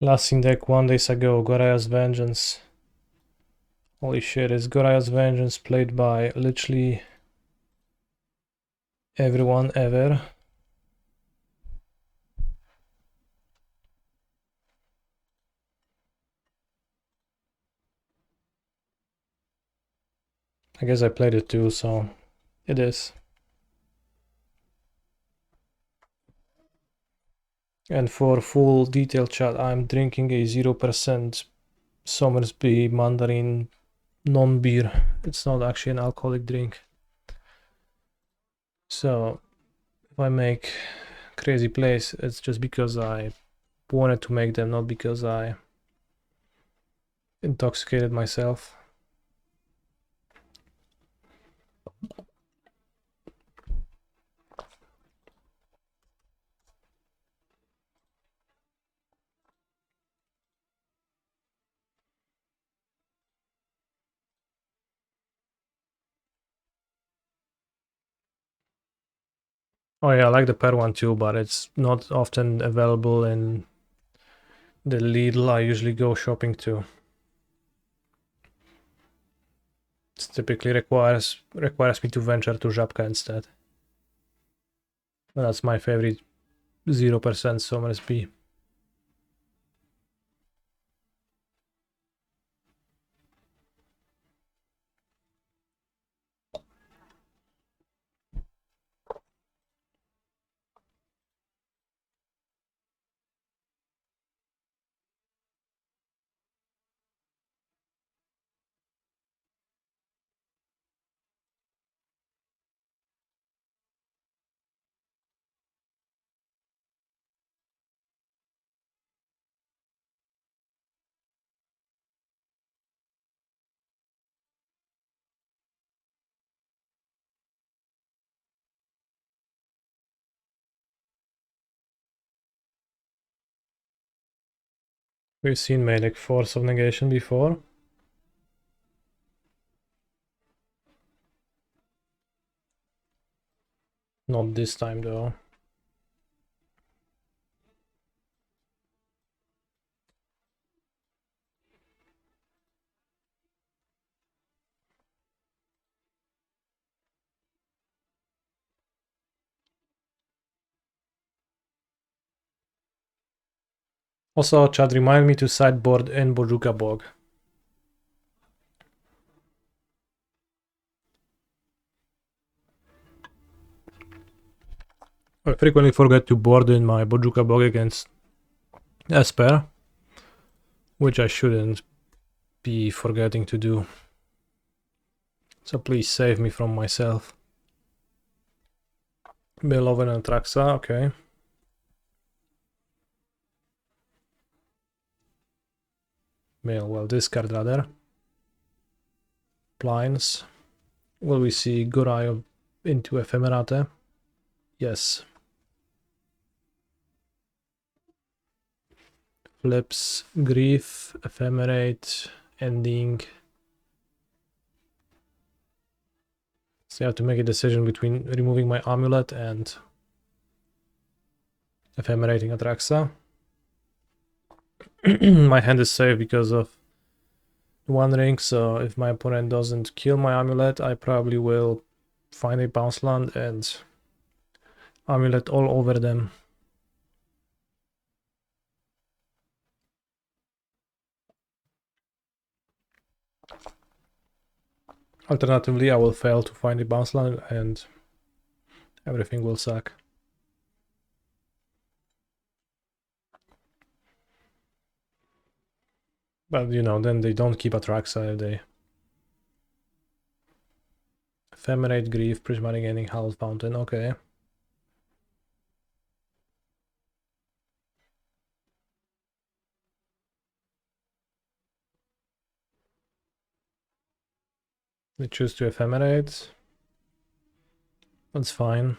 Last in deck 1 days ago, Goraya's Vengeance. Holy shit, is Goraya's Vengeance played by literally everyone ever? I guess I played it too, so it is. And for full detail chat, I'm drinking a 0% Somersby Mandarin non-beer. It's not actually an alcoholic drink. So if I make crazy plays, it's just because I wanted to make them, not because I intoxicated myself. Oh yeah, I like the pair one too, but it's not often available in the Lidl I usually go shopping to. It typically requires me to venture to Żabka instead. That's my favorite 0% Somersby. We've seen Melik Force of Negation before. Not this time though. Also, Chad, remind me to sideboard in Bojuka Bog. I frequently forget to board in my Bojuka Bog against Esper, which I shouldn't be forgetting to do. So please save me from myself. Beloven and Traxa, okay. Well, discard rather. Blinds. Will we see Gorai into Ephemerate? Yes. Flips, Grief, Ephemerate, Ending. So I have to make a decision between removing my Amulet and Ephemerating Atraxa. My hand is safe because of one ring, so if my opponent doesn't kill my amulet, I probably will find a bounce land and amulet all over them. Alternatively, I will fail to find a bounce land and everything will suck. But you know, then they don't keep Atraxa if they Ephemerate, Grief, Prismatic Ending, Hallowed Fountain, okay. They choose to Ephemerate. That's fine.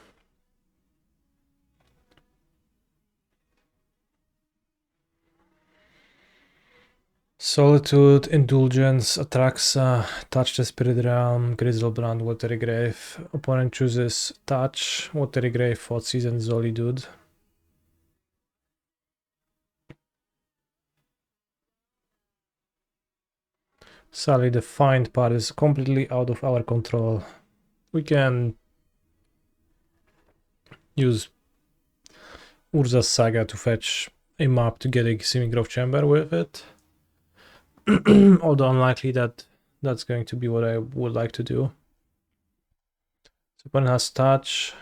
Solitude, Indulgence, Atraxa, Touch the Spirit Realm, Grizzlebrand, Watery Grave. Opponent chooses Touch, Watery Grave, Thoughtseize, and Solitude. Sadly, the find part is completely out of our control. We can use Urza's Saga to fetch a map to get a Semi-Growth Chamber with it. Although unlikely that that's going to be what I would like to do. So opponent has Touch,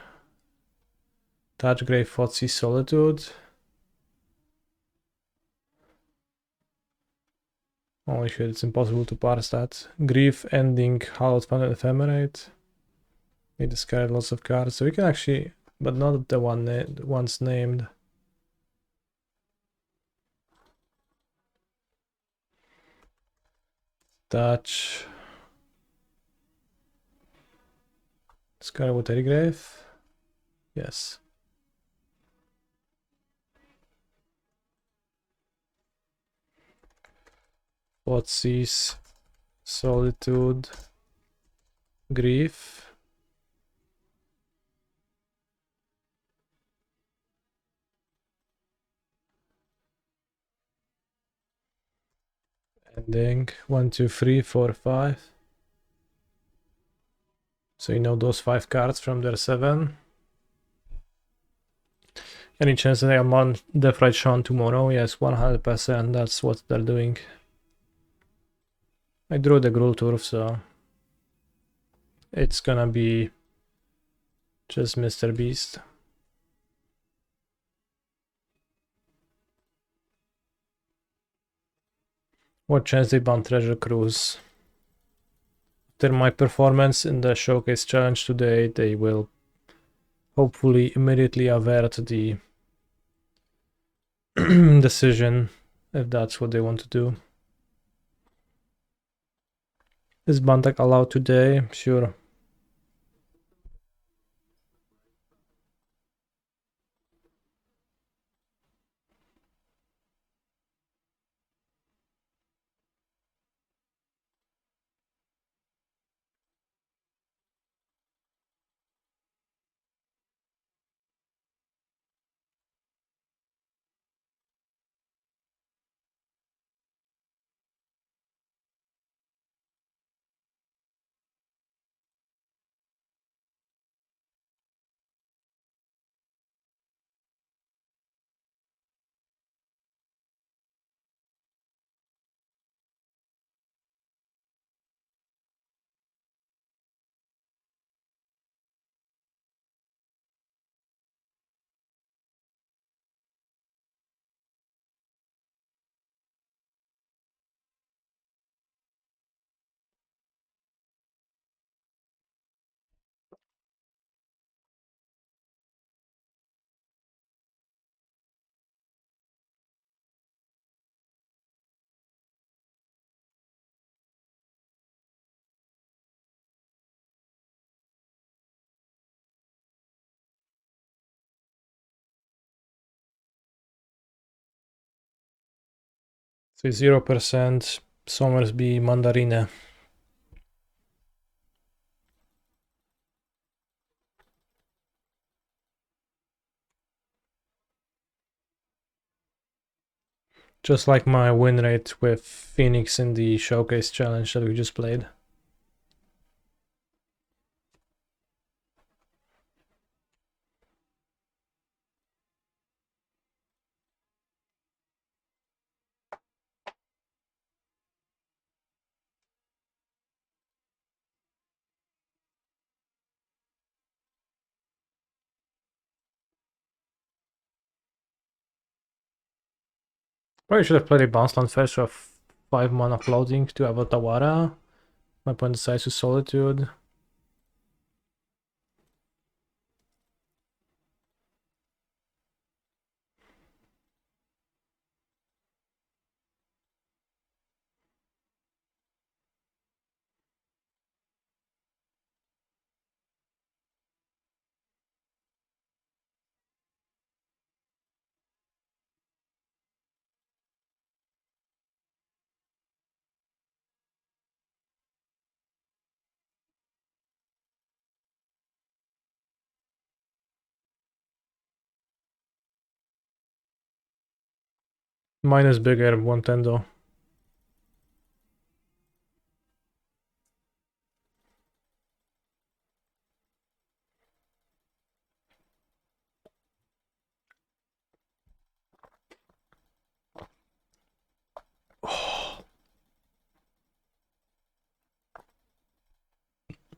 Grave, Thoughtseize, Solitude. Holy shit, it's impossible to parse that. Grief, Ending, Hallowed Fountain, Ephemerate. We discard lots of cards, so we can actually, but not the ones named. Touch. Discard Watery Grave. Yes. Thoughtseize, Solitude, Grief. Ending 1, 2, 3, 4, 5. So you know those 5 cards from their 7. Any chance that I'm on Death Right Sean tomorrow? Yes, 100%. That's what they're doing. I drew the Gruul Turf, so it's gonna be just Mr. Beast. What chance they ban Treasure Cruise? After my performance in the Showcase Challenge today, they will hopefully immediately avert the decision, if that's what they want to do. Is Bantak allowed today? Sure. So 0% Somersby Mandarine. Just like my win rate with Phoenix in the showcase challenge that we just played. Probably should have played a bounce land first with 5 mana floating to have a Tawara. My opponent decides to Solitude. Mine is bigger, 110 though.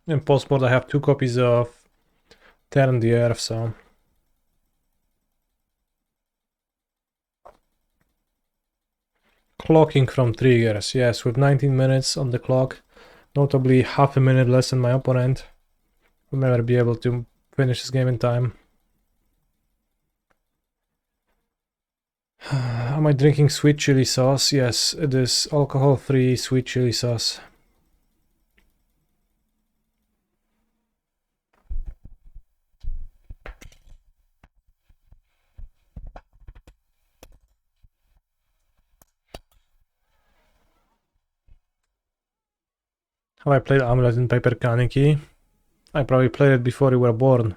In post mode I have 2 copies of Turn the Earth, so... Clocking from triggers, yes, with 19 minutes on the clock, notably half a minute less than my opponent. We'll never be able to finish this game in time. Am I drinking sweet chili sauce? Yes, it is alcohol-free sweet chili sauce. Have I played Amulet in Paper Kaneki? I probably played it before you were born.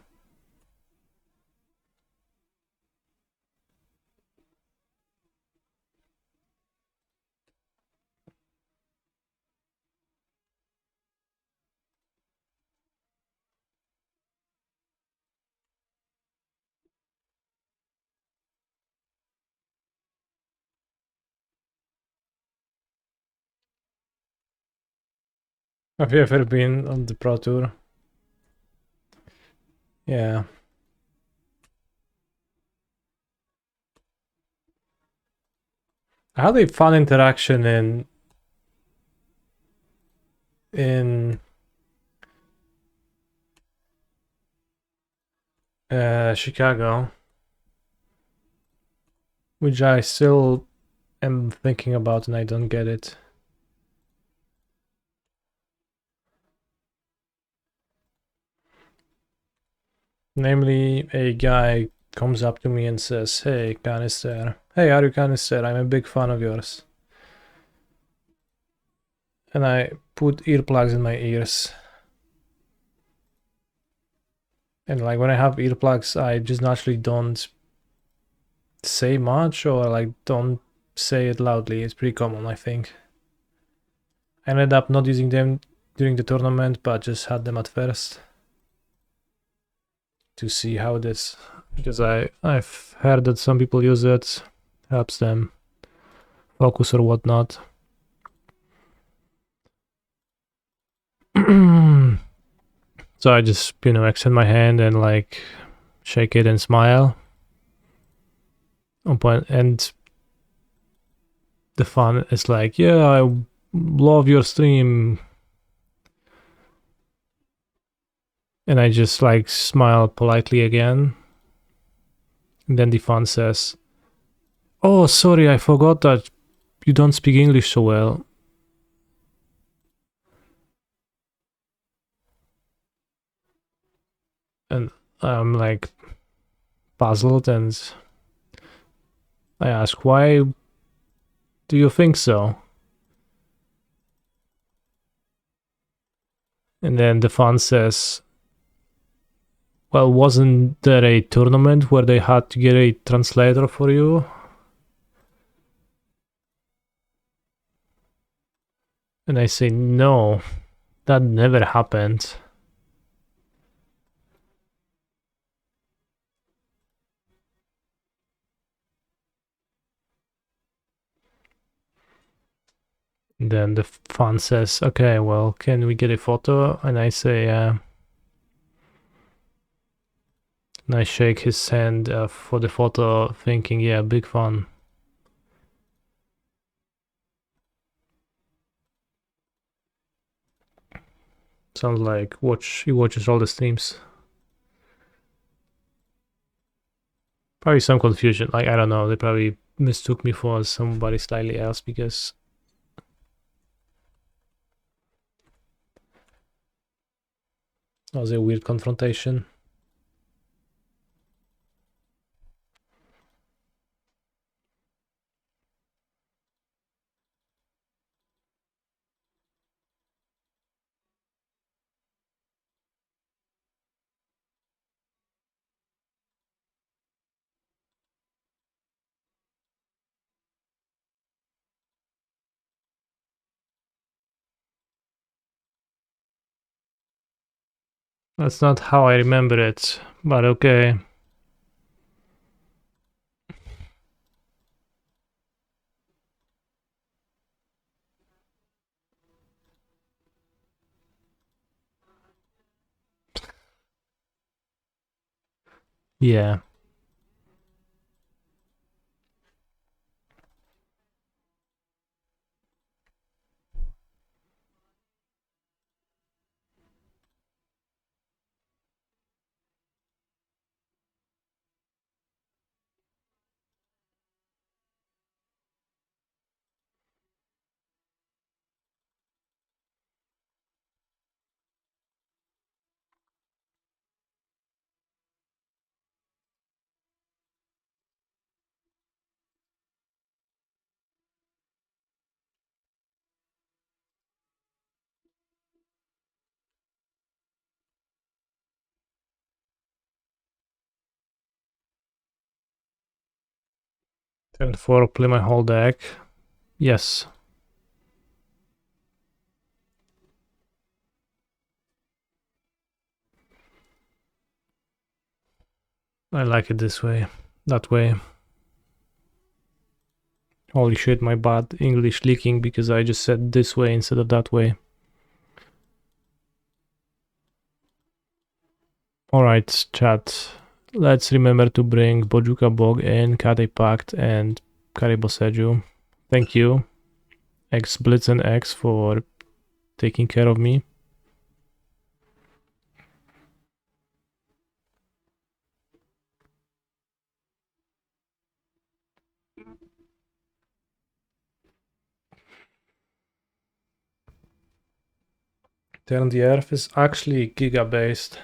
Have you ever been on the Pro Tour? Yeah. I had a fun interaction in Chicago, which I still am thinking about and I don't get it. Namely, a guy comes up to me and says, "Hey, Canister. Hey, are you Canister? I'm a big fan of yours." And I put earplugs in my ears. And like when I have earplugs, I just naturally don't say much or like don't say it loudly. It's pretty common, I think. I ended up not using them during the tournament, but just had them at first to see how it is. Because I've heard that some people use it, helps them focus or whatnot. So I just, extend my hand and like shake it and smile. And the fun is like, yeah, I love your stream. And I just like smile politely again. And then the fan says, "Oh, sorry, I forgot that you don't speak English so well." And I'm like puzzled and I ask, "Why do you think so?" And then the fan says, "Well, wasn't there a tournament where they had to get a translator for you?" And I say, no, that never happened. Then the fan says, okay, well, can we get a photo? And I say, and I shake his hand for the photo, thinking, yeah, big fan. Sounds like he watches all the streams. Probably some confusion. Like, I don't know, they probably mistook me for somebody slightly else because that was a weird confrontation. That's not how I remember it, but okay. Yeah. Turn 4, play my whole deck. Yes. I like it this way. That way. Holy shit, my bad English leaking because I just said this way instead of that way. Alright, chat. Let's remember to bring Bojuka Bog in, Kate Pact, and Kariboseju. Thank you, X Blitz and X, for taking care of me. Turn the Earth is actually Giga based.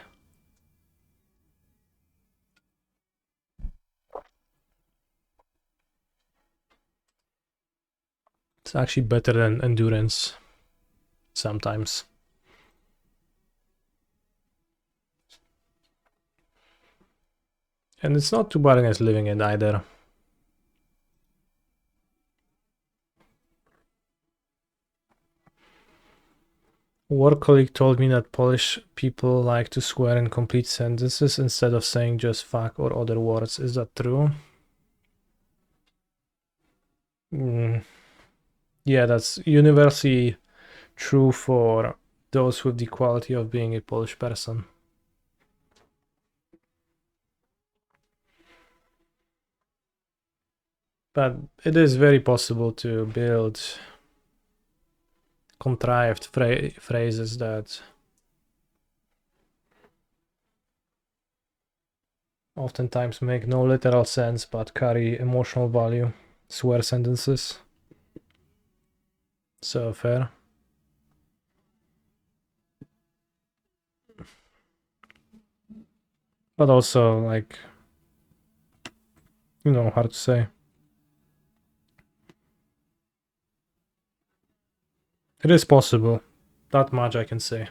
It's actually better than Endurance sometimes. And it's not too bad against living it either. Work colleague told me that Polish people like to swear in complete sentences instead of saying just fuck or other words. Is that true? Yeah, that's universally true for those with the quality of being a Polish person. But it is very possible to build contrived phrases that oftentimes make no literal sense but carry emotional value. Swear sentences. So fair. But also, like, you know, hard to say. It is possible. That much I can say.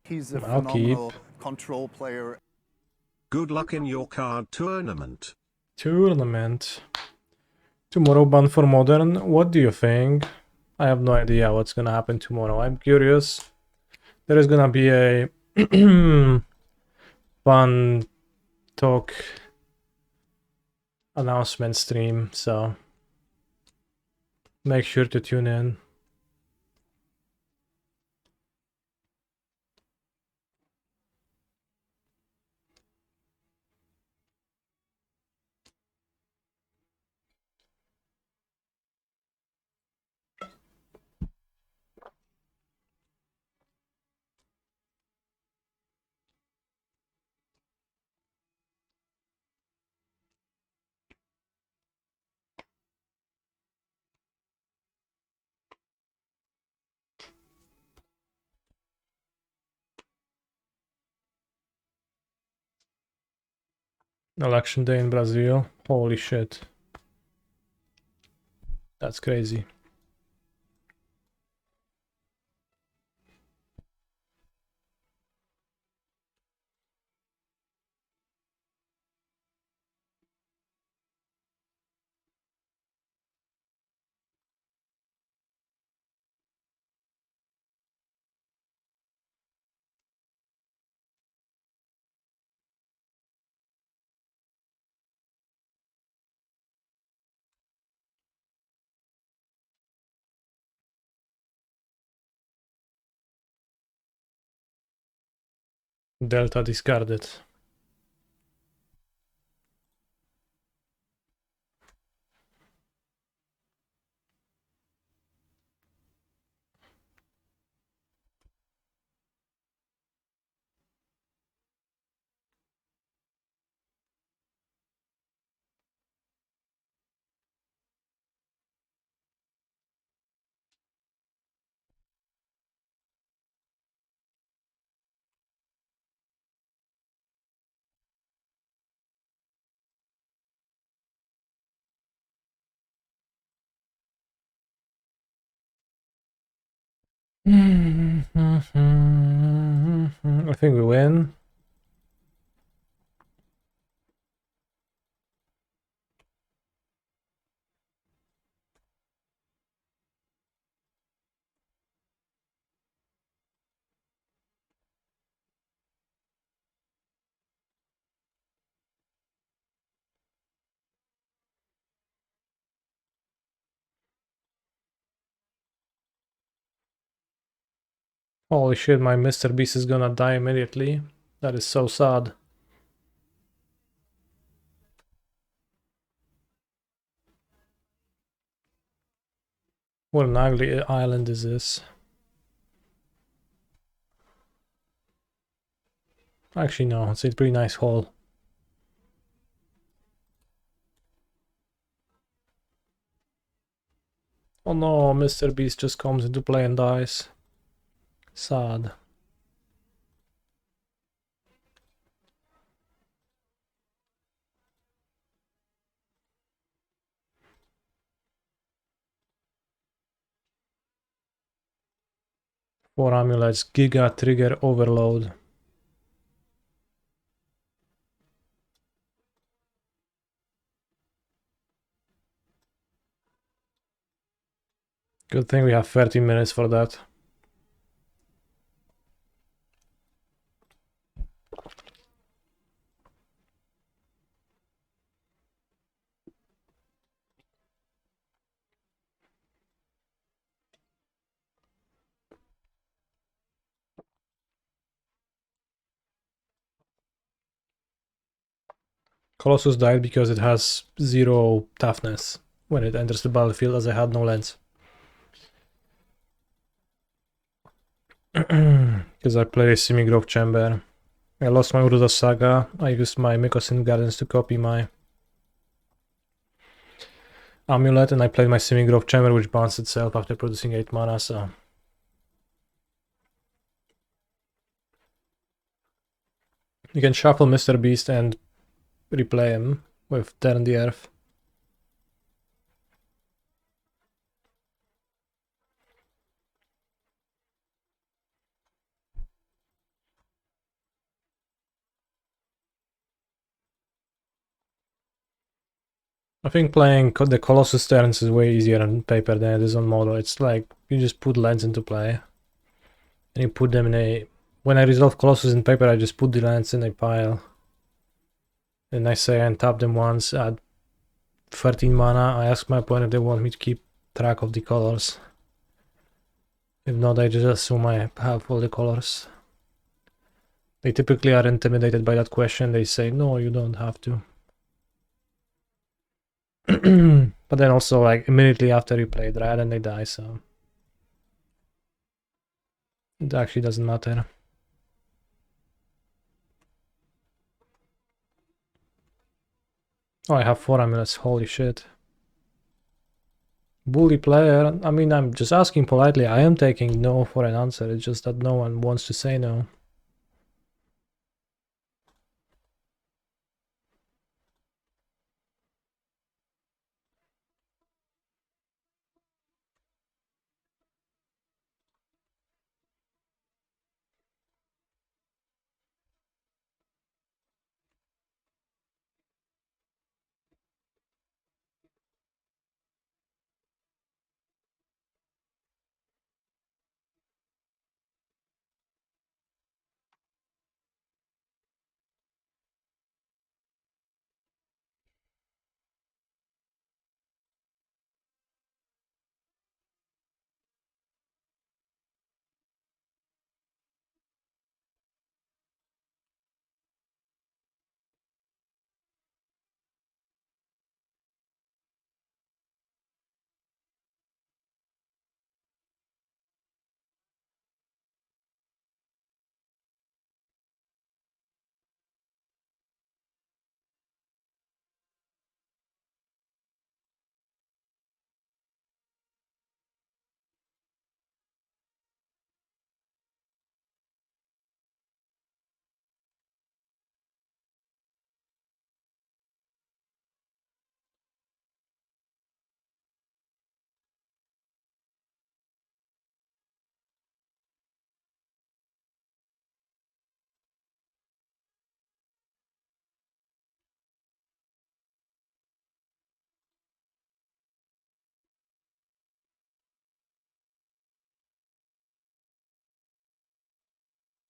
He's a I'll keep. phenomenal control player. Good luck in your card tournament. Tomorrow ban for modern. What do you think? I have no idea what's gonna happen tomorrow. I'm curious. There is gonna be a fun talk announcement stream, so make sure to tune in. Election day in Brazil. Holy shit. That's crazy. Delta discarded. I think we win. Holy shit, my Mr. Beast is gonna die immediately. That is so sad. What an ugly island is this? Actually, no, it's a pretty nice hole. Oh no, Mr. Beast just comes into play and dies. Sad. Four amulets, Giga Trigger Overload. Good thing we have 30 minutes for that. Colossus died because it has 0 toughness when it enters the battlefield, as I had no lens. Because I played a Semi-Grove Chamber. I lost my Uruda Saga. I used my Mykosin Gardens to copy my Amulet, and I played my Semi-Grove Chamber, which bounced itself after producing 8 mana, so... You can shuffle Mr. Beast and replay him with Turn the Earth. I think playing the Colossus turns is way easier on paper than it is on model. It's like you just put lands into play and you put them in a... When I resolve Colossus in paper, I just put the lands in a pile. And I say I untap them once, add 13 mana. I ask my opponent if they want me to keep track of the colors. If not, I just assume I have all the colors. They typically are intimidated by that question. They say, no, you don't have to. But then also, like, immediately after you play Dread and they die, so it actually doesn't matter. Oh, I have 4 amulets, holy shit. Bully player, I mean, I'm just asking politely. I am taking no for an answer, it's just that no one wants to say no.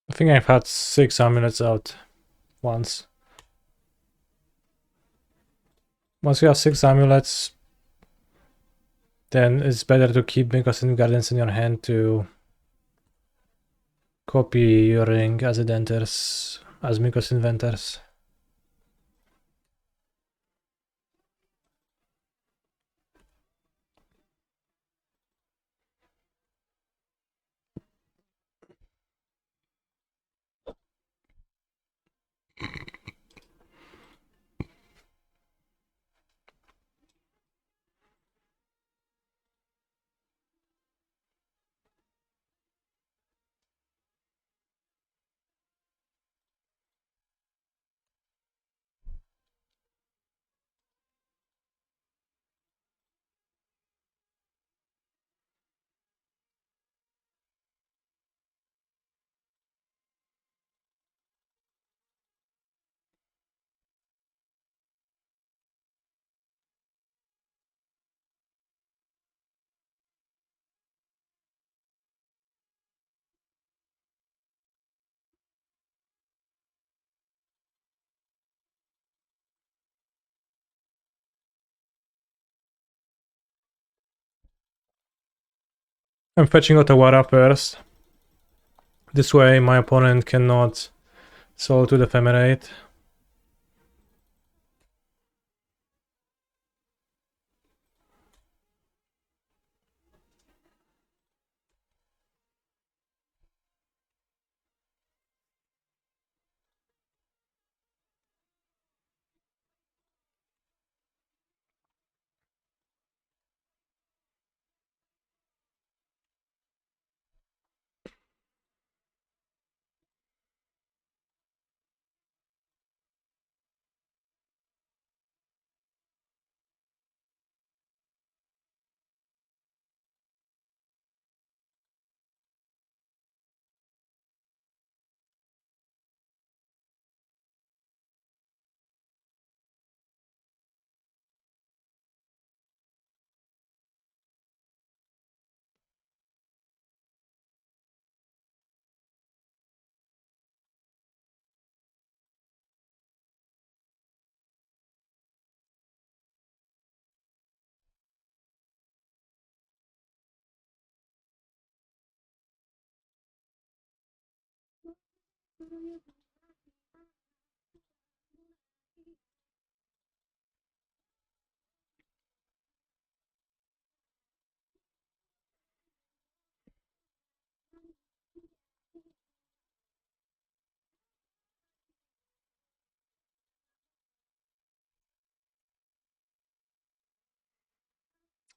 I think I've had 6 amulets out once. Once you have 6 amulets, then it's better to keep Mycosynth Guardians in your hand to copy your ring as it enters, as Mycosynth enters. I'm fetching Otawara first. This way my opponent cannot solo to the Ephemerate.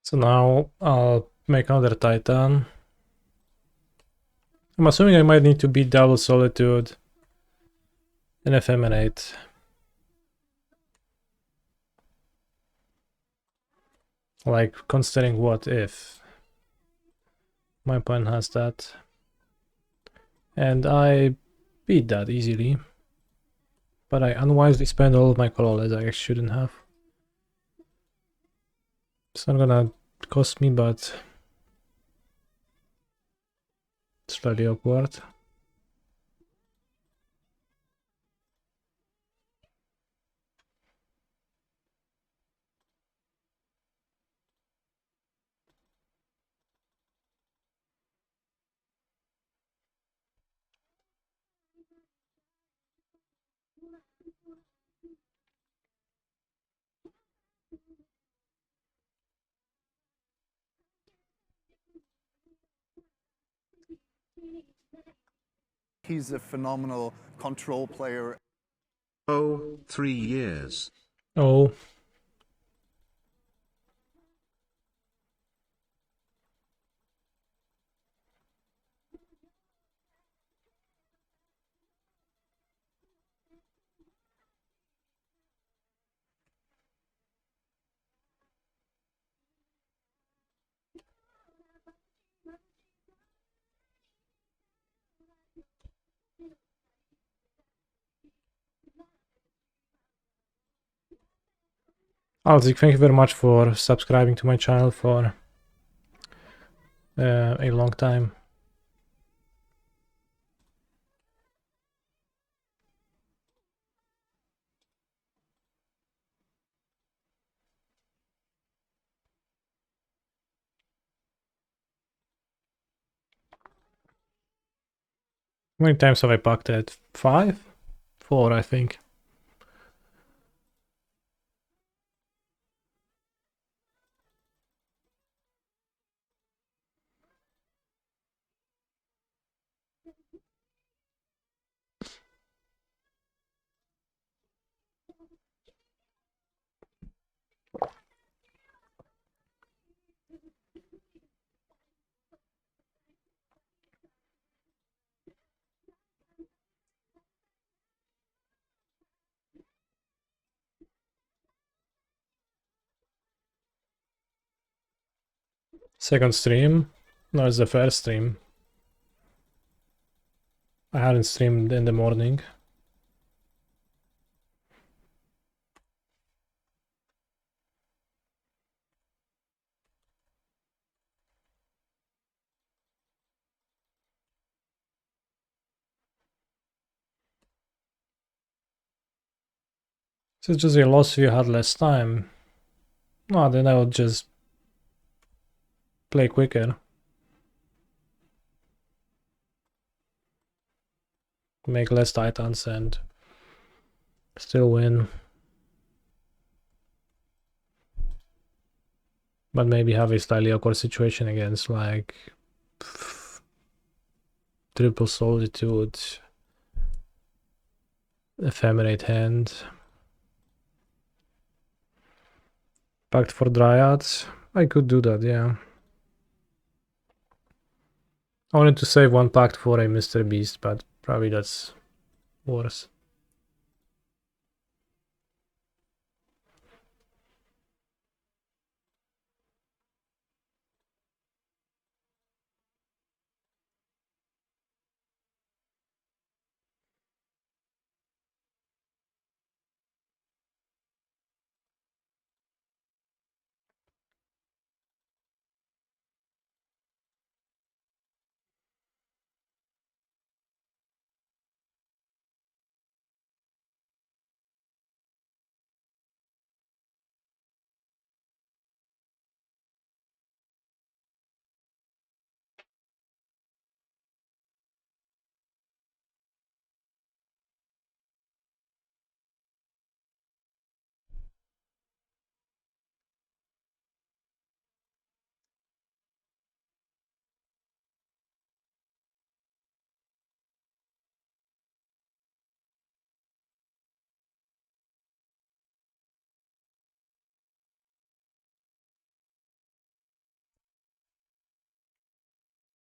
So now I'll make another Titan. I'm assuming I might need to beat Double Solitude and Effeminate. Like, considering what if. My opponent has that. And I beat that easily. But I unwisely spent all of my colorless I shouldn't have. It's not gonna cost me, but it's slightly awkward. He's a phenomenal control player. Oh, 3 years. Oh. Alzik, thank you very much for subscribing to my channel for a long time. How many times have I packed it? 5? 4, I think. Second stream? No, it's the first stream. I hadn't streamed in the morning. So it's just a loss if you had less time. No, then I would just play quicker. Make less Titans and still win. But maybe have a slightly awkward situation against like Triple Solitude, Ephemerate Hand. Pact for Dryads. I could do that, yeah. I wanted to save one pact for a Mr. Beast, but probably that's worse.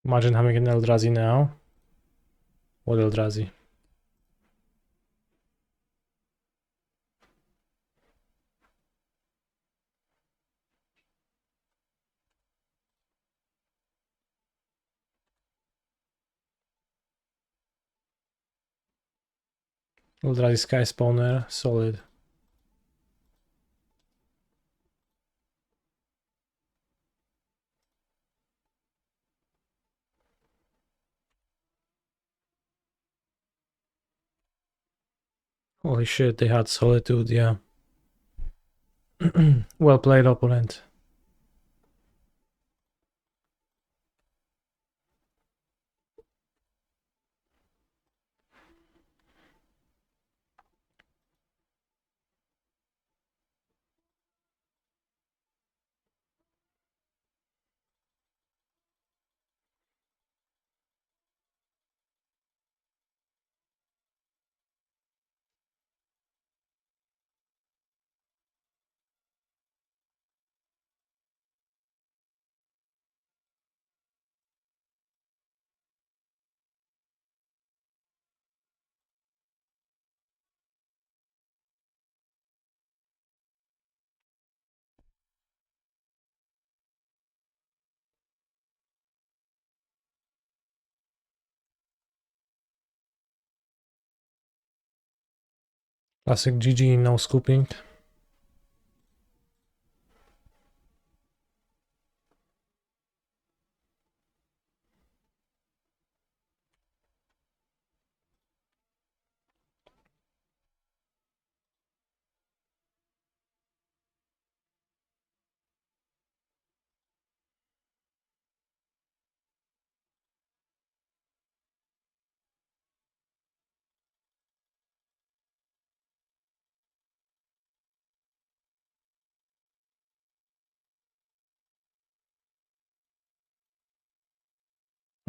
Imagine having an Eldrazi now. What Eldrazi? Eldrazi Sky Spawner, solid. Holy shit, they had Solitude, yeah. Well played, opponent. Classic GG, no scooping.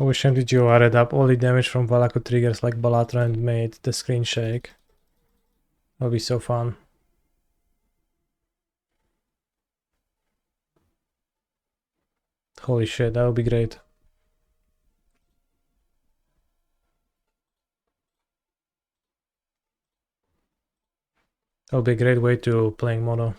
I wish MTGO added up all the damage from Balatro triggers like Balatro and made the screen shake. That would be so fun. Holy shit, that would be great. That would be a great way to playing mono.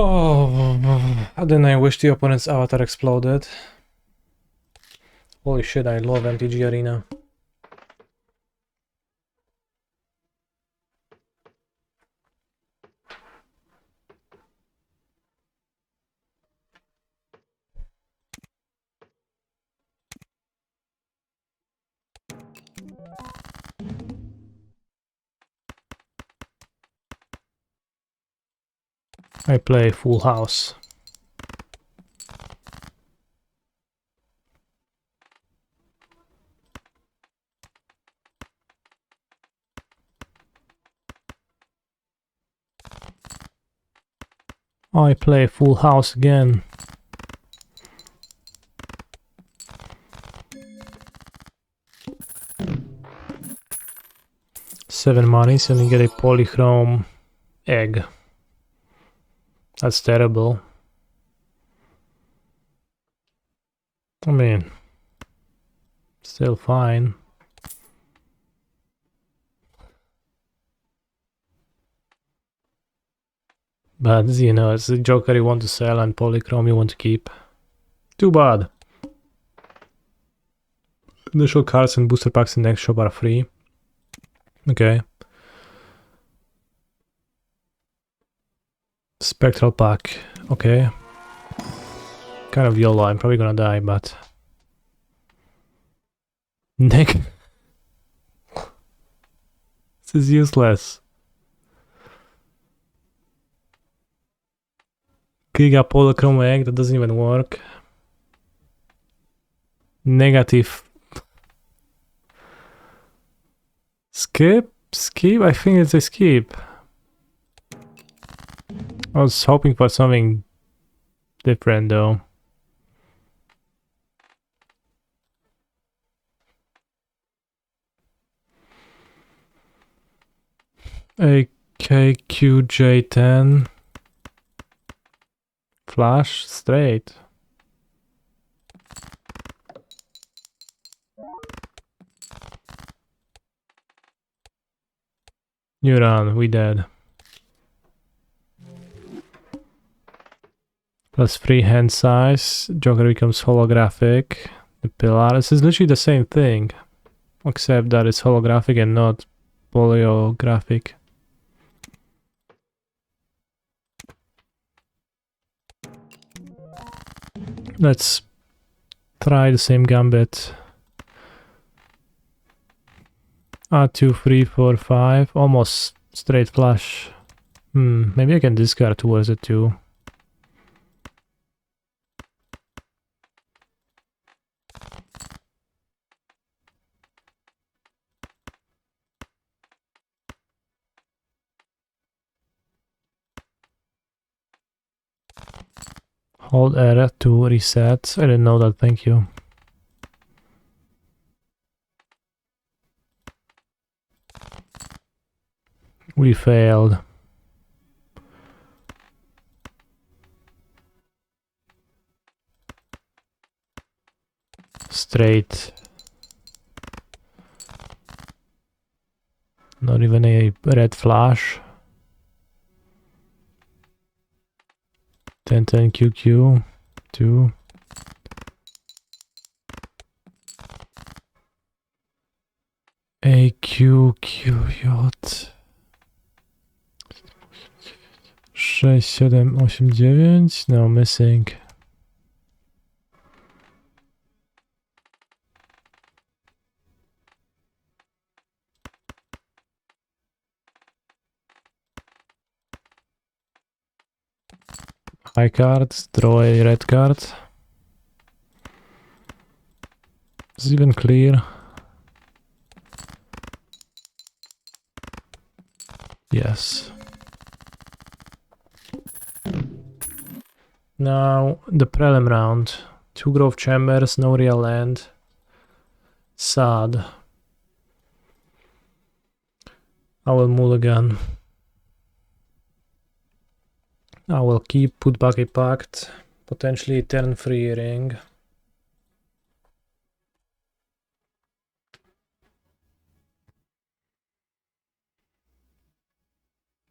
Oh, then I wish the opponent's avatar exploded. Holy shit, I love MTG Arena. I play Full House. I play Full House again. Seven monies and you get a polychrome egg. That's terrible. I mean, still fine. But, you know, it's the Joker you want to sell and polychrome you want to keep. Too bad. Initial cards and booster packs in next shop are free. Okay. Spectral pack. Okay. Kind of YOLO, I'm probably gonna die, but... This is useless. Giga polychrome egg, that doesn't even work. Negative. Skip? Skip? I think it's a skip. I was hoping for something different though. AKQJ10. Flash straight. Neuron, we dead. Plus free hand size. Joker becomes holographic. The pillar. This is literally the same thing. Except that it's holographic and not polyographic. Let's try the same gambit. 2, 3, 4, 5. Almost straight flush. Maybe I can discard towards it too. Hold R to reset. I didn't know that, thank you. We failed. Straight. Not even a red flash. 10 10 QQ 2. AQQJ 6 7 8 9. No, missing. High card, draw a red card. Is even clear? Yes. Now the prelim round. 2 growth chambers, no real land. Sad. I will mulligan. I will keep, put back a pact, potentially turn free ring.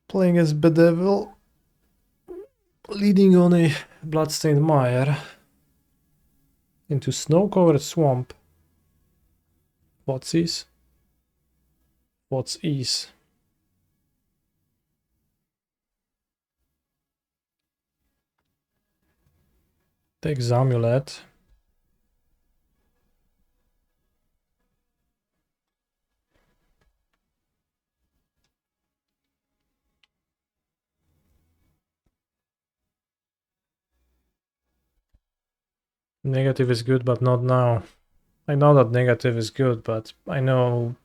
Playing as Bedevil, leading on a bloodstained mire into snow-covered swamp. What's ease? What's ease? Takes Amulet. Negative is good, but not now. I know that negative is good, but I know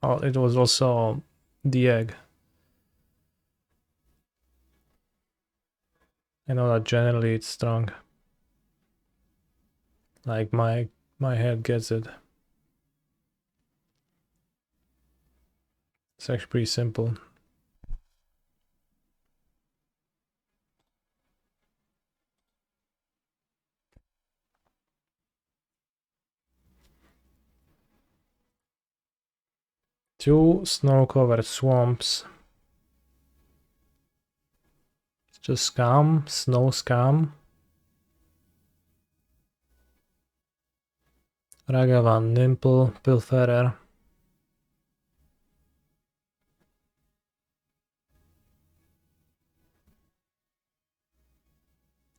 it was also the egg. I know that generally it's strong. Like my head gets it. It's actually pretty simple. Two snow-covered swamps. It's just scam, snow scam. Ragavan, Nimple, Pilferer.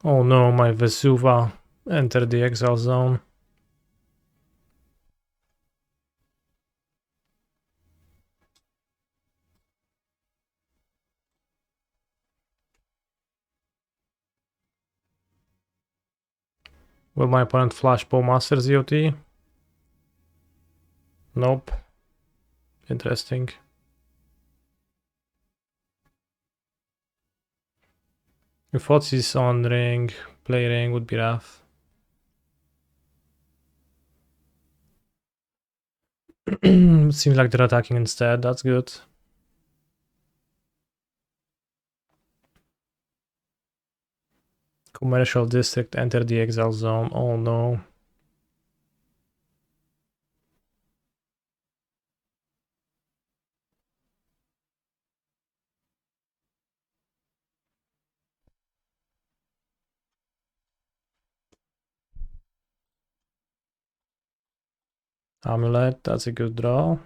Oh no, my Vesuva entered the exile zone. Will my opponent flash Bowmaster ZOT? Nope. Interesting. If Otzi's on ring, play ring would be rough. Seems like they're attacking instead, that's good. Commercial district, enter the exile zone, oh no. Amulet, that's a good draw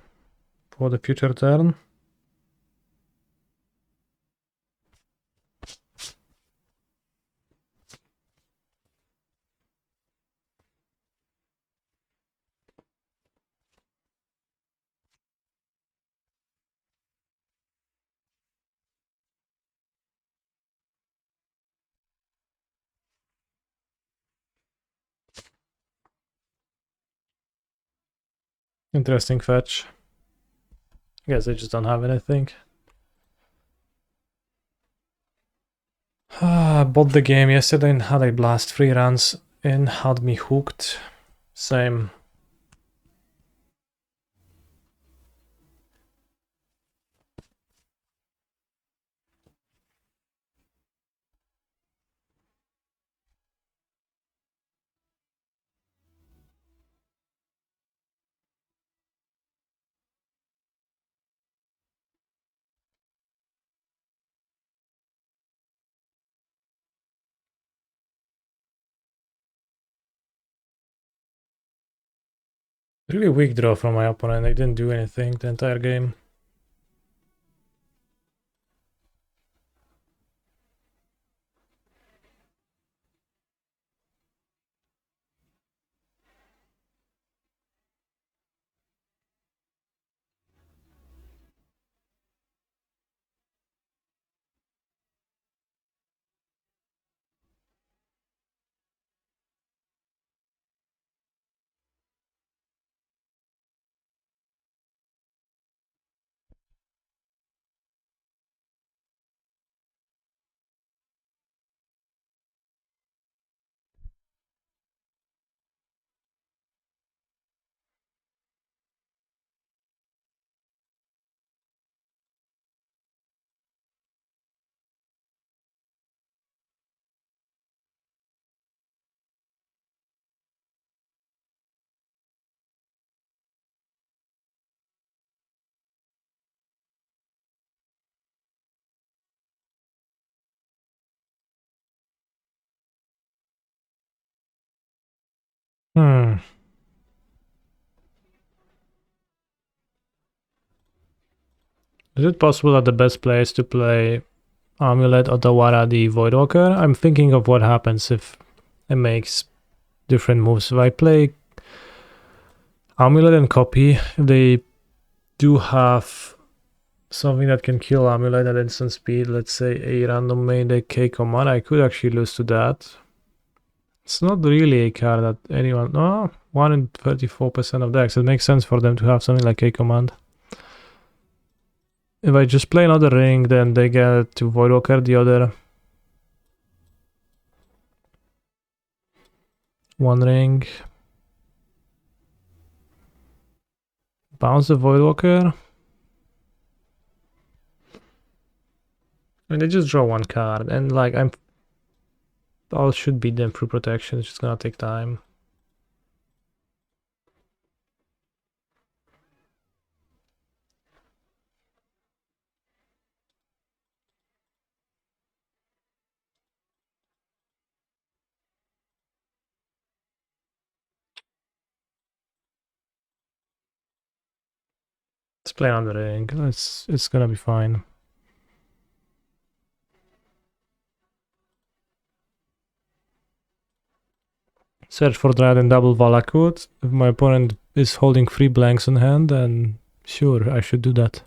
for the future turn. Interesting fetch. I guess they just don't have anything. Bought the game yesterday and had a blast. 3 runs in, had me hooked. Same. Really weak draw from my opponent. I didn't do anything the entire game. Hmm. Is it possible that the best play is to play Amulet Otawara the Voidwalker? I'm thinking of what happens if it makes different moves. If I play Amulet and copy, they do have something that can kill Amulet at instant speed, let's say a random Mayday K command. I could actually lose to that. It's not really a card that anyone... No, 1 in 34% of decks. It makes sense for them to have something like K command. If I just play another ring, then they get to Voidwalker the other one ring. Bounce the Voidwalker. I mean, they just draw one card, and like all should beat them through protection. It's just gonna take time. Let's play on the ring. It's gonna be fine. Search for Dryad and double Valakut. If my opponent is holding 3 blanks on hand, then sure, I should do that.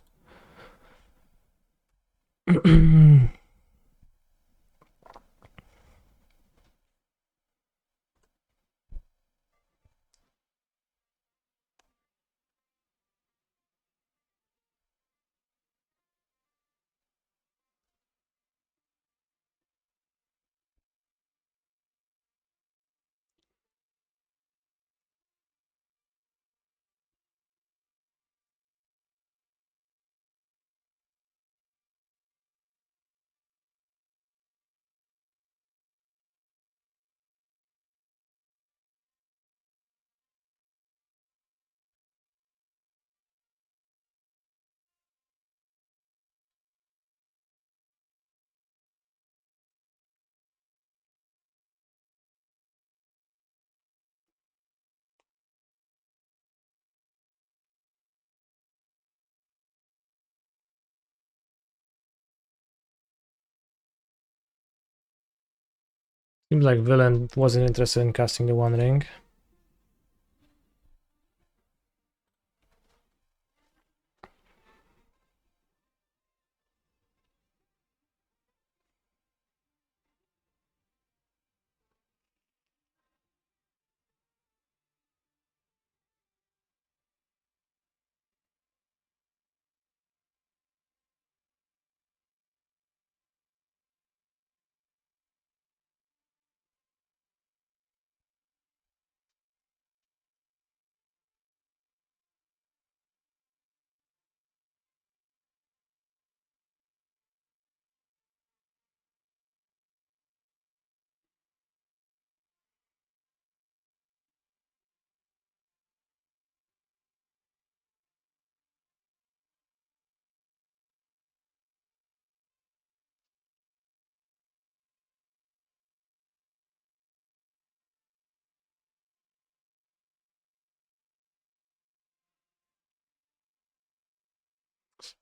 Seems like villain wasn't interested in casting the One Ring.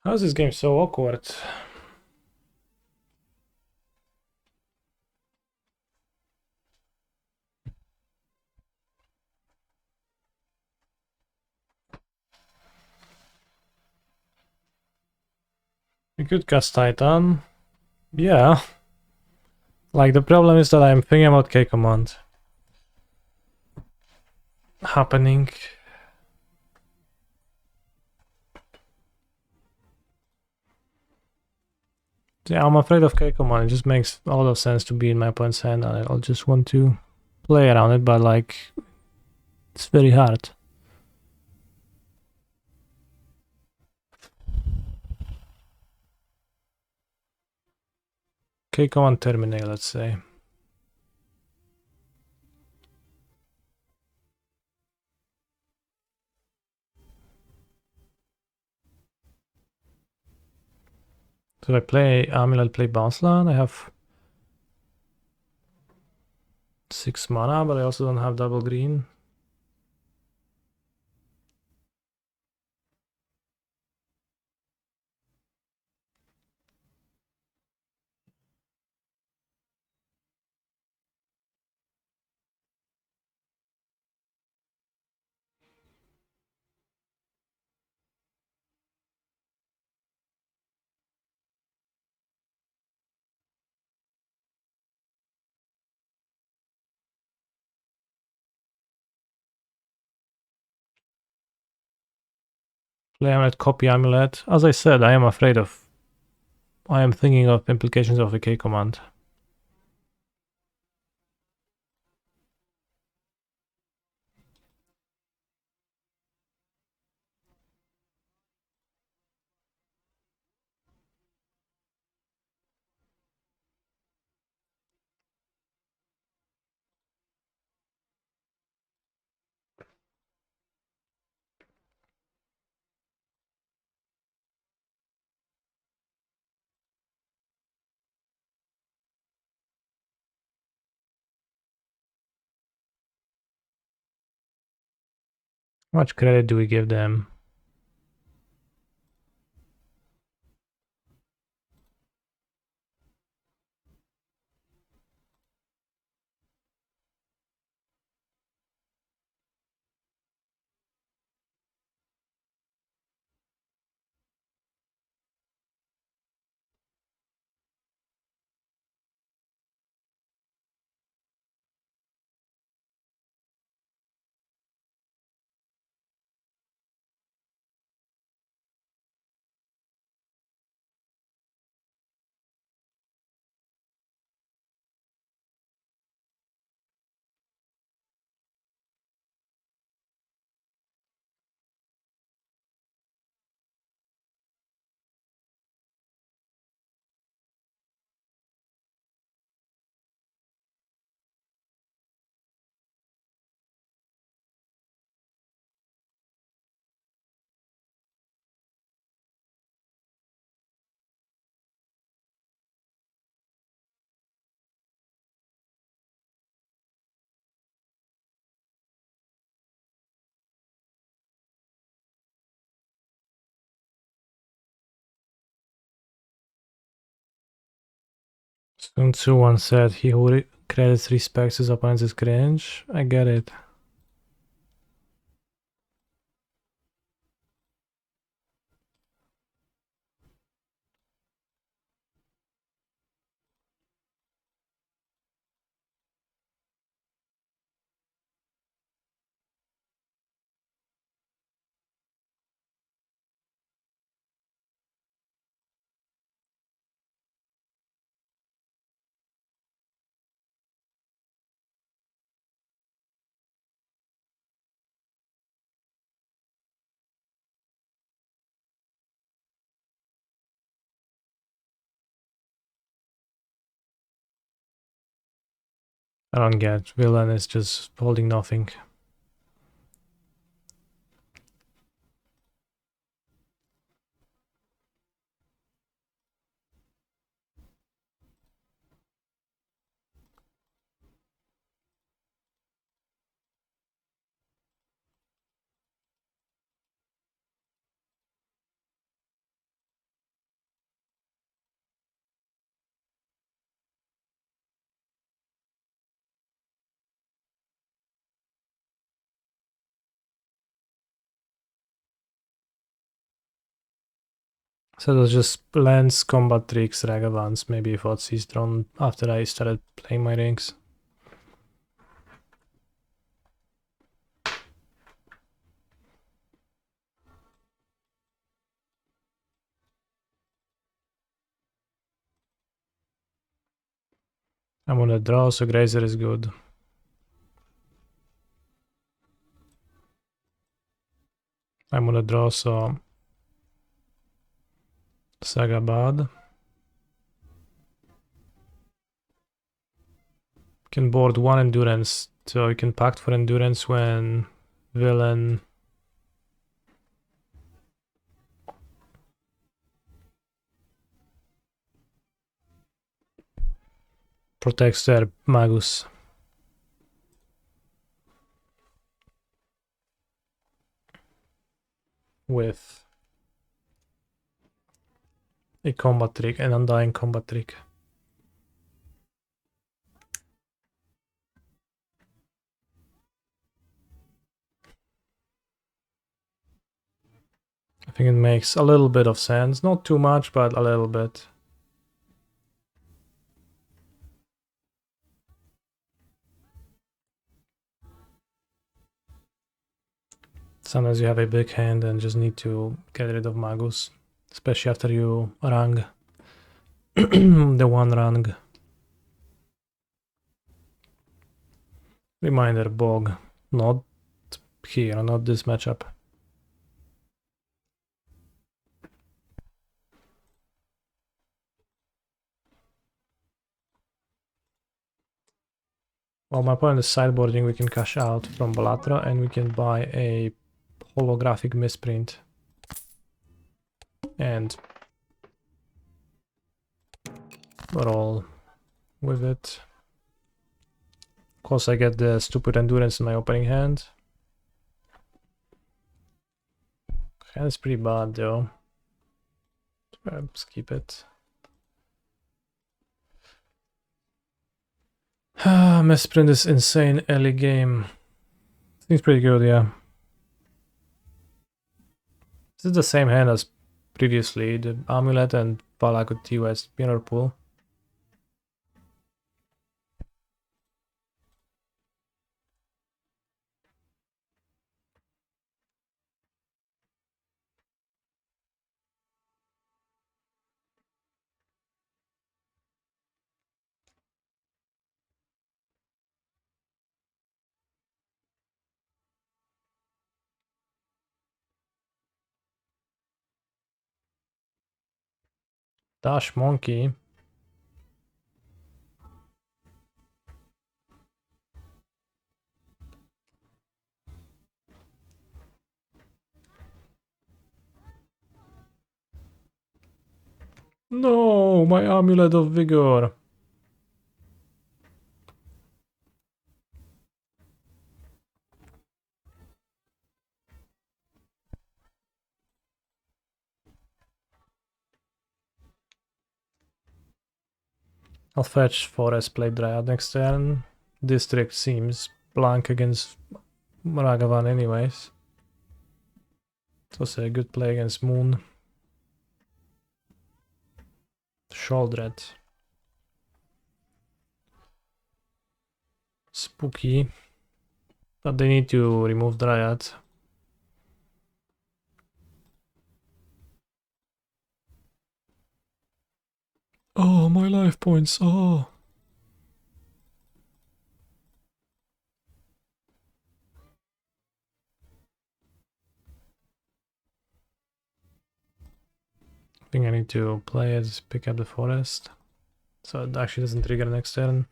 How is this game so awkward? You could cast Titan. Yeah. Like, the problem is that I'm thinking about K command happening. Yeah, I'm afraid of K command. It just makes a lot of sense to be in my opponent's hand, and I'll just want to play around it, but like, it's very hard. K command terminate, let's say. So if I play Amulet, play bounce land, I have 6 mana, but I also don't have double green. Play Amulet, copy Amulet. As I said, I am thinking of implications of the K command. How much credit do we give them? Sun Tzu once said, he who Credit 3 specs his opponents is cringe. I get it. I don't get. Villain is just holding nothing. So it was just Lance, Combat Tricks, Ragavans, maybe thought Seized Drone after I started playing my rings. I'm on a draw, so Grazer is good. I'm on a draw, so Saga bad. Can board one endurance, so you can pact for endurance when villain protects their Magus. With a combat trick, an undying combat trick. I think it makes a little bit of sense, not too much, but a little bit. Sometimes you have a big hand and just need to get rid of Magus, especially after you rang the one rang. Reminder, Bog, not here, not this matchup. While my opponent is sideboarding, we can cash out from Balatro and we can buy a holographic misprint. And roll with it. Of course, I get the stupid endurance in my opening hand. That's pretty bad though. Skip it. Misprint is insane early game. Seems pretty good, yeah. This is the same hand as previously, the Amulet and Balatro TOS mirror pool. Dash Monkey. No, my Amulet of Vigor. I'll fetch Forest, play Dryad next turn. District seems blank against Ragavan anyways. It was a good play against Moon. Shouldred. Spooky. But they need to remove Dryad. Oh, my life points. Oh. I think I need to play it, pick up the Forest. So it actually doesn't trigger next turn.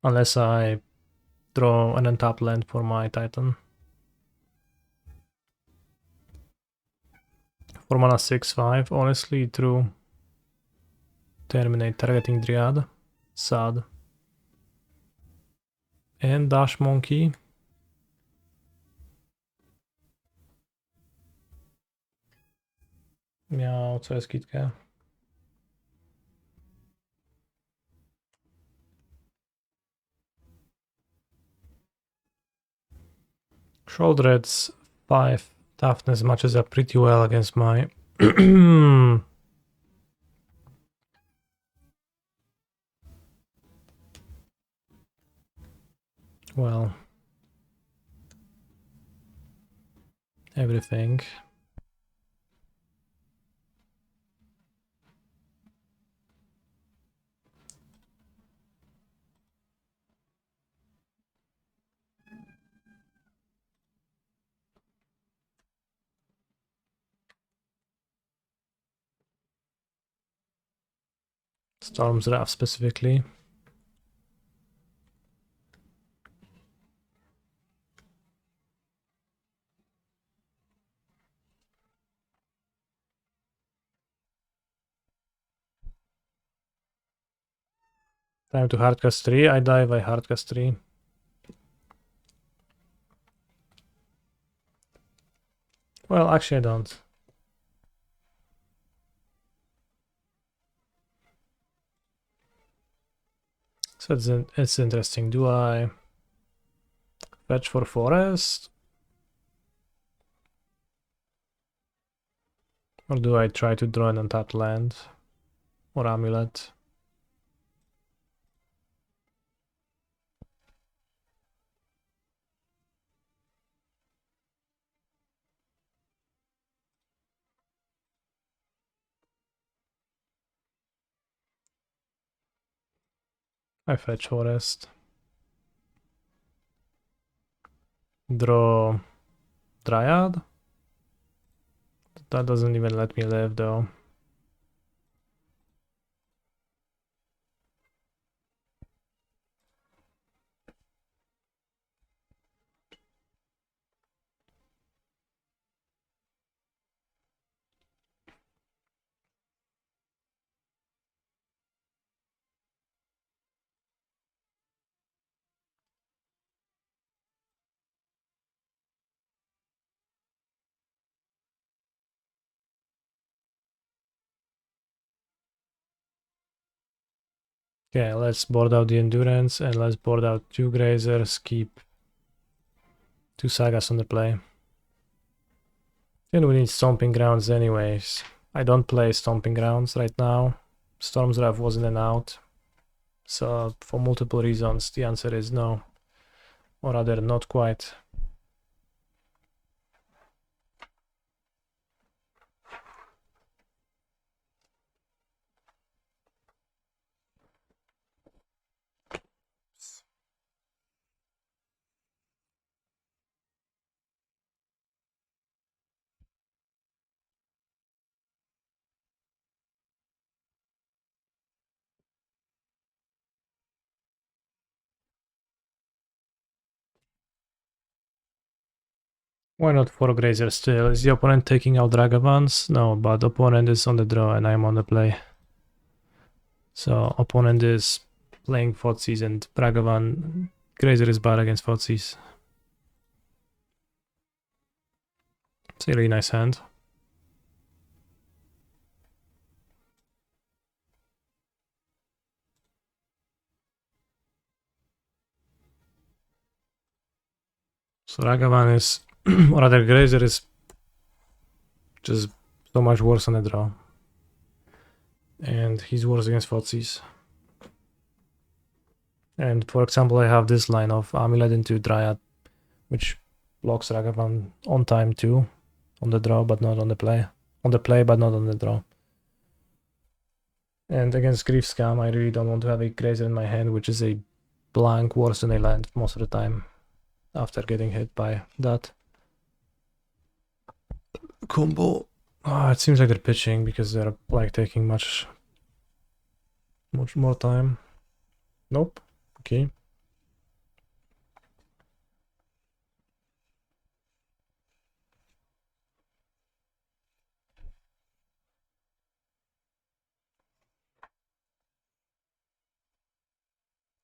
Unless I draw an untapped land for my Titan. 4 mana 6/5, honestly, true. Terminate targeting Dryad. Sad. And Dash Monkey. Miał, co jest kitkę? Shouldred's 5 toughness matches up pretty well against my well, everything. Storm's Wrath specifically. Time to hardcast 3. I dive, I hardcast 3. Well, actually I don't. So it's interesting. Do I fetch for Forest? Or do I try to draw an untapped land? Or Amulet? I fetch Forest. Draw Dryad? That doesn't even let me live though. Okay, let's board out the Endurance and let's board out 2 Grazers, keep 2 Sagas on the play. And we need Stomping Grounds anyways. I don't play Stomping Grounds right now. Storm's Wrath wasn't an out. So for multiple reasons the answer is no. Or rather not quite. Why not 4 Grazers still? Is the opponent taking out Dragavans? No, but opponent is on the draw and I'm on the play. So opponent is playing Thoughtseize and Dragavan. Grazer is bad against Thoughtseize. It's a really nice hand. So Ragavan is, or rather Grazer is just so much worse on the draw. And he's worse against Fotsies. And for example, I have this line of Amulet into Dryad, which blocks Ragavan on time too, on the draw but not on the play. On the play but not on the draw. And against Grief Scam, I really don't want to have a Grazer in my hand, which is a blank worse than a land most of the time after getting hit by that combo. It seems like they're pitching because they're like taking much more time. Nope. Okay.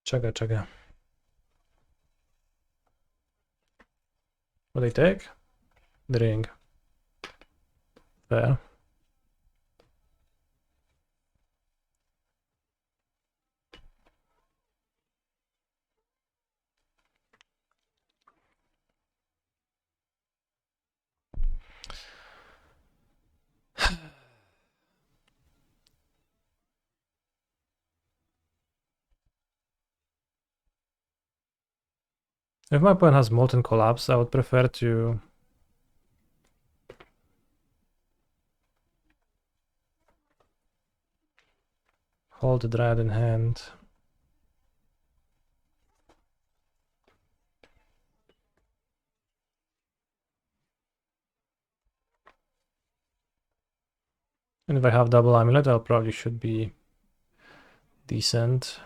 Chugga. What they take? The ring. Fair. If my opponent has Molten Collapse, I would prefer to hold the Dryad in hand. And if I have double Amulet, I'll probably should be decent.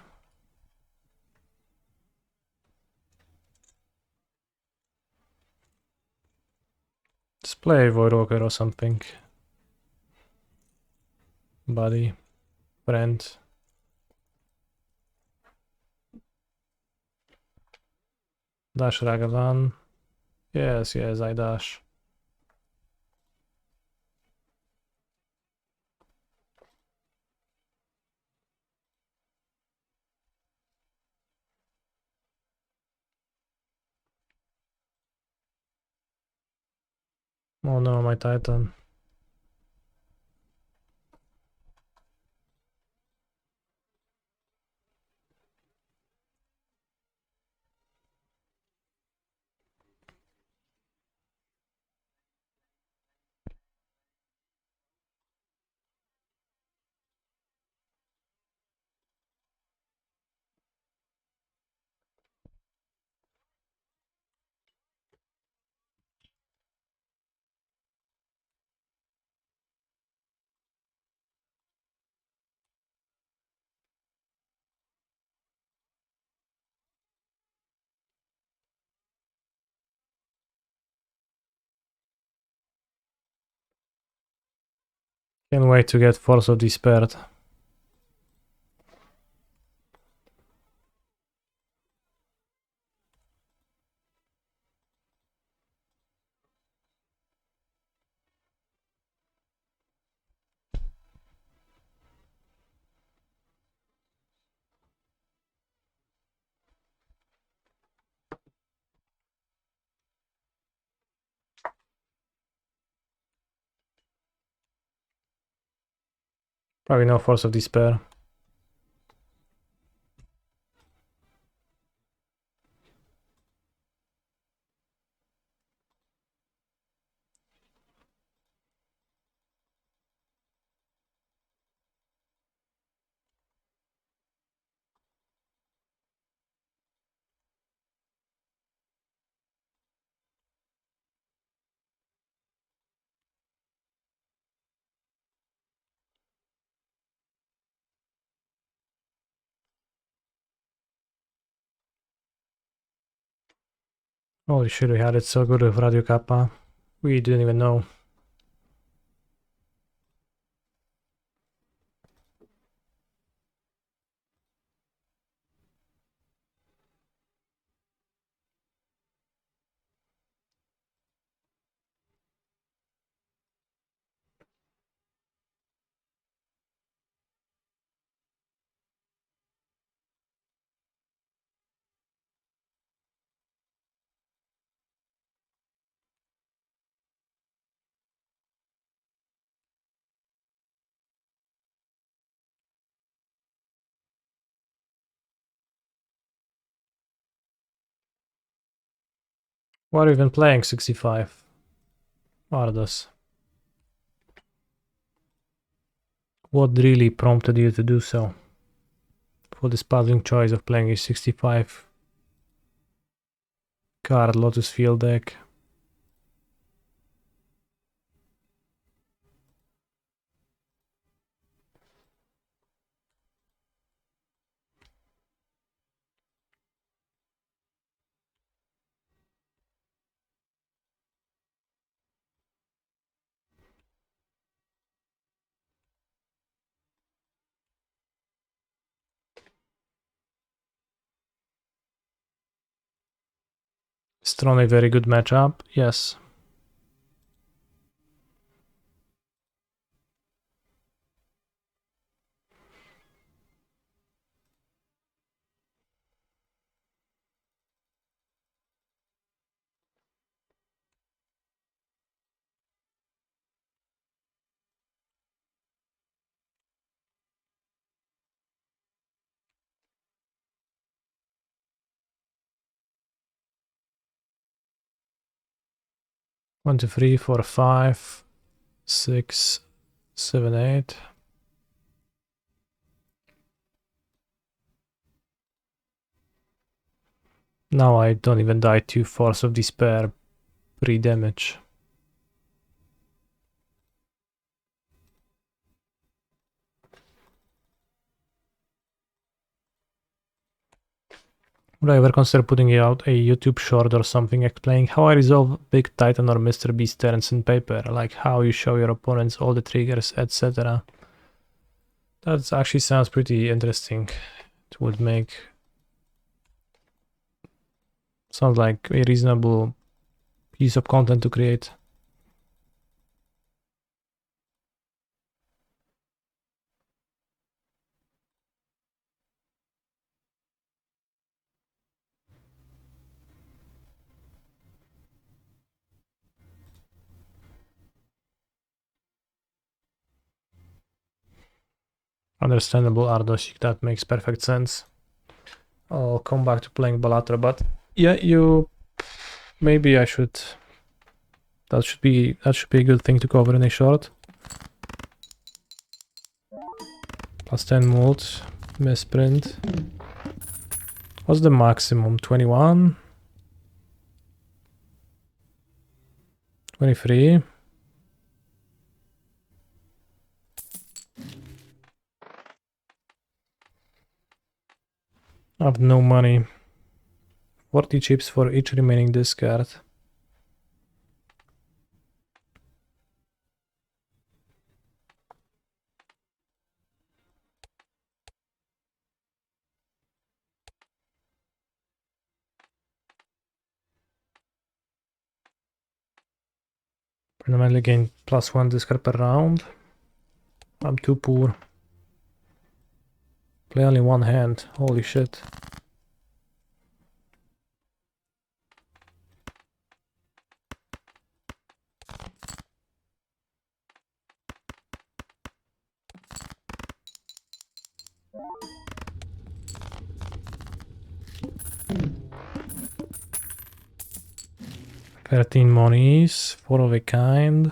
Just play Voidwalker or something. Buddy. Friend. Dash Ragavan. Yes, I dash. Oh no, my Titan. Can't wait to get Force of Despair. Probably no Force of Despair. Holy shit, we had it so good with Radio Kappa. We didn't even know. Why are you even playing 65? Ardos. What really prompted you to do so? For this puzzling choice of playing a 65 card Lotus Field deck. Strong, a very good matchup, yes. One, two, three, 4, 5, 6, 7, 8. Now I don't even die to Force of Despair pre-damage. Would I ever consider putting out a YouTube short or something explaining how I resolve Big Titan or Mr. Beast turns in paper, like how you show your opponents all the triggers, etc. That actually sounds pretty interesting. It would make... sounds like a reasonable piece of content to create. Understandable, Ardos, that makes perfect sense. I'll come back to playing Balatro, but yeah, you... maybe I should... that should be a good thing to cover in a short. Plus 10 mold, misprint. What's the maximum? 21? 23? I have no money. 40 chips for each remaining discard. Permanently gain +1 discard per round. I'm too poor. Play only one hand. Holy shit. $13 monies, 4 of a kind.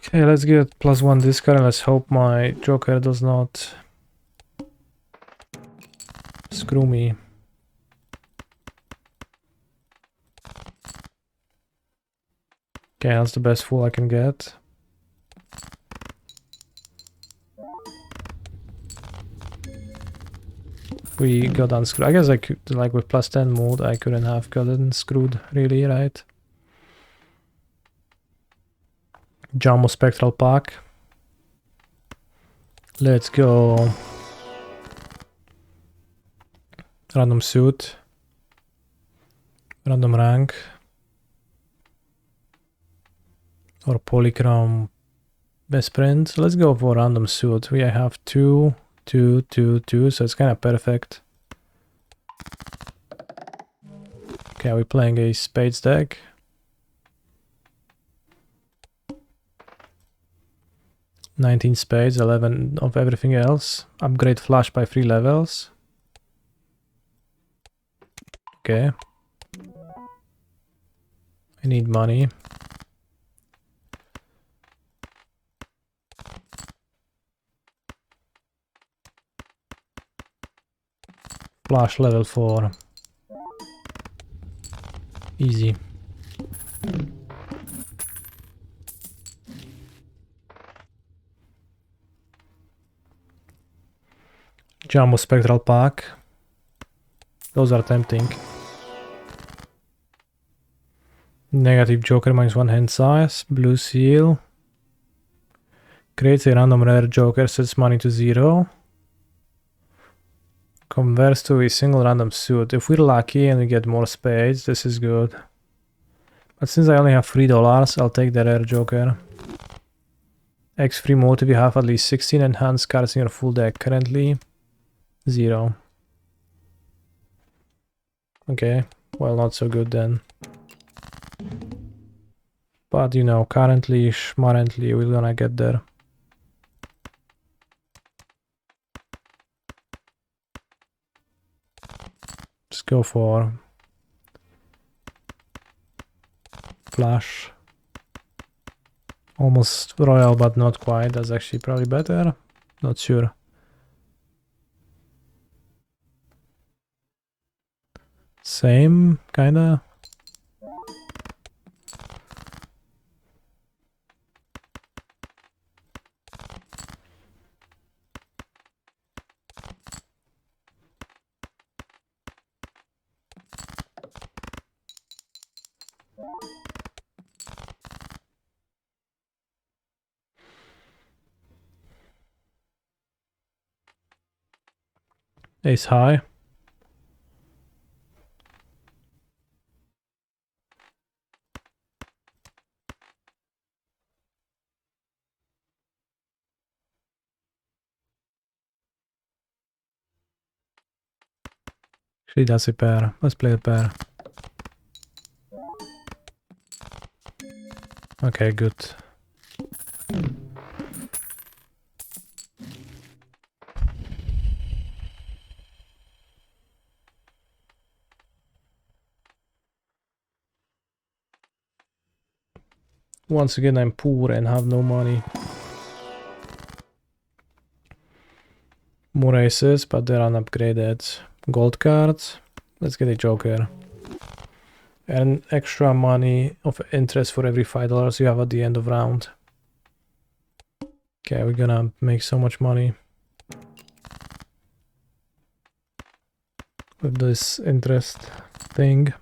Okay, let's get +1 discard and let's hope my Joker does not screw me. Okay, that's the best fool I can get. We got unscrewed. I guess I could, like with +10 mode, I couldn't have gotten screwed, really, right? Jumbo Spectral Pack. Let's go. Random suit. Random rank. Or polychrome misprint. Let's go for random suit. We have 2, 2, 2, 2, so it's kind of perfect. Okay, we're playing a spades deck. $19 spades, 11 of everything else. Upgrade flush by 3 levels. Okay. I need money. Flash level 4. Easy. Jumbo Spectral Pack. Those are tempting. Negative Joker -1 hand size. Blue Seal. Creates a random rare Joker, sets money to 0. Converts to a single random suit. If we're lucky and we get more spades, this is good. But since I only have $3, I'll take the rare Joker. X3 multi, we have at least 16 enhanced cards in your full deck. Currently, 0. Okay, well, not so good then. But you know, currently, schmarrently, we're gonna get there. Let's go for Flash. Almost royal, but not quite. That's actually probably better. Not sure. Same, kinda. Ace high. Actually, that's a pair. Let's play a pair. Okay, good. Once again, I'm poor and have no money. More aces, but they're unupgraded. Gold cards. Let's get a Joker. And extra money of interest for every $5 you have at the end of round. Okay, we're gonna make so much money with this interest thing.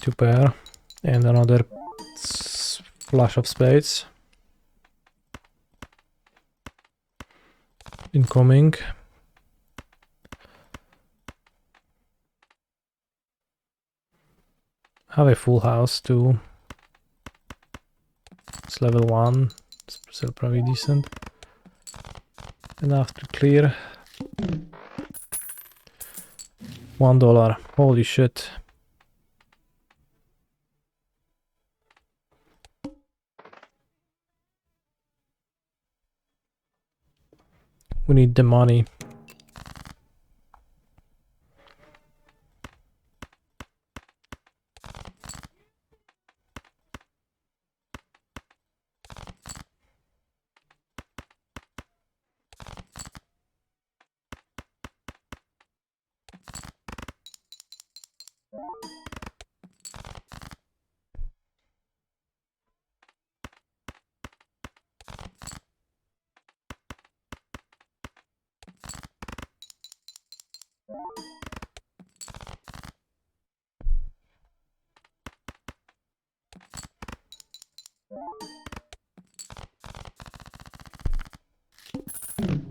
Two pair and another flush of spades. Incoming. Have a full house too. It's level 1. It's still probably decent. Enough to clear. $1. Holy shit. We need the money.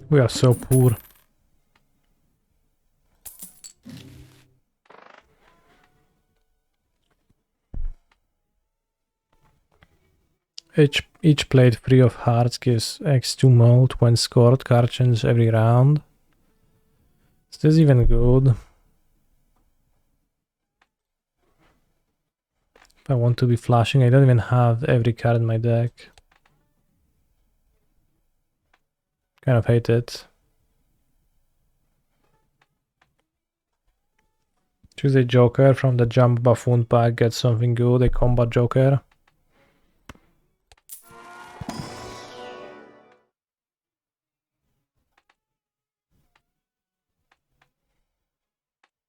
We are so poor. Each plate free of hearts gives X2 mold when scored. Card change every round. Is this even good? If I want to be flashing, I don't even have every card in my deck. Kind of hate it. Choose a Joker from the Jump Buffoon pack, get something good, a Combat Joker.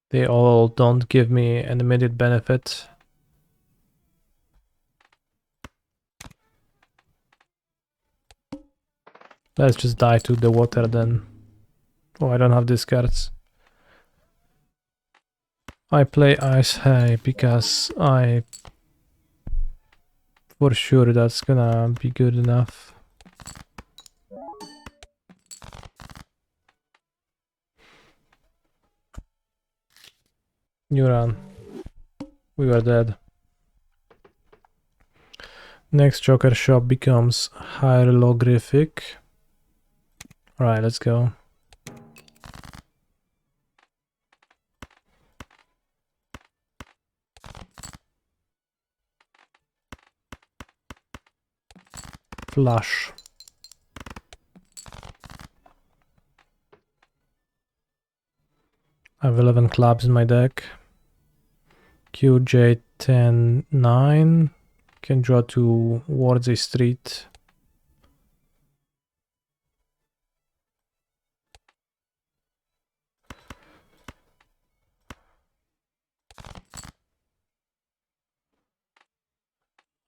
They all don't give me an immediate benefit. Let's just die to the water then. Oh, I don't have these cards. I play Ice High because for sure that's gonna be good enough. New run. We were dead. Next Joker shop becomes hieroglyphic. Alright, let's go. Flush. I have 11 clubs in my deck. QJ 10 9. Can draw towards a street.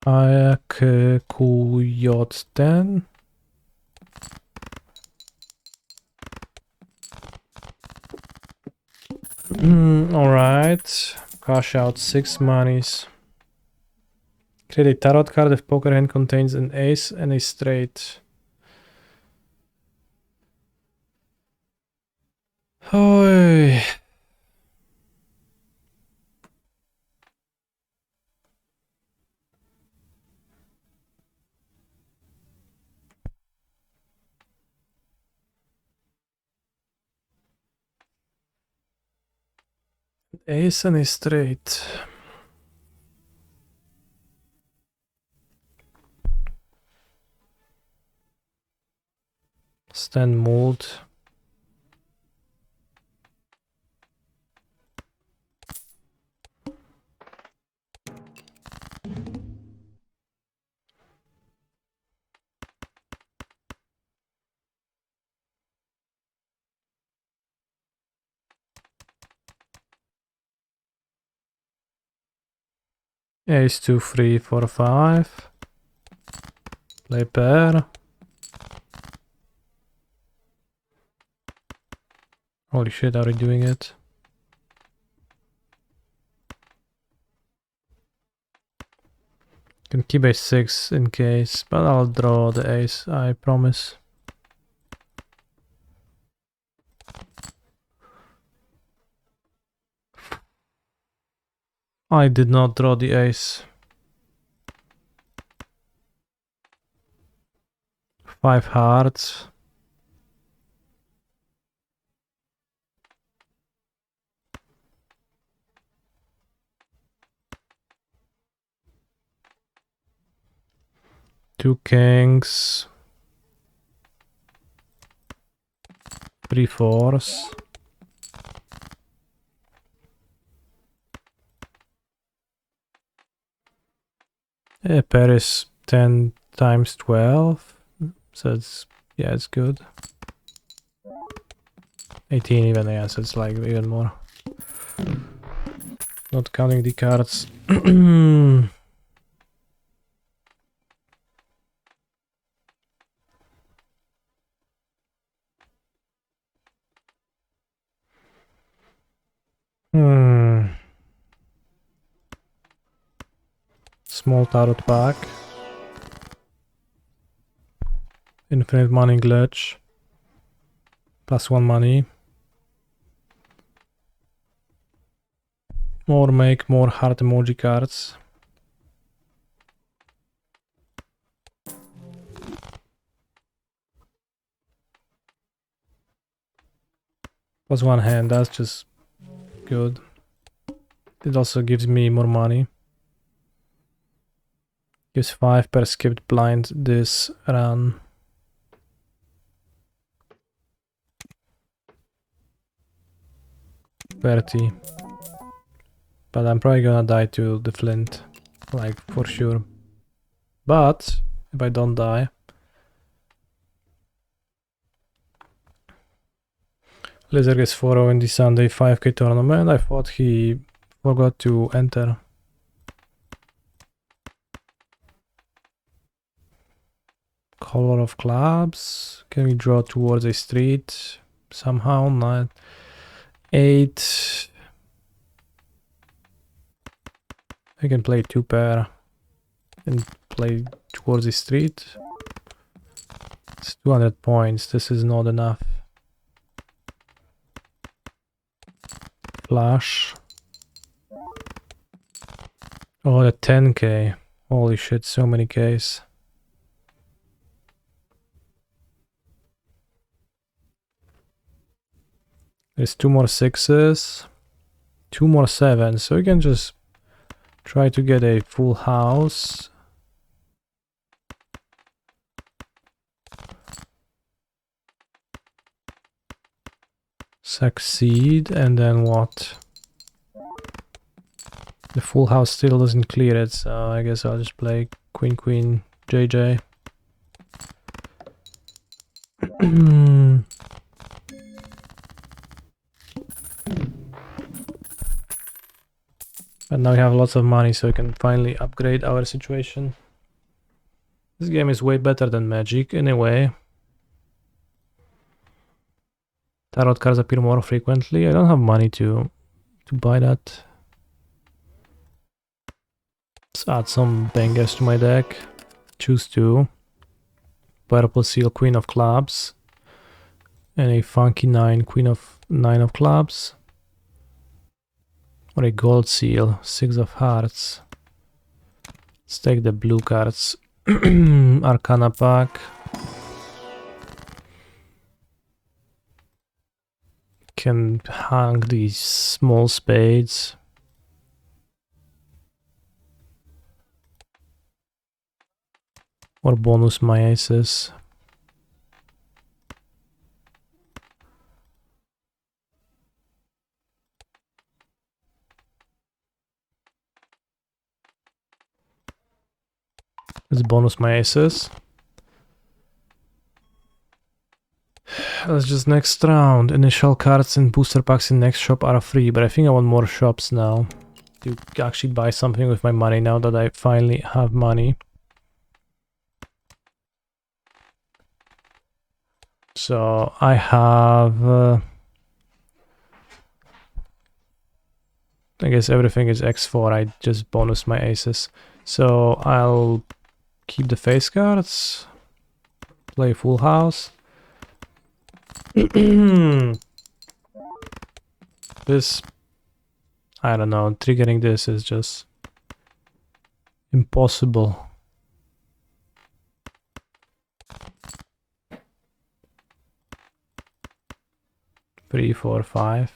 QJ 10. Alright. Cash out 6 monies. Create a tarot card if poker hand contains an ace and a straight. Oi. Ace and a straight. Stand mold. Ace 2 3 4 5. Play pair. Holy shit, are we doing it? Can keep a 6 in case, but I'll draw the ace, I promise. I did not draw the ace. 5 hearts. Two kings. 3 fours. Yeah, pair is 10 times 12. So it's, yeah, it's good. 18 even, yeah, so it's like even more. Not counting the cards. Small tarot pack. Infinite money glitch. +1 money. Make more heart emoji cards. Plus 1 hand, that's just good. It also gives me more money. Gives 5 per skipped blind this run. $30. But I'm probably gonna die to the flint. Like, for sure. But, if I don't die... Lizard gets 4-0 in the Sunday 5k tournament. I thought he forgot to enter. Color of clubs. Can we draw towards a street? Somehow, not. 8. I can play 2 pair and play towards the street. It's 200 points. This is not enough. Flash. Oh, the 10k. Holy shit, so many Ks. There's 2 more 6s. 2 more 7s. So we can just try to get a full house. Succeed, and then what? The full house still doesn't clear it, so I guess I'll just play Queen Queen JJ. And now we have lots of money, so we can finally upgrade our situation. This game is way better than Magic in a way. Tarot cards appear more frequently. I don't have money to buy that. Let's add some bangers to my deck. Choose 2. Purple seal, Queen of Clubs. And a funky 9, Queen of 9 of Clubs. Or a gold seal, 6 of Hearts. Let's take the blue cards. Arcana pack. Can hang these small spades. Or bonus my aces. Let's bonus my aces. Let's just next round. Initial cards and booster packs in next shop are free, but I think I want more shops now. To actually buy something with my money now that I finally have money. So I have... I guess everything is X4, I just bonus my aces. So I'll keep the face cards. Play full house. This... I don't know, triggering this is just... impossible. Three, 4, 5.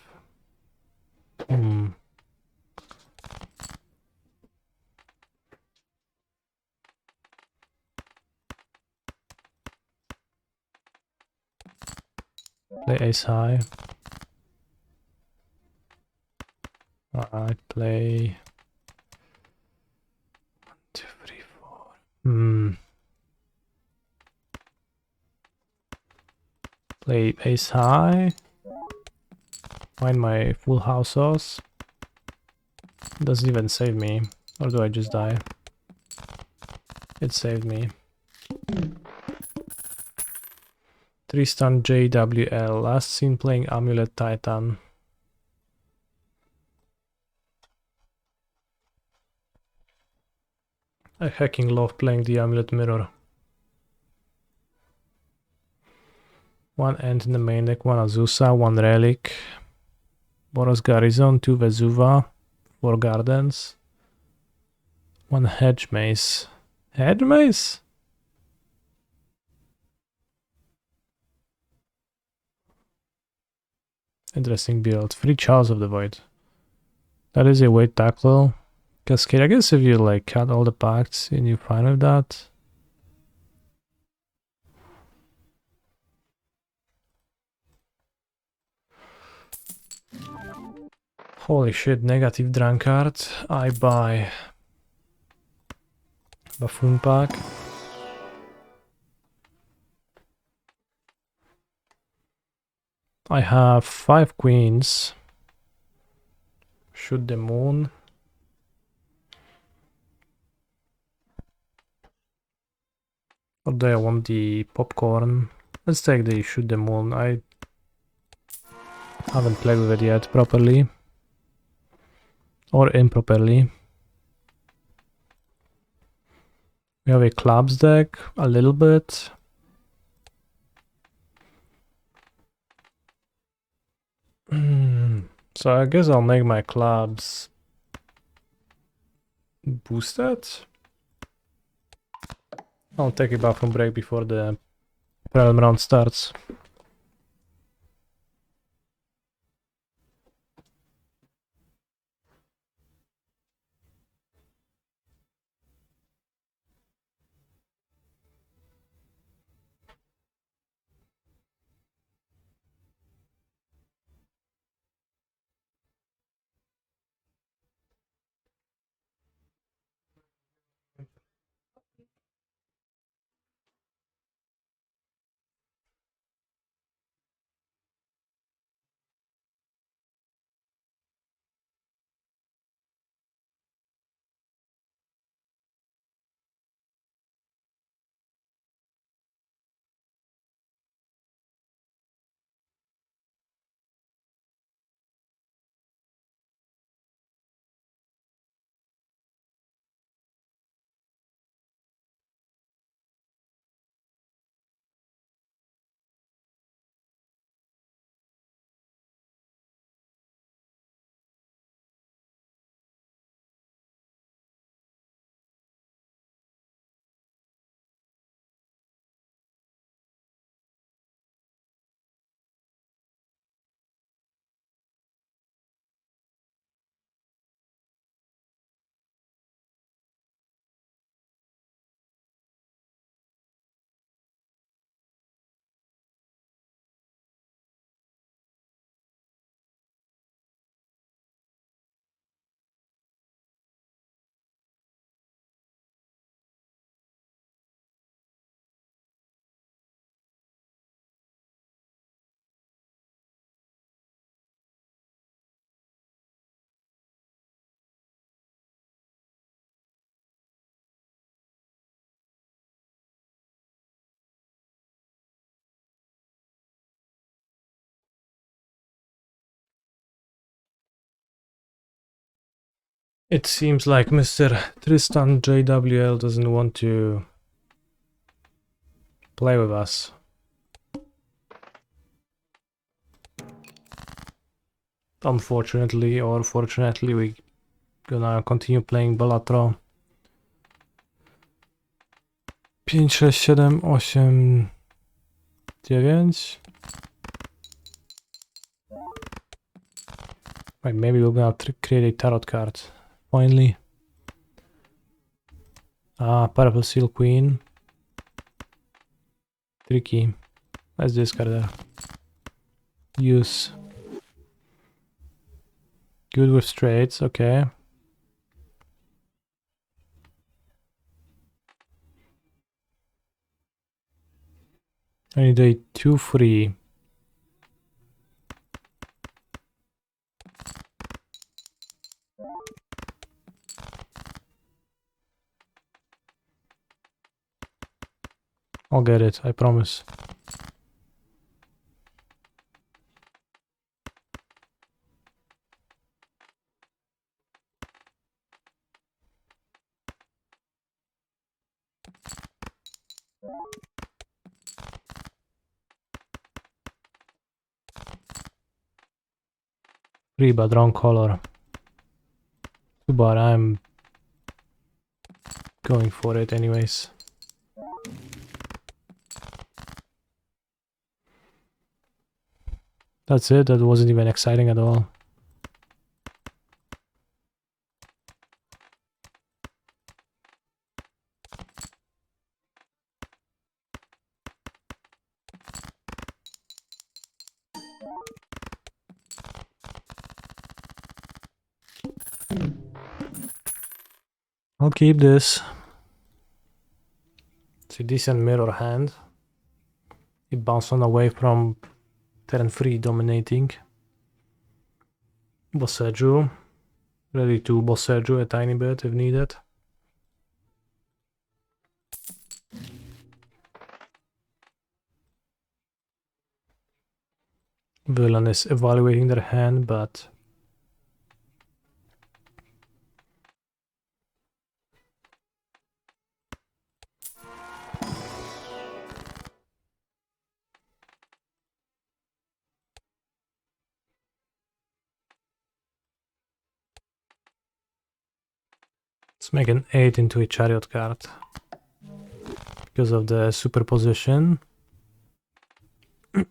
Play ace high. I play 1, 2, 3, 4. Play ace high. Find my full house sauce. Doesn't even save me. Or do I just die? It saved me. Tristan JWL. Last seen playing Amulet Titan. I hecking love playing the Amulet Mirror. 1 Ant in the main deck, 1 Azusa, 1 Relic. Boros Garrison, 2 Vesuva, 4 Gardens. 1 Hedge Maze. Hedge Maze? Interesting build. 3 Chows of the Void. That is a weight tackle. Cascade, I guess if you like cut all the pacts and you're fine with that. Holy shit, negative Drunkard. I buy Buffoon pack. I have 5 queens. Shoot the moon. Or do I want the popcorn? Let's take the shoot the moon. I haven't played with it yet properly. Or improperly. We have a clubs deck, a little bit. So I guess I'll make my clubs boosted. I'll take a bathroom break before the prelim round starts. It seems like Mr. Tristan JWL doesn't want to play with us. Unfortunately or fortunately, we're gonna continue playing Balatro. 5, 6, 7, 8, 9. Right, maybe we're gonna create a tarot card. Finally. Purple Seal Queen. Tricky. Let's discard that. Use. Good with straights, okay. I need a 2-3. I'll get it, I promise. Free but wrong color. But I'm going for it anyways. That's it, that wasn't even exciting at all. I'll keep this. It's a decent mirror hand. It bounced on away from turn 3 dominating. Bosseju. Ready to Bosseju a tiny bit if needed. Villain is evaluating their hand, but let's make an 8 into a chariot card because of the superposition.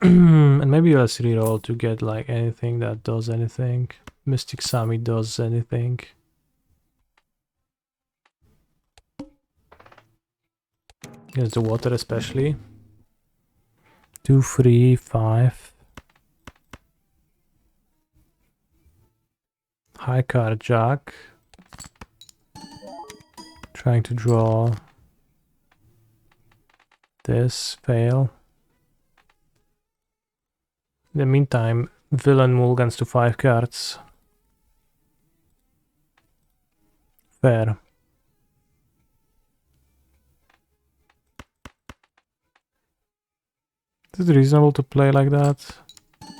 And maybe let's reroll to get like anything that does anything. Mystic Sami does anything. Against the water especially. 2, 3, 5. High card jack. Trying to draw this, fail. In the meantime, villain mulligans to 5 cards. Fair. Is it reasonable to play like that?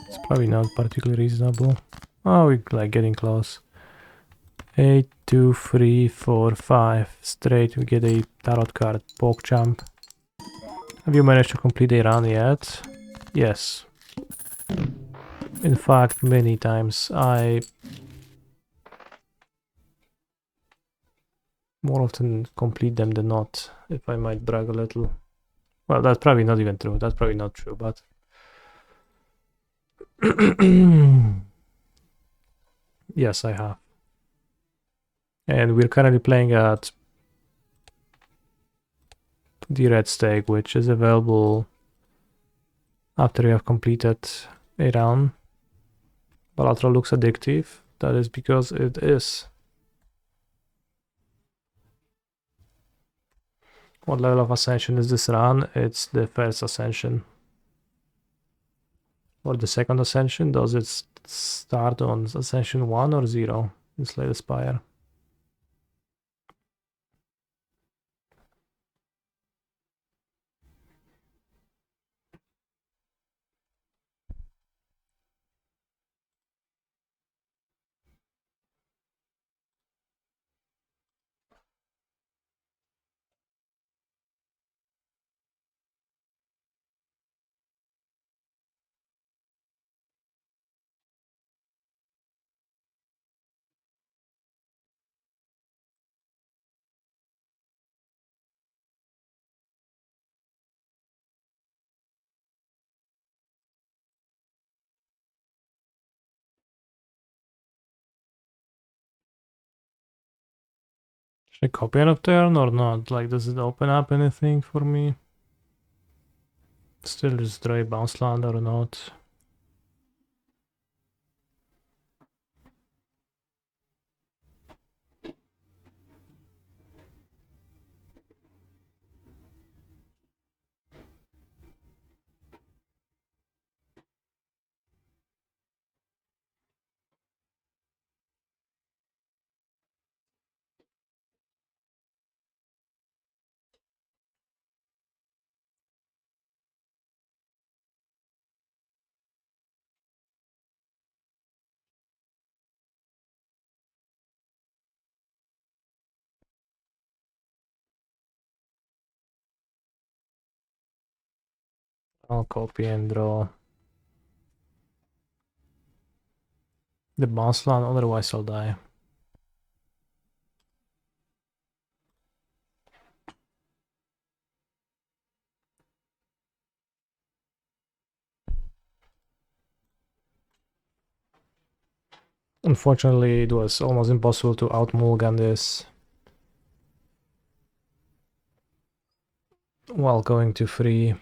It's probably not particularly reasonable. Oh, we're like getting close. 8, 2, 3, 4, 5. Straight, we get a tarot card, PogChamp. Have you managed to complete a run yet? Yes. In fact, many times. I more often complete them than not, if I might brag a little. Well, that's probably not even true. That's probably not true, but... yes, I have. And we're currently playing at the red stake, which is available after you have completed a round. Balatro looks addictive. That is because it is. What level of ascension is this run? It's the first ascension. Or the second ascension? Does it start on ascension 1 or 0 in Slay the Spire? Should I copy on a turn or not? Like, does it open up anything for me? Still just draw a bounce land or not? I'll copy and draw the bounce land, otherwise I'll die. Unfortunately, it was almost impossible to out-mulligan this while going to 3.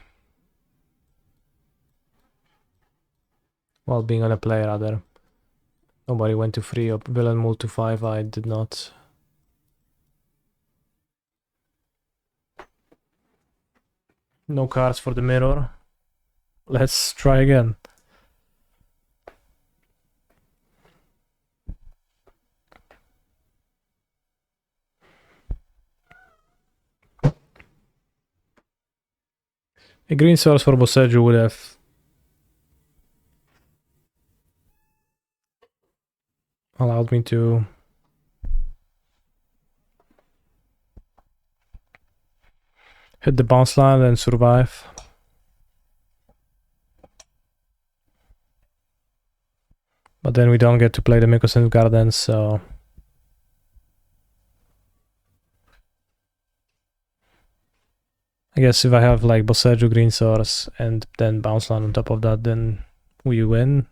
While being on a play, rather. Nobody went to 3 or villain moved to 5, I did not. No cards for the mirror. Let's try again. A green source for Boseju would have allowed me to hit the bounce line and survive. But then we don't get to play the Mykosin Gardens, so... I guess if I have like Boseju green source and then bounce line on top of that, then we win.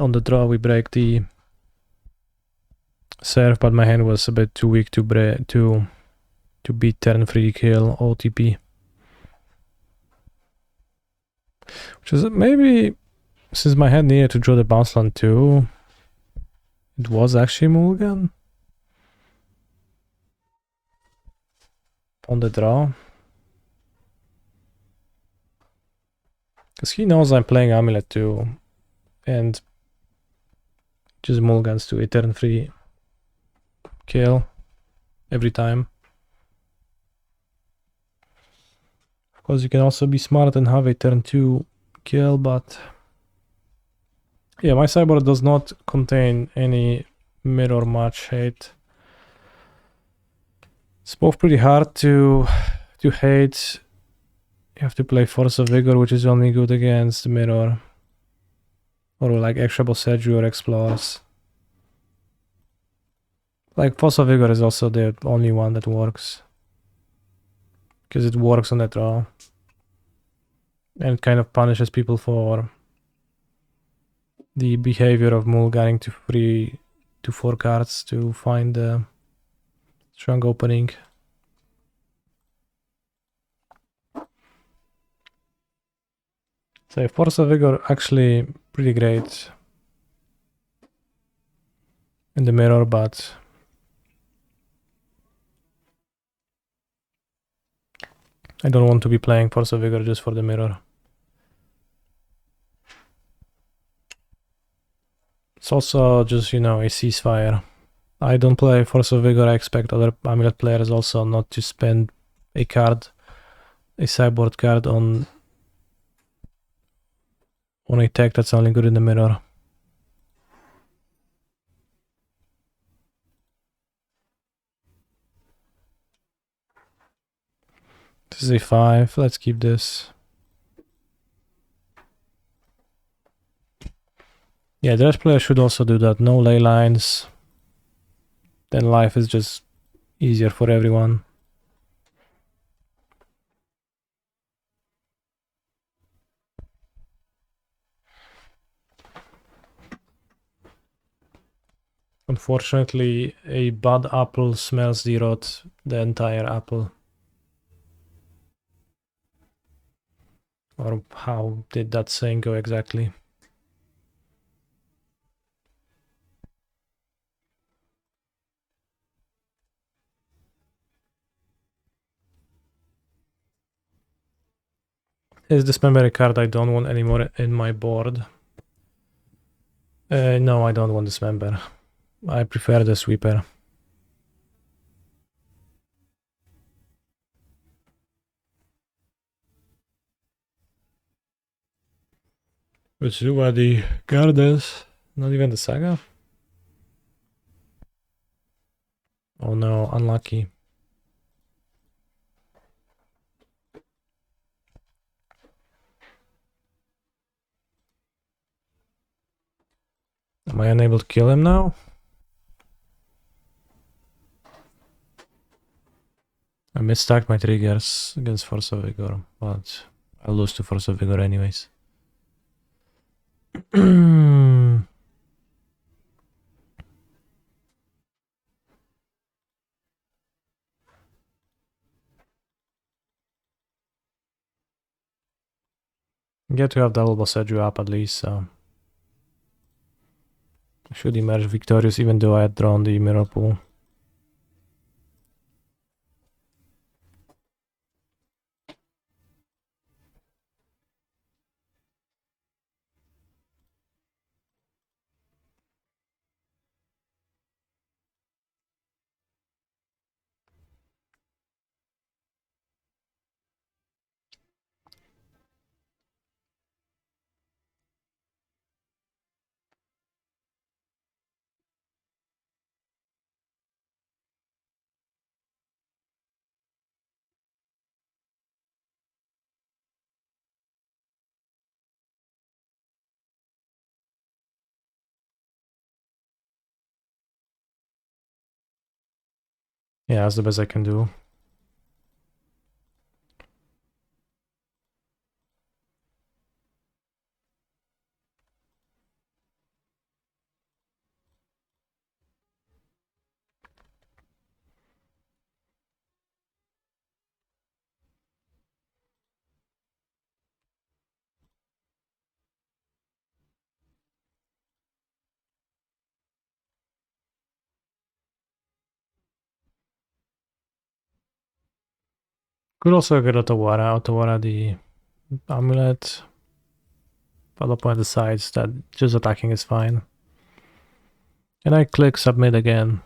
On the draw we break the serve, but my hand was a bit too weak to beat turn 3 kill OTP. Which is maybe, since my hand needed to draw the bounce line too, it was actually mulligan on the draw. Because he knows I'm playing Amulet too, and just mulligans to a turn 3 kill every time. Of course, you can also be smart and have a turn 2 kill, but yeah, my sideboard does not contain any mirror match hate. It's both pretty hard to hate. You have to play Force of Vigor, which is only good against mirror, or like extra Boseju or Explorers. Like Force of Vigor is also the only one that works, because it works on that draw and it kind of punishes people for the behavior of mulliganing to 3 to 4 cards to find the strong opening. So Force of Vigor actually pretty great in the mirror, but I don't want to be playing Force of Vigor just for the mirror. It's also just, you know, a ceasefire. I don't play Force of Vigor. I expect other Amulet players also not to spend a card, a sideboard card on a tech that's only good in the mirror. This is a 5. Let's keep this. Yeah, the rest player should also do that. No ley lines. Then life is just easier for everyone. Unfortunately, a bad apple smells the rot, the entire apple. Or how did that saying go exactly? Is this memory card I don't want anymore in my board? No, I don't want this member. I prefer the sweeper. Let's do what the card is. Not even the saga? Oh no, unlucky. Am I unable to kill him now? I misstacked my triggers against Force of Vigor, but I'll lose to Force of Vigor anyways. Get to have double Boseju up at least, so I should emerge victorious even though I had drawn the mirror pool. Yeah, that's the best I can do. Could also get Otawara the Amulet. But the point decides that just attacking is fine. And I click submit again.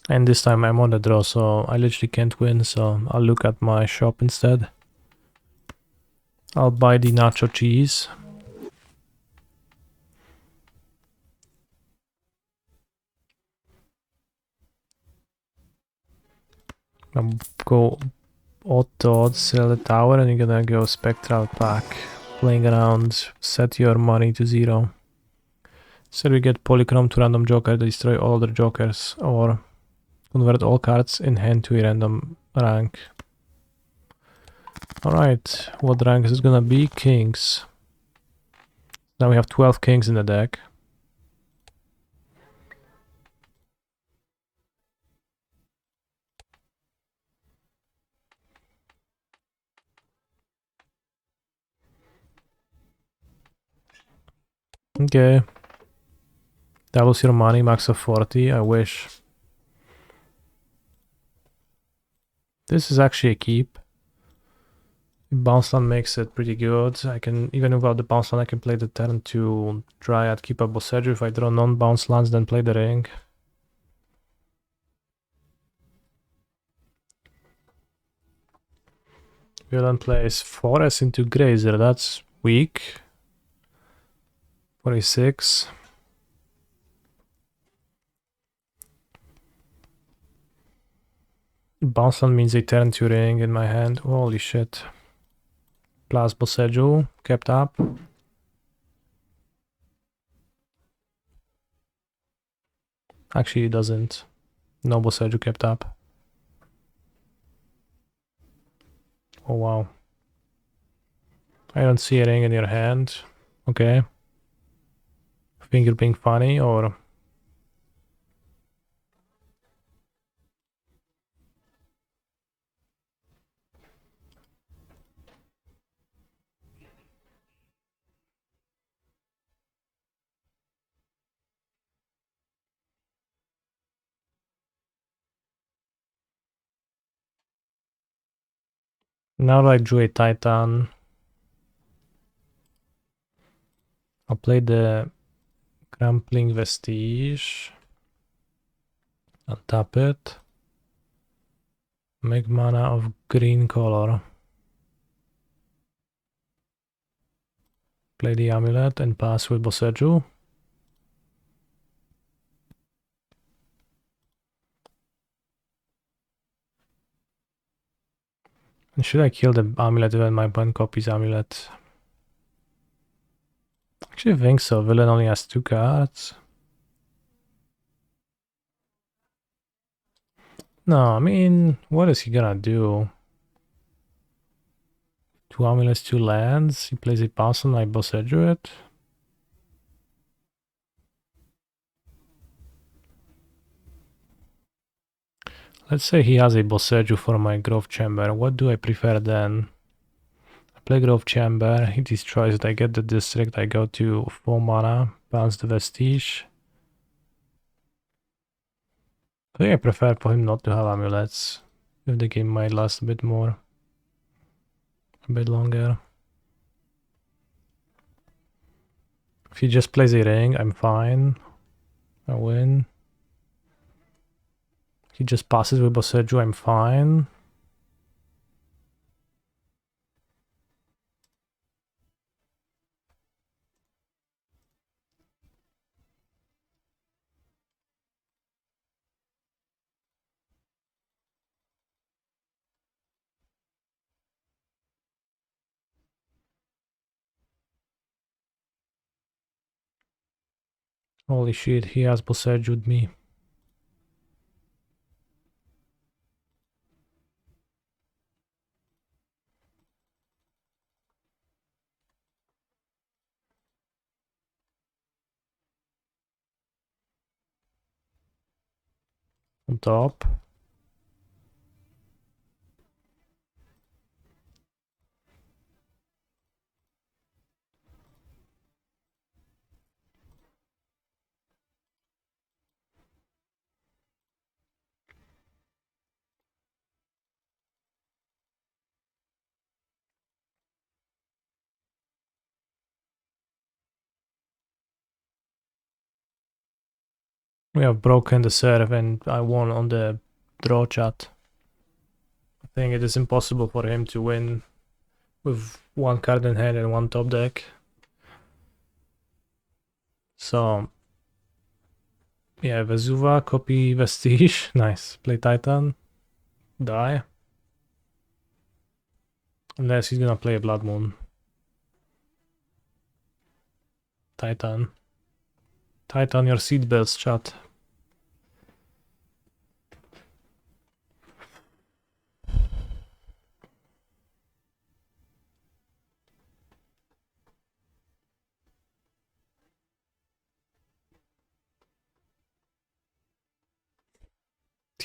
And this time I'm on the draw, so I literally can't win, so I'll look at my shop instead. I'll buy the nacho cheese. I'll go auto, sell the tower, and you're gonna go spectral pack. Playing around, set your money to 0. So we get polychrome to random joker, destroy all other jokers, or convert all cards in hand to a random rank. Alright, what rank is it gonna be? Kings. Now we have 12 kings in the deck. Okay. Doubles your money, max of 40, I wish. This is actually a keep. Bounce land makes it pretty good. I can, even without the bounce land, I can play the turn to Dryad, keep up Boseju. If I draw non-bounce lands, then play the ring. Villain plays Forest into Grazer, that's weak. 46. Bounce land means a turn to ring in my hand. Holy shit. Plus Boseju, kept up. Actually, it doesn't. No Boseju kept up. Oh wow. I don't see a ring in your hand. Okay. Think you're being funny or... Now I drew a Titan. I'll play the Crumpling Vestige. Untap it. Make mana of green color. Play the Amulet and pass with Boseju. And should I kill the Amulet when my opponent copies Amulet? Actually, I think so. Villain only has 2 cards. No, I mean, what is he gonna do? 2 Amulets, 2 lands. He plays a pass on my Boseju it. Let's say he has a Boseiju for my Grove Chamber. What do I prefer then? I play Grove Chamber, he destroys it, I get the district, I go to 4 mana, bounce the Vestige. I think I prefer for him not to have amulets, if the game might last a bit more, a bit longer. If he just plays a ring, I'm fine, I win. He just passes with Boseiju, I'm fine. Holy shit, he has Boseiju me. On top. We have broken the serve and I won on the draw chat. I think it is impossible for him to win with one card in hand and one top deck. So yeah, Vesuva, copy Vestige, nice. Play Titan, die. Unless he's gonna play a Blood Moon. Titan. Titan your seatbelts, chat.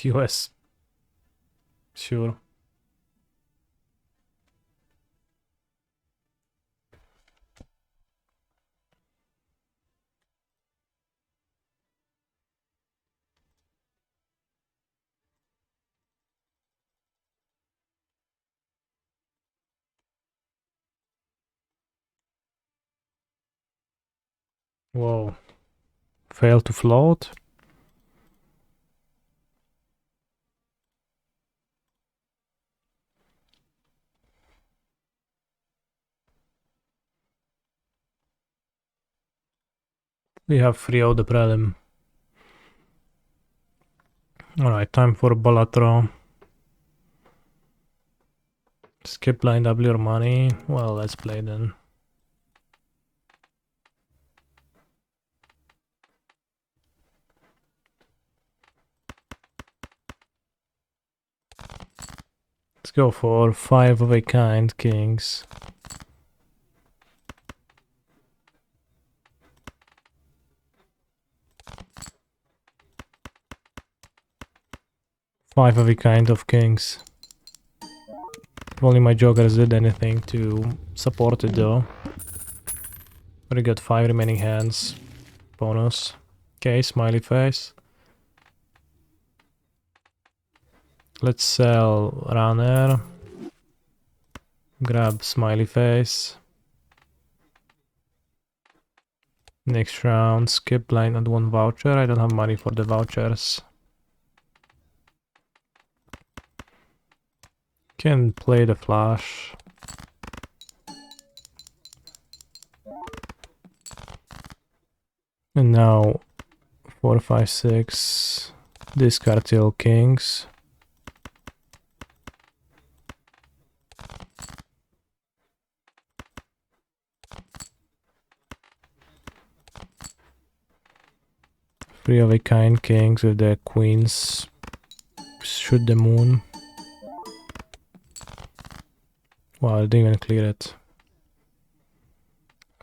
TOS. Sure. Whoa. Fail to float. We have 3-0 the prelim. Alright, time for Balatro. Skip line double your money. Well, let's play then. Let's go for 5 of a kind kings. Five of a kind of kings. If only my jokers did anything to support it though. But I got 5 remaining hands. Bonus. Okay, smiley face. Let's sell runner. Grab smiley face. Next round, skip line and 1 voucher. I don't have money for the vouchers. Can play the flash. And now 4, 5, 6. Discard till kings. Three of a kind kings with the queens. Shoot the moon. Wow, I didn't even clear it.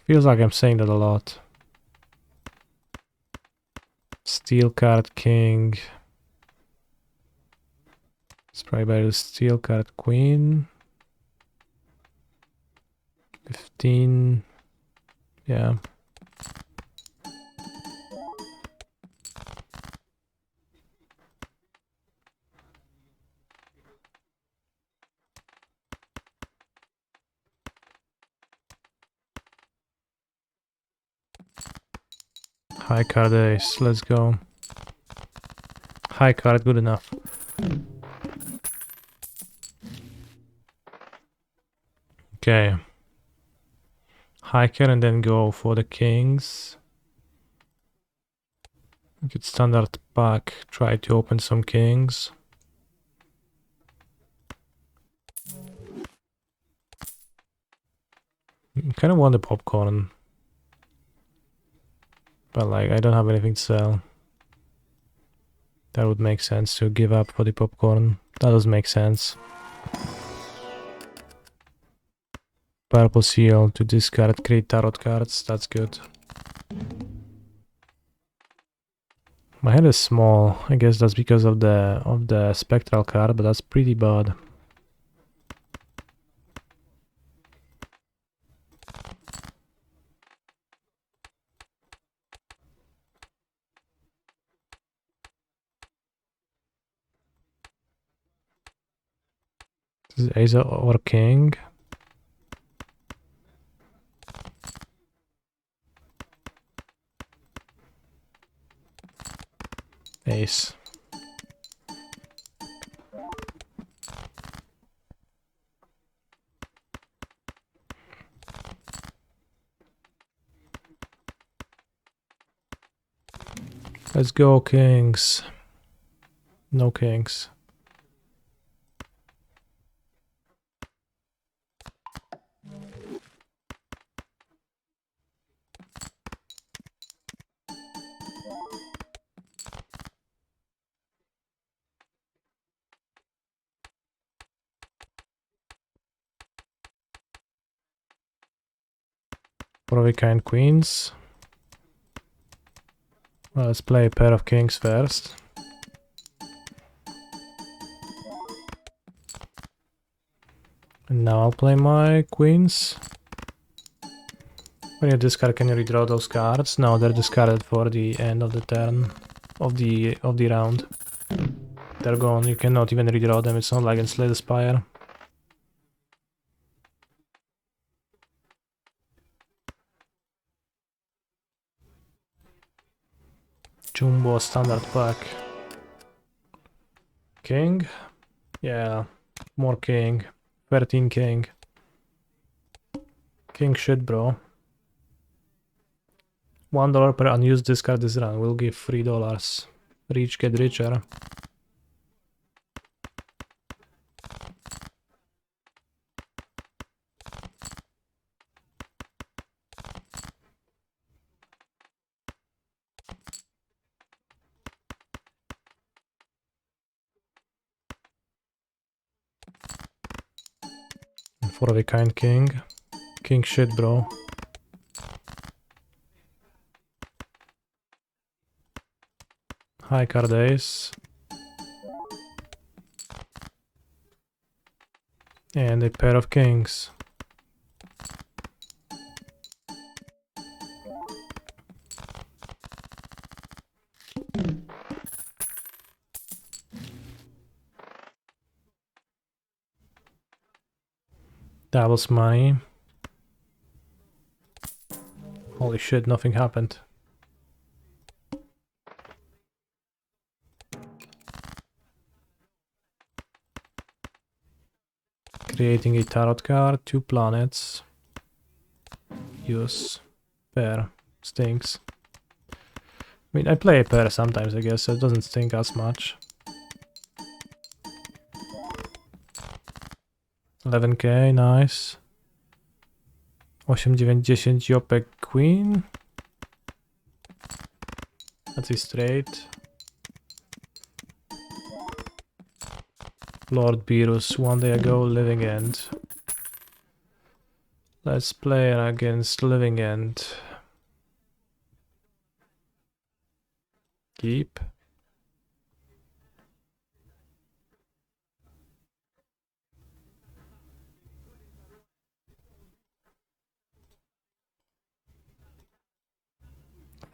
Feels like I'm saying that a lot. Steel card king. Let's probably better to steal card queen. 15. Yeah. High card ace, let's go. High card, good enough. Okay. High card and then go for the kings. Good standard pack, try to open some kings. Kind of want the popcorn. But like, I don't have anything to sell. That would make sense to give up for the popcorn. That does make sense. Purple seal to discard, create tarot cards, that's good. My head is small, I guess that's because of the spectral card, but that's pretty bad. This is ace or king. Ace. Let's go kings. No kings. Probably kind queens. Well, let's play a pair of kings first. And now I'll play my queens. When you discard, can you redraw those cards? No, they're discarded for the end of the turn of the round. They're gone. You cannot even redraw them. It's not like in Slay the Spire. Jumbo standard pack. King? Yeah, more king. 13 king. King shit, bro. $1 per unused discard this run. We'll give $3. Rich get richer. For the kind king. King shit, bro. High card ace. And a pair of kings. Doubles money. Holy shit, nothing happened. Creating a tarot card, 2 planets. Use. Pair. Stinks. I mean, I play a pair sometimes, I guess, so it doesn't stink as much. 11k, nice. 8, 9, 10, Jopek Queen. That's a straight. Lord Beerus, 1 day ago, Living End. Let's play against Living End. Keep.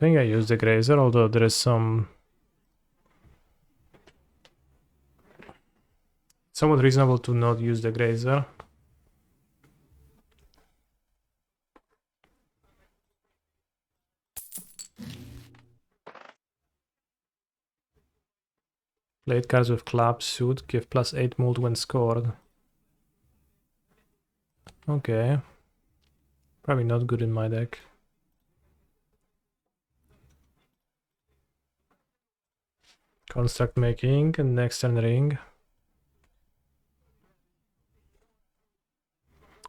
think I used the grazer, although there is some somewhat reasonable to not use the grazer. Late cards with club suit give +8 mult when scored. Okay. Probably not good in my deck. Construct making and next turn ring.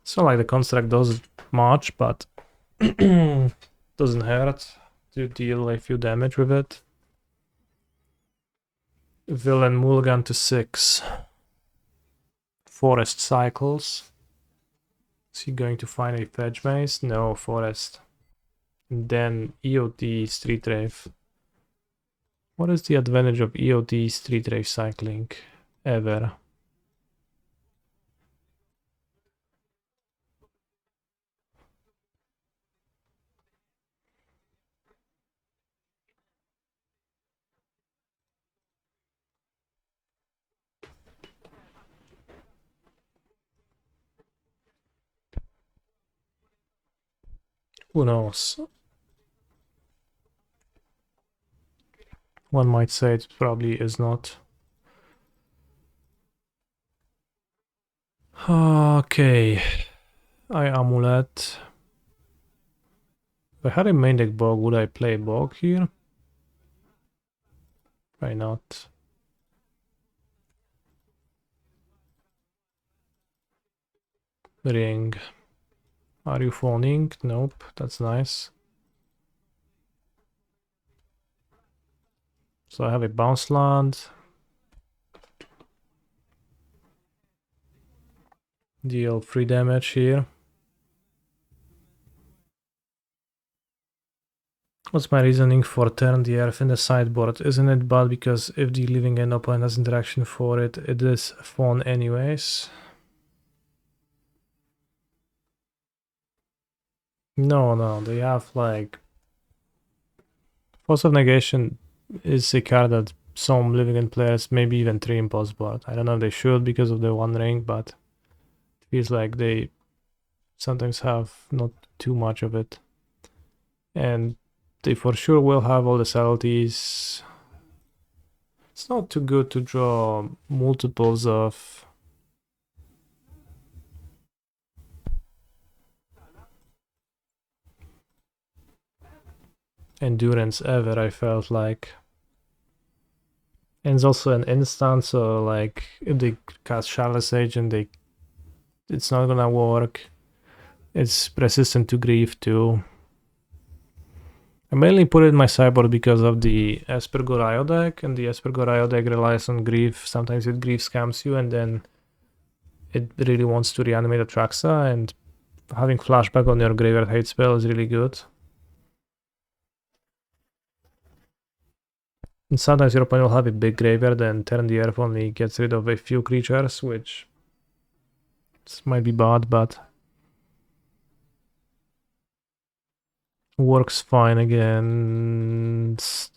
It's not like the construct does much, but doesn't hurt to deal a few damage with it. Villain mulligan to 6. Forest cycles. Is he going to find a fetch maze? No, forest. And then EOT street rave. What is the advantage of EOT street rave cycling? Ever. Who knows? One might say it probably is not. Okay. I Amulet. If I had a main deck bog, would I play bog here? Why not? Ring. Are you phoning? Nope, that's nice. So I have a bounce land. Deal 3 damage here. What's my reasoning for turn the earth in the sideboard? Isn't it bad because if the living end opponent has interaction for it, it is phone anyways? No, they have like... Force of Negation is a card that some living end players, maybe even 3 in post board. I don't know if they should because of the 1 ring, but it feels like they sometimes have not too much of it. And they for sure will have all the subtleties. It's not too good to draw multiples of endurance ever, I felt like. And it's also an instant, so like if they cast Charlotte's Age and it's not gonna work. It's resistant to grief too. I mainly put it in my sideboard because of the Esper Gorayo deck, and the Esper Gorayo deck relies on grief. Sometimes it grief scams you, and then it really wants to reanimate Atraxa, and having flashback on your graveyard hate spell is really good. And sometimes your opponent will have a big graveyard and turn the earth only gets rid of a few creatures, which might be bad, but works fine against...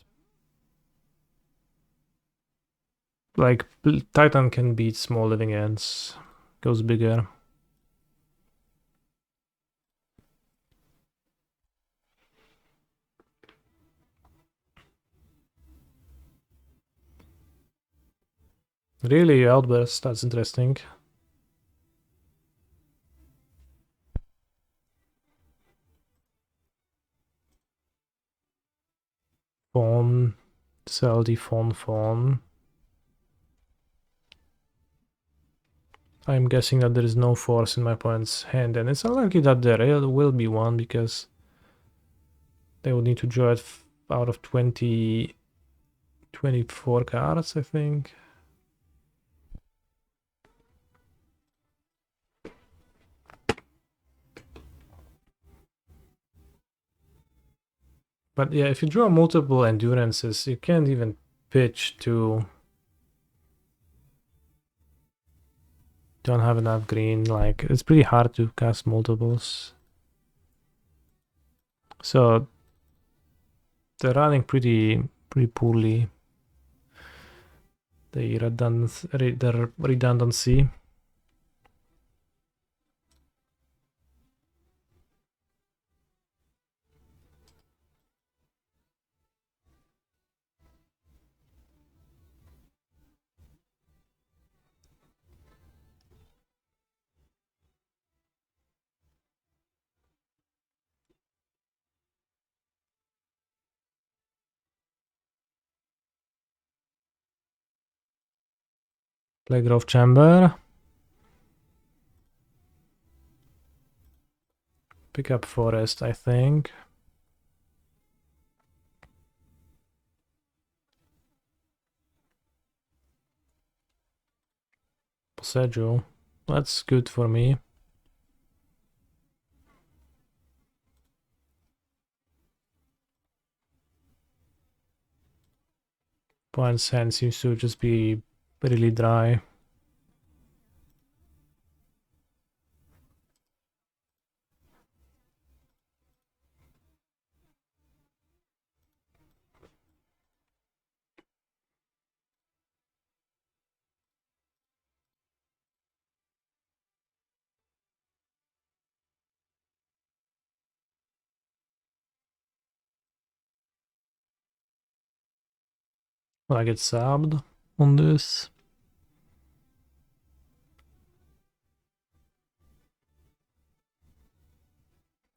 Like, Titan can beat small living ends, goes bigger. Really, Outburst, that's interesting. Fawn, sell the fawn. I'm guessing that there is no force in my opponent's hand, and it's unlikely that there will be one because they would need to draw it out of 24 cards, I think. But yeah, if you draw multiple endurances, you can't even pitch to... Don't have enough green, like, it's pretty hard to cast multiples. So They're running pretty poorly. Their redundancy. Play Grove Chamber. Pick up Forest, I think. Posejo. That's good for me. Opponent's hand seems to just be really dry. Will I get subbed on this?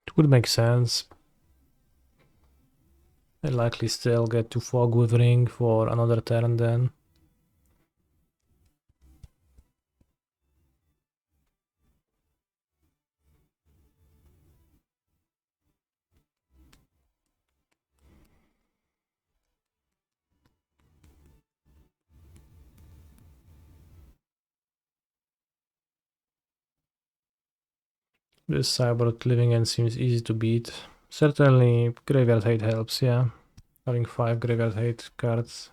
It would make sense. I likely still get to Fog Withering for another turn then. This Cyborg Living End seems easy to beat. Certainly Graveyard Hate helps, yeah. Having 5 Graveyard Hate cards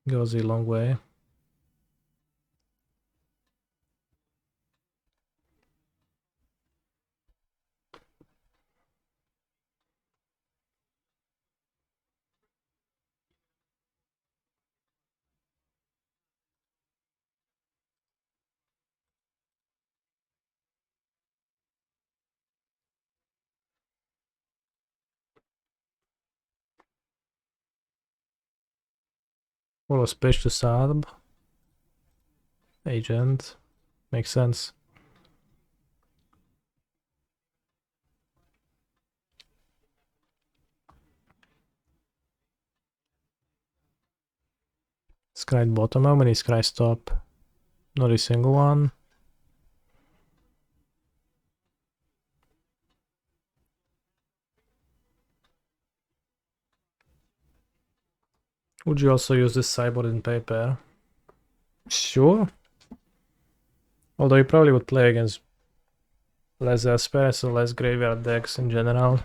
goes a long way. Well, a Speech to Sarb. Agent. Makes sense. Scry bottom, how many Scries top? Not a single one. Would you also use this sideboard in paper? Sure. Although you probably would play against less Esper, so less graveyard decks in general.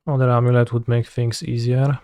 Other Amulet would make things easier.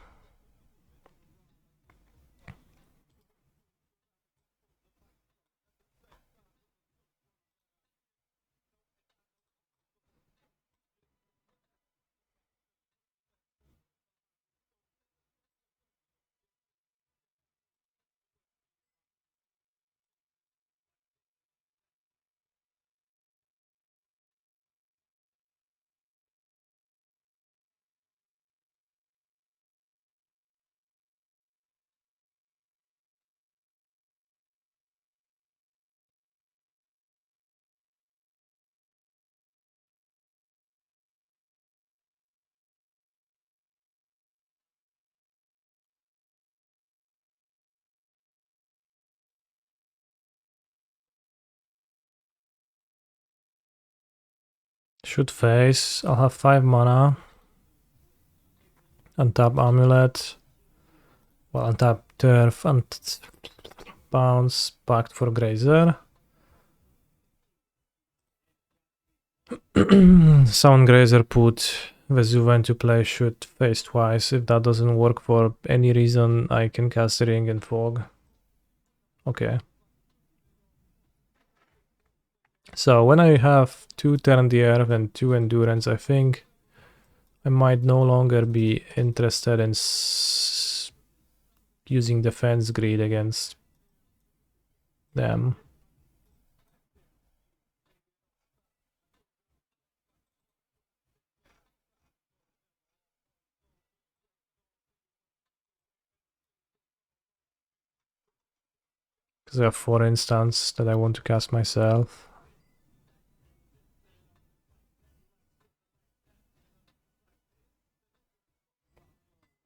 Should face. I'll have 5 mana. Untap Amulet. Well, untap Turf and bounce Pact for Grazer. Sound Grazer put Vesuva into play, should face twice. If that doesn't work for any reason, I can cast Ring and Fog. Okay. So when I have 2 Terran the Earth and 2 Endurance, I think I might no longer be interested in using defense grid against them. Because I have 4 instants that I want to cast myself.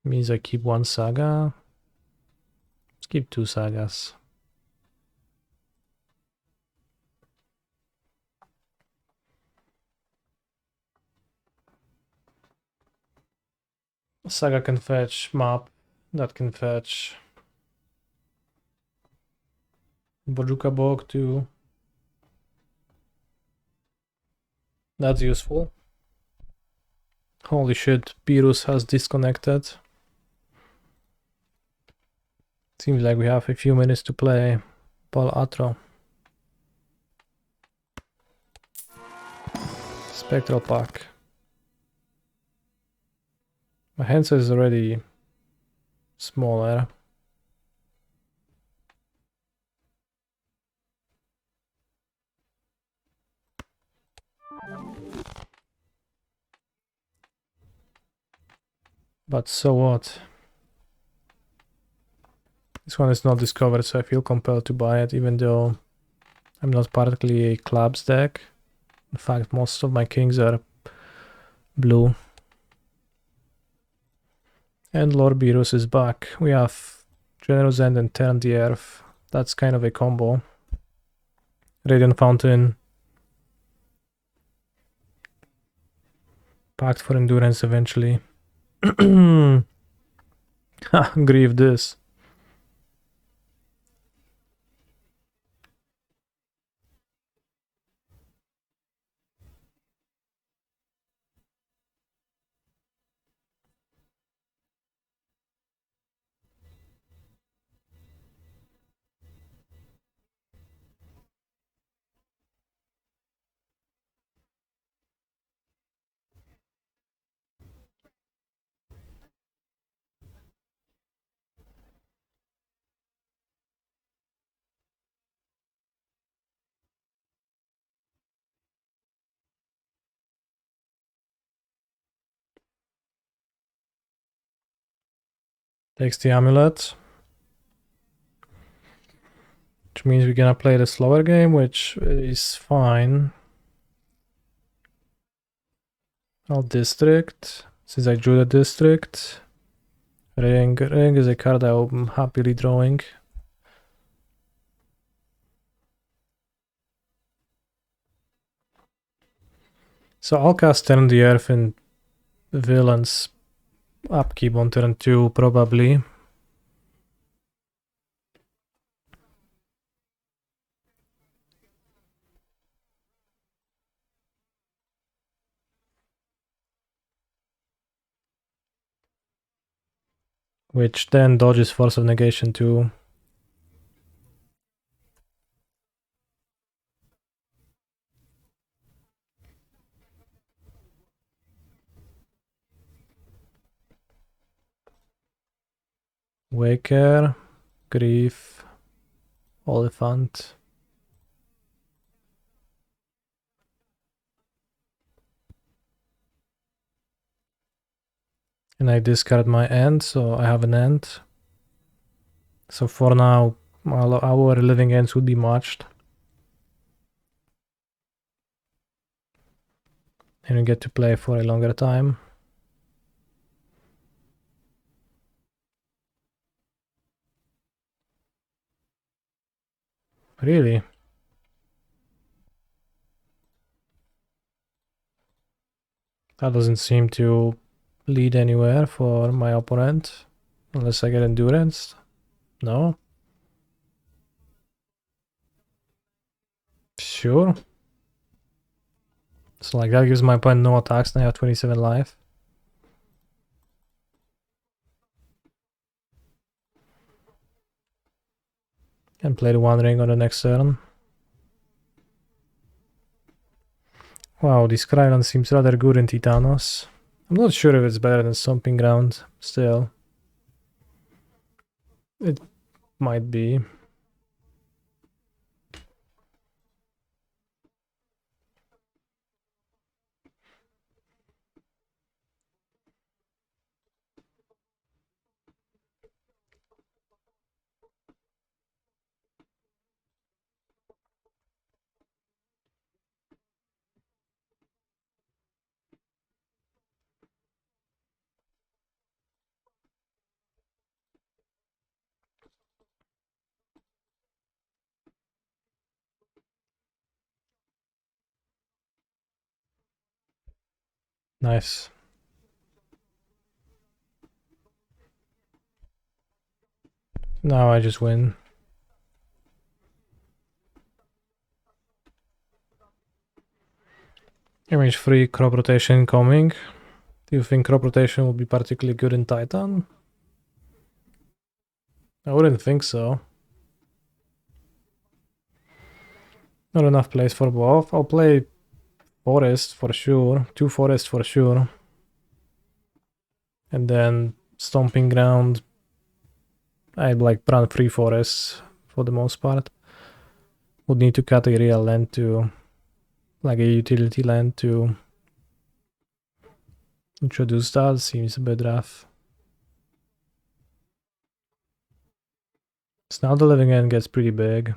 Means I keep 1 saga. Let's keep 2 sagas. Saga can fetch map. That can fetch Bojuka Bog too. That's useful. Holy shit, Beerus has disconnected. Seems like we have a few minutes to play Balatro. Spectral pack. My hand size is already smaller. But so what? This one is not discovered, so I feel compelled to buy it, even though I'm not particularly a clubs deck. In fact, most of my kings are blue. And Lord Beerus is back. We have Generous End and Terran the Earth. That's kind of a combo. Radiant Fountain. Pact for Endurance eventually. Grieve this. Takes the Amulet. Which means we're gonna play the slower game, which is fine. I'll District, since I drew the District. Ring is a card I'm happily drawing. So I'll cast Turn the Earth in Villain's upkeep on turn 2, probably. Which then dodges Force of Negation too. Waker, Grief, Oliphant. And I discard my end, so I have an end. So for now, our living ends would be matched. And we get to play for a longer time. Really? That doesn't seem to lead anywhere for my opponent. Unless I get Endurance. No? Sure. So like that gives my opponent no attacks and I have 27 life. And play the One Ring on the next turn. Wow, this Krylan seems rather good in Titanos. I'm not sure if it's better than Stomping Ground, still. It might be. Nice. Now I just win. Image 3 crop rotation coming. Do you think crop rotation will be particularly good in Titan? I wouldn't think so. Not enough place for both. I'll play forest for sure. 2 forest for sure. And then stomping ground. I'd like run 3 forests for the most part. Would need to cut a real land to, like a utility land to introduce that. Seems a bit rough. So now the living end gets pretty big.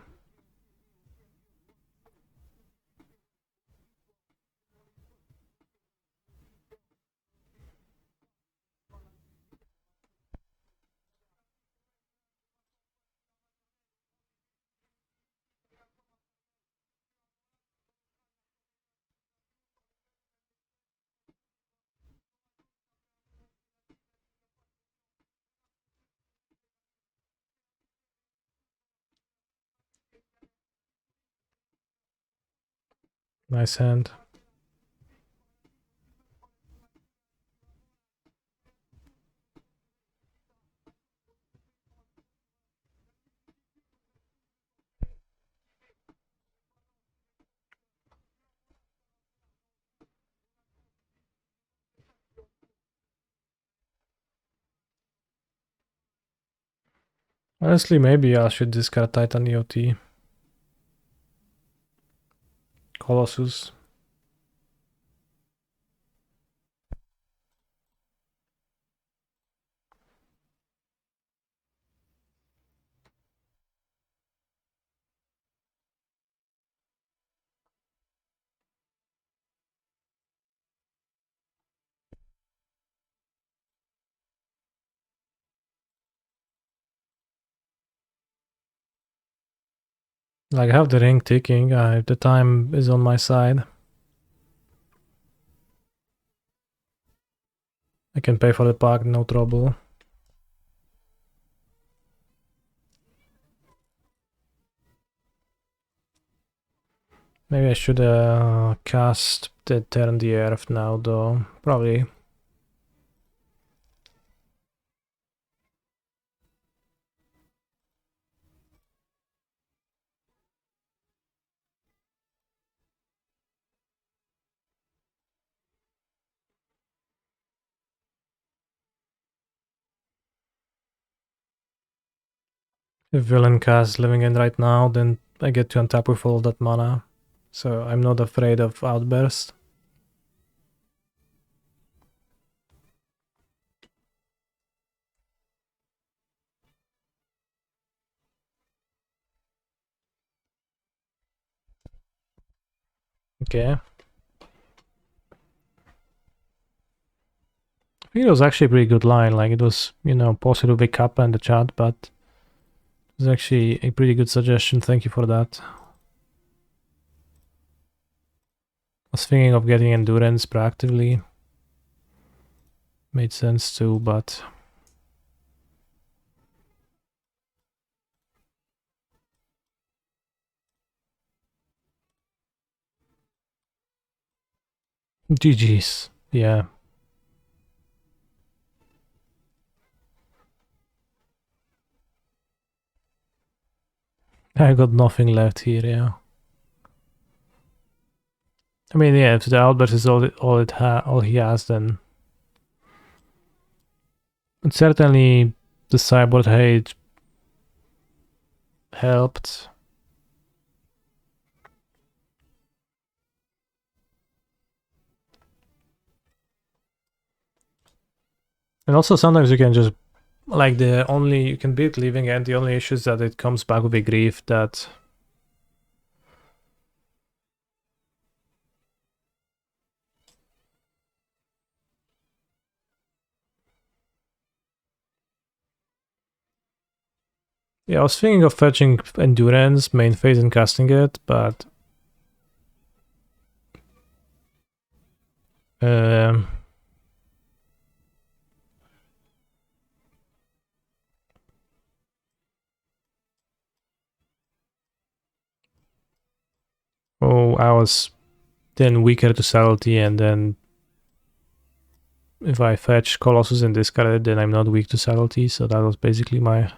Nice hand. Honestly, maybe I should discard Titan EOT. Colossus. Like I have the ring ticking, the time is on my side. I can pay for the pack, no trouble. Maybe I should cast the Turn the Earth now though, probably. If villain casts Living End right now, then I get to untap with all that mana. So I'm not afraid of Outburst. Okay. I think it was actually a pretty good line, like it was, you know, posted with a kappa in the chat, but it was actually a pretty good suggestion, thank you for that. I was thinking of getting Endurance proactively. Made sense too, but... GG's, yeah. I got nothing left here, yeah. I mean, yeah, if the outburst is all he has, then and certainly the cyborg hate helped. And also sometimes you can just like you can beat Living End, the only issue is that it comes back with a grief that yeah, I was thinking of fetching Endurance, main phase, and casting it, but oh, I was then weaker to subtlety, and then if I fetch Colossus and discard it, then I'm not weak to subtlety, so that was basically my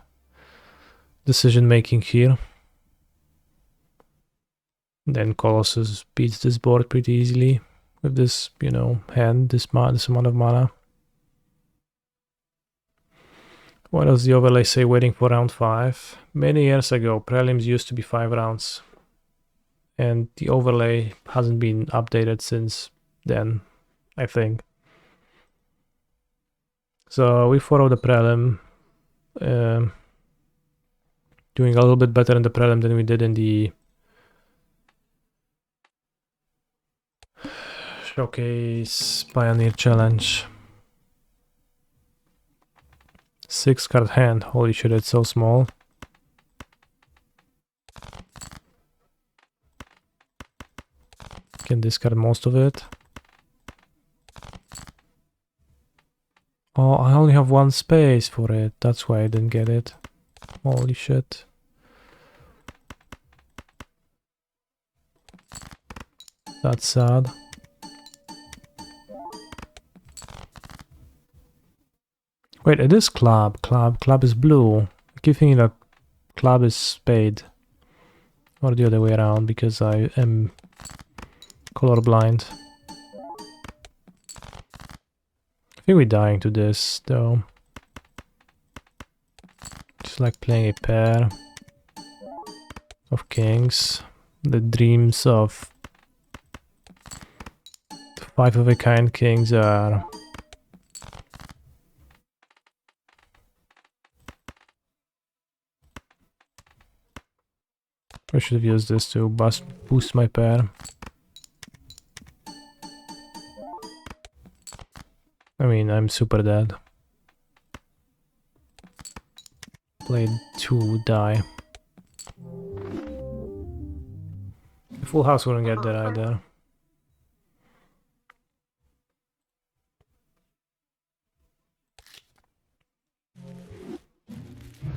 decision making here. Then Colossus beats this board pretty easily with this, you know, hand, this amount of mana. What does the overlay say waiting for round 5? Many years ago, prelims used to be 5 rounds. And the overlay hasn't been updated since then, I think. So we follow the prelim. Doing a little bit better in the prelim than we did in the Showcase Pioneer Challenge. 6 card hand, holy shit, it's so small. Can discard most of it. Oh, I only have 1 space for it, that's why I didn't get it. Holy shit. That's sad. Wait, it is club. Club is blue. I keep thinking that club is spade. Or the other way around, because I am colorblind. I think we're dying to this, though. Just like playing a pair of kings. The dreams of 5 of a kind kings are... I should have used this to boost my pair. I mean, I'm super dead. Played 2 die. The full house wouldn't get there either.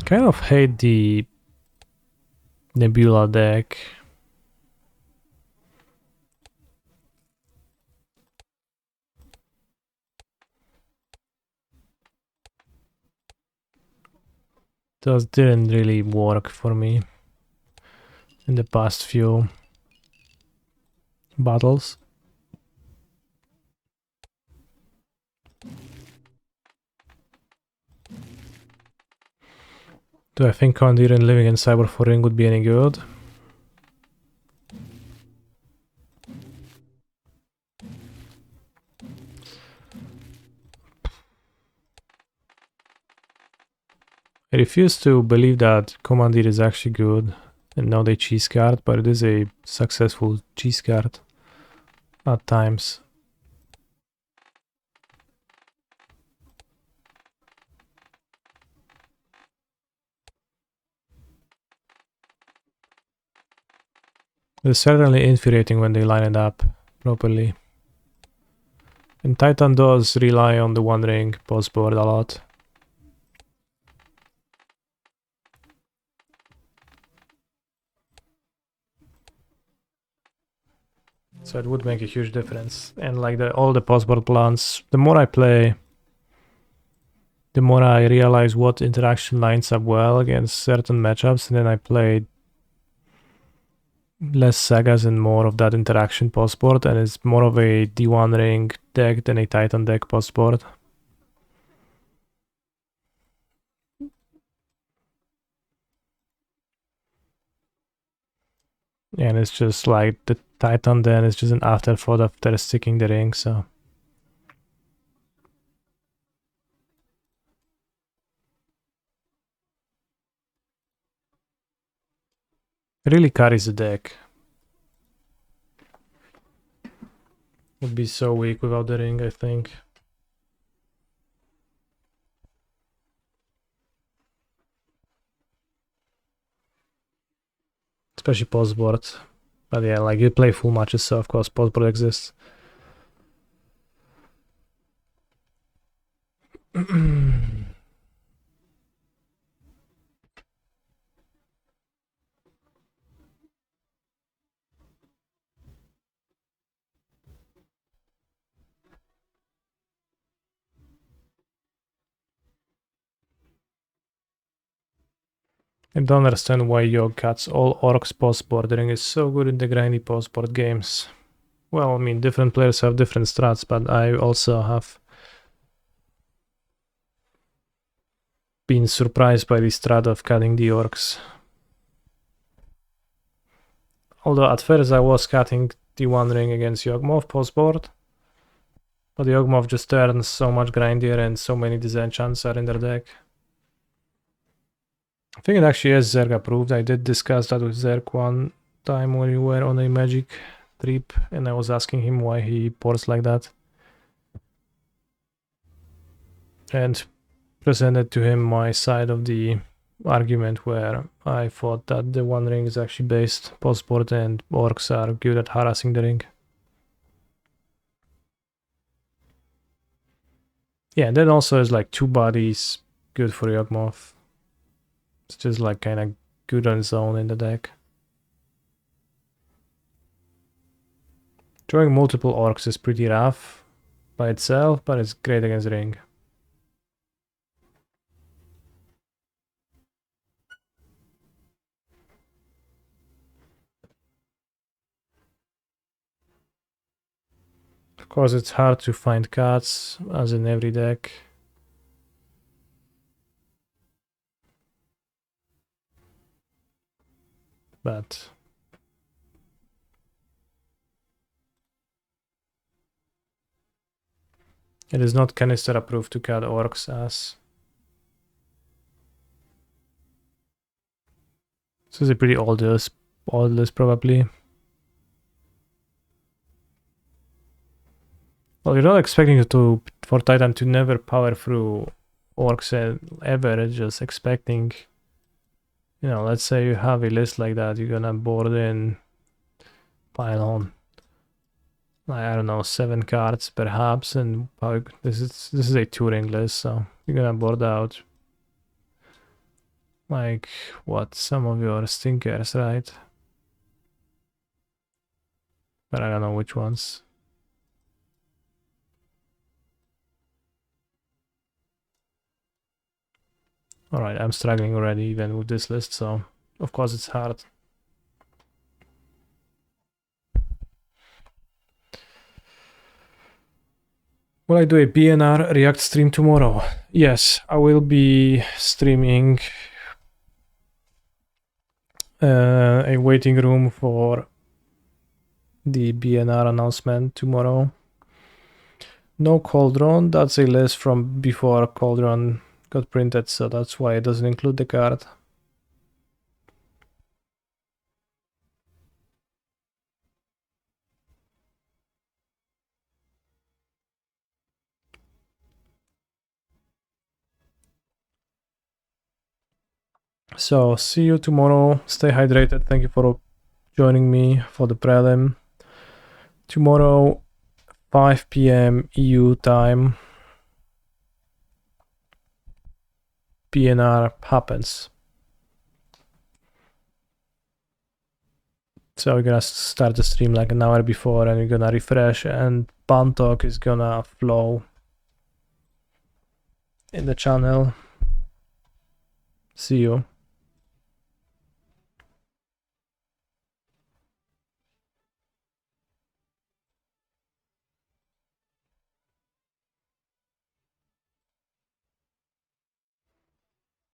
Kind of hate the Nebula deck. Those didn't really work for me in the past few battles. Do I think Commandeer and Living in Cyber Foreign would be any good? I refuse to believe that Commandeer is actually good, and now they cheese card, but it is a successful cheese card at times. It's certainly infuriating when they line it up properly. And Titan does rely on the One Ring post board a lot. So it would make a huge difference. And like all the post board plans, the more I play, the more I realize what interaction lines up well against certain matchups, and then I play less sagas and more of that interaction post-board, and it's more of a D1 ring deck than a Titan deck post-board. And it's just like the Titan then is just an afterthought after sticking the ring, so. It really carries the deck. Would be so weak without the ring, I think. Especially post-board. But yeah, like you play full matches, so of course post-board exists. I don't understand why Yogg cuts all orcs post-board. The ring is so good in the grindy post-board games. Well, I mean, different players have different strats, but I also have been surprised by the strat of cutting the orcs. Although at first I was cutting the one ring against Yawgmoth post-board, but Yawgmoth just turns so much grindier and so many disenchants are in their deck. I think it actually is Zerg approved. I did discuss that with Zerg one time when we were on a magic trip, and I was asking him why he boards like that. And presented to him my side of the argument where I thought that the one ring is actually based post-board and orcs are good at harassing the ring. Yeah, and then also is like two bodies good for Yawgmoth. It's just like kind of good on its own in the deck. Drawing multiple orcs is pretty rough by itself, but it's great against ring. Of course, it's hard to find cards, as in every deck. But it is not canister approved to cut orcs as. This is a pretty old list probably. Well, you're not expecting for Titan to never power through orcs ever. It's just expecting, you know, let's say you have a list like that, you're gonna board in pile on, I don't know, 7 cards perhaps, and this is a 2-ring list, so you're gonna board out like what, some of your stinkers, right? But I don't know which ones. Alright, I'm struggling already even with this list, so of course it's hard. Will I do a BNR React stream tomorrow? Yes, I will be streaming a waiting room for the BNR announcement tomorrow. No Cauldron, that's a list from before Cauldron got printed, so that's why it doesn't include the card. So see you tomorrow. Stay hydrated. Thank you for joining me for the prelim. Tomorrow, 5 p.m. EU time, PNR happens. So we're gonna start the stream like an hour before, and we're gonna refresh, and Ban Talk is gonna flow in the channel. See you.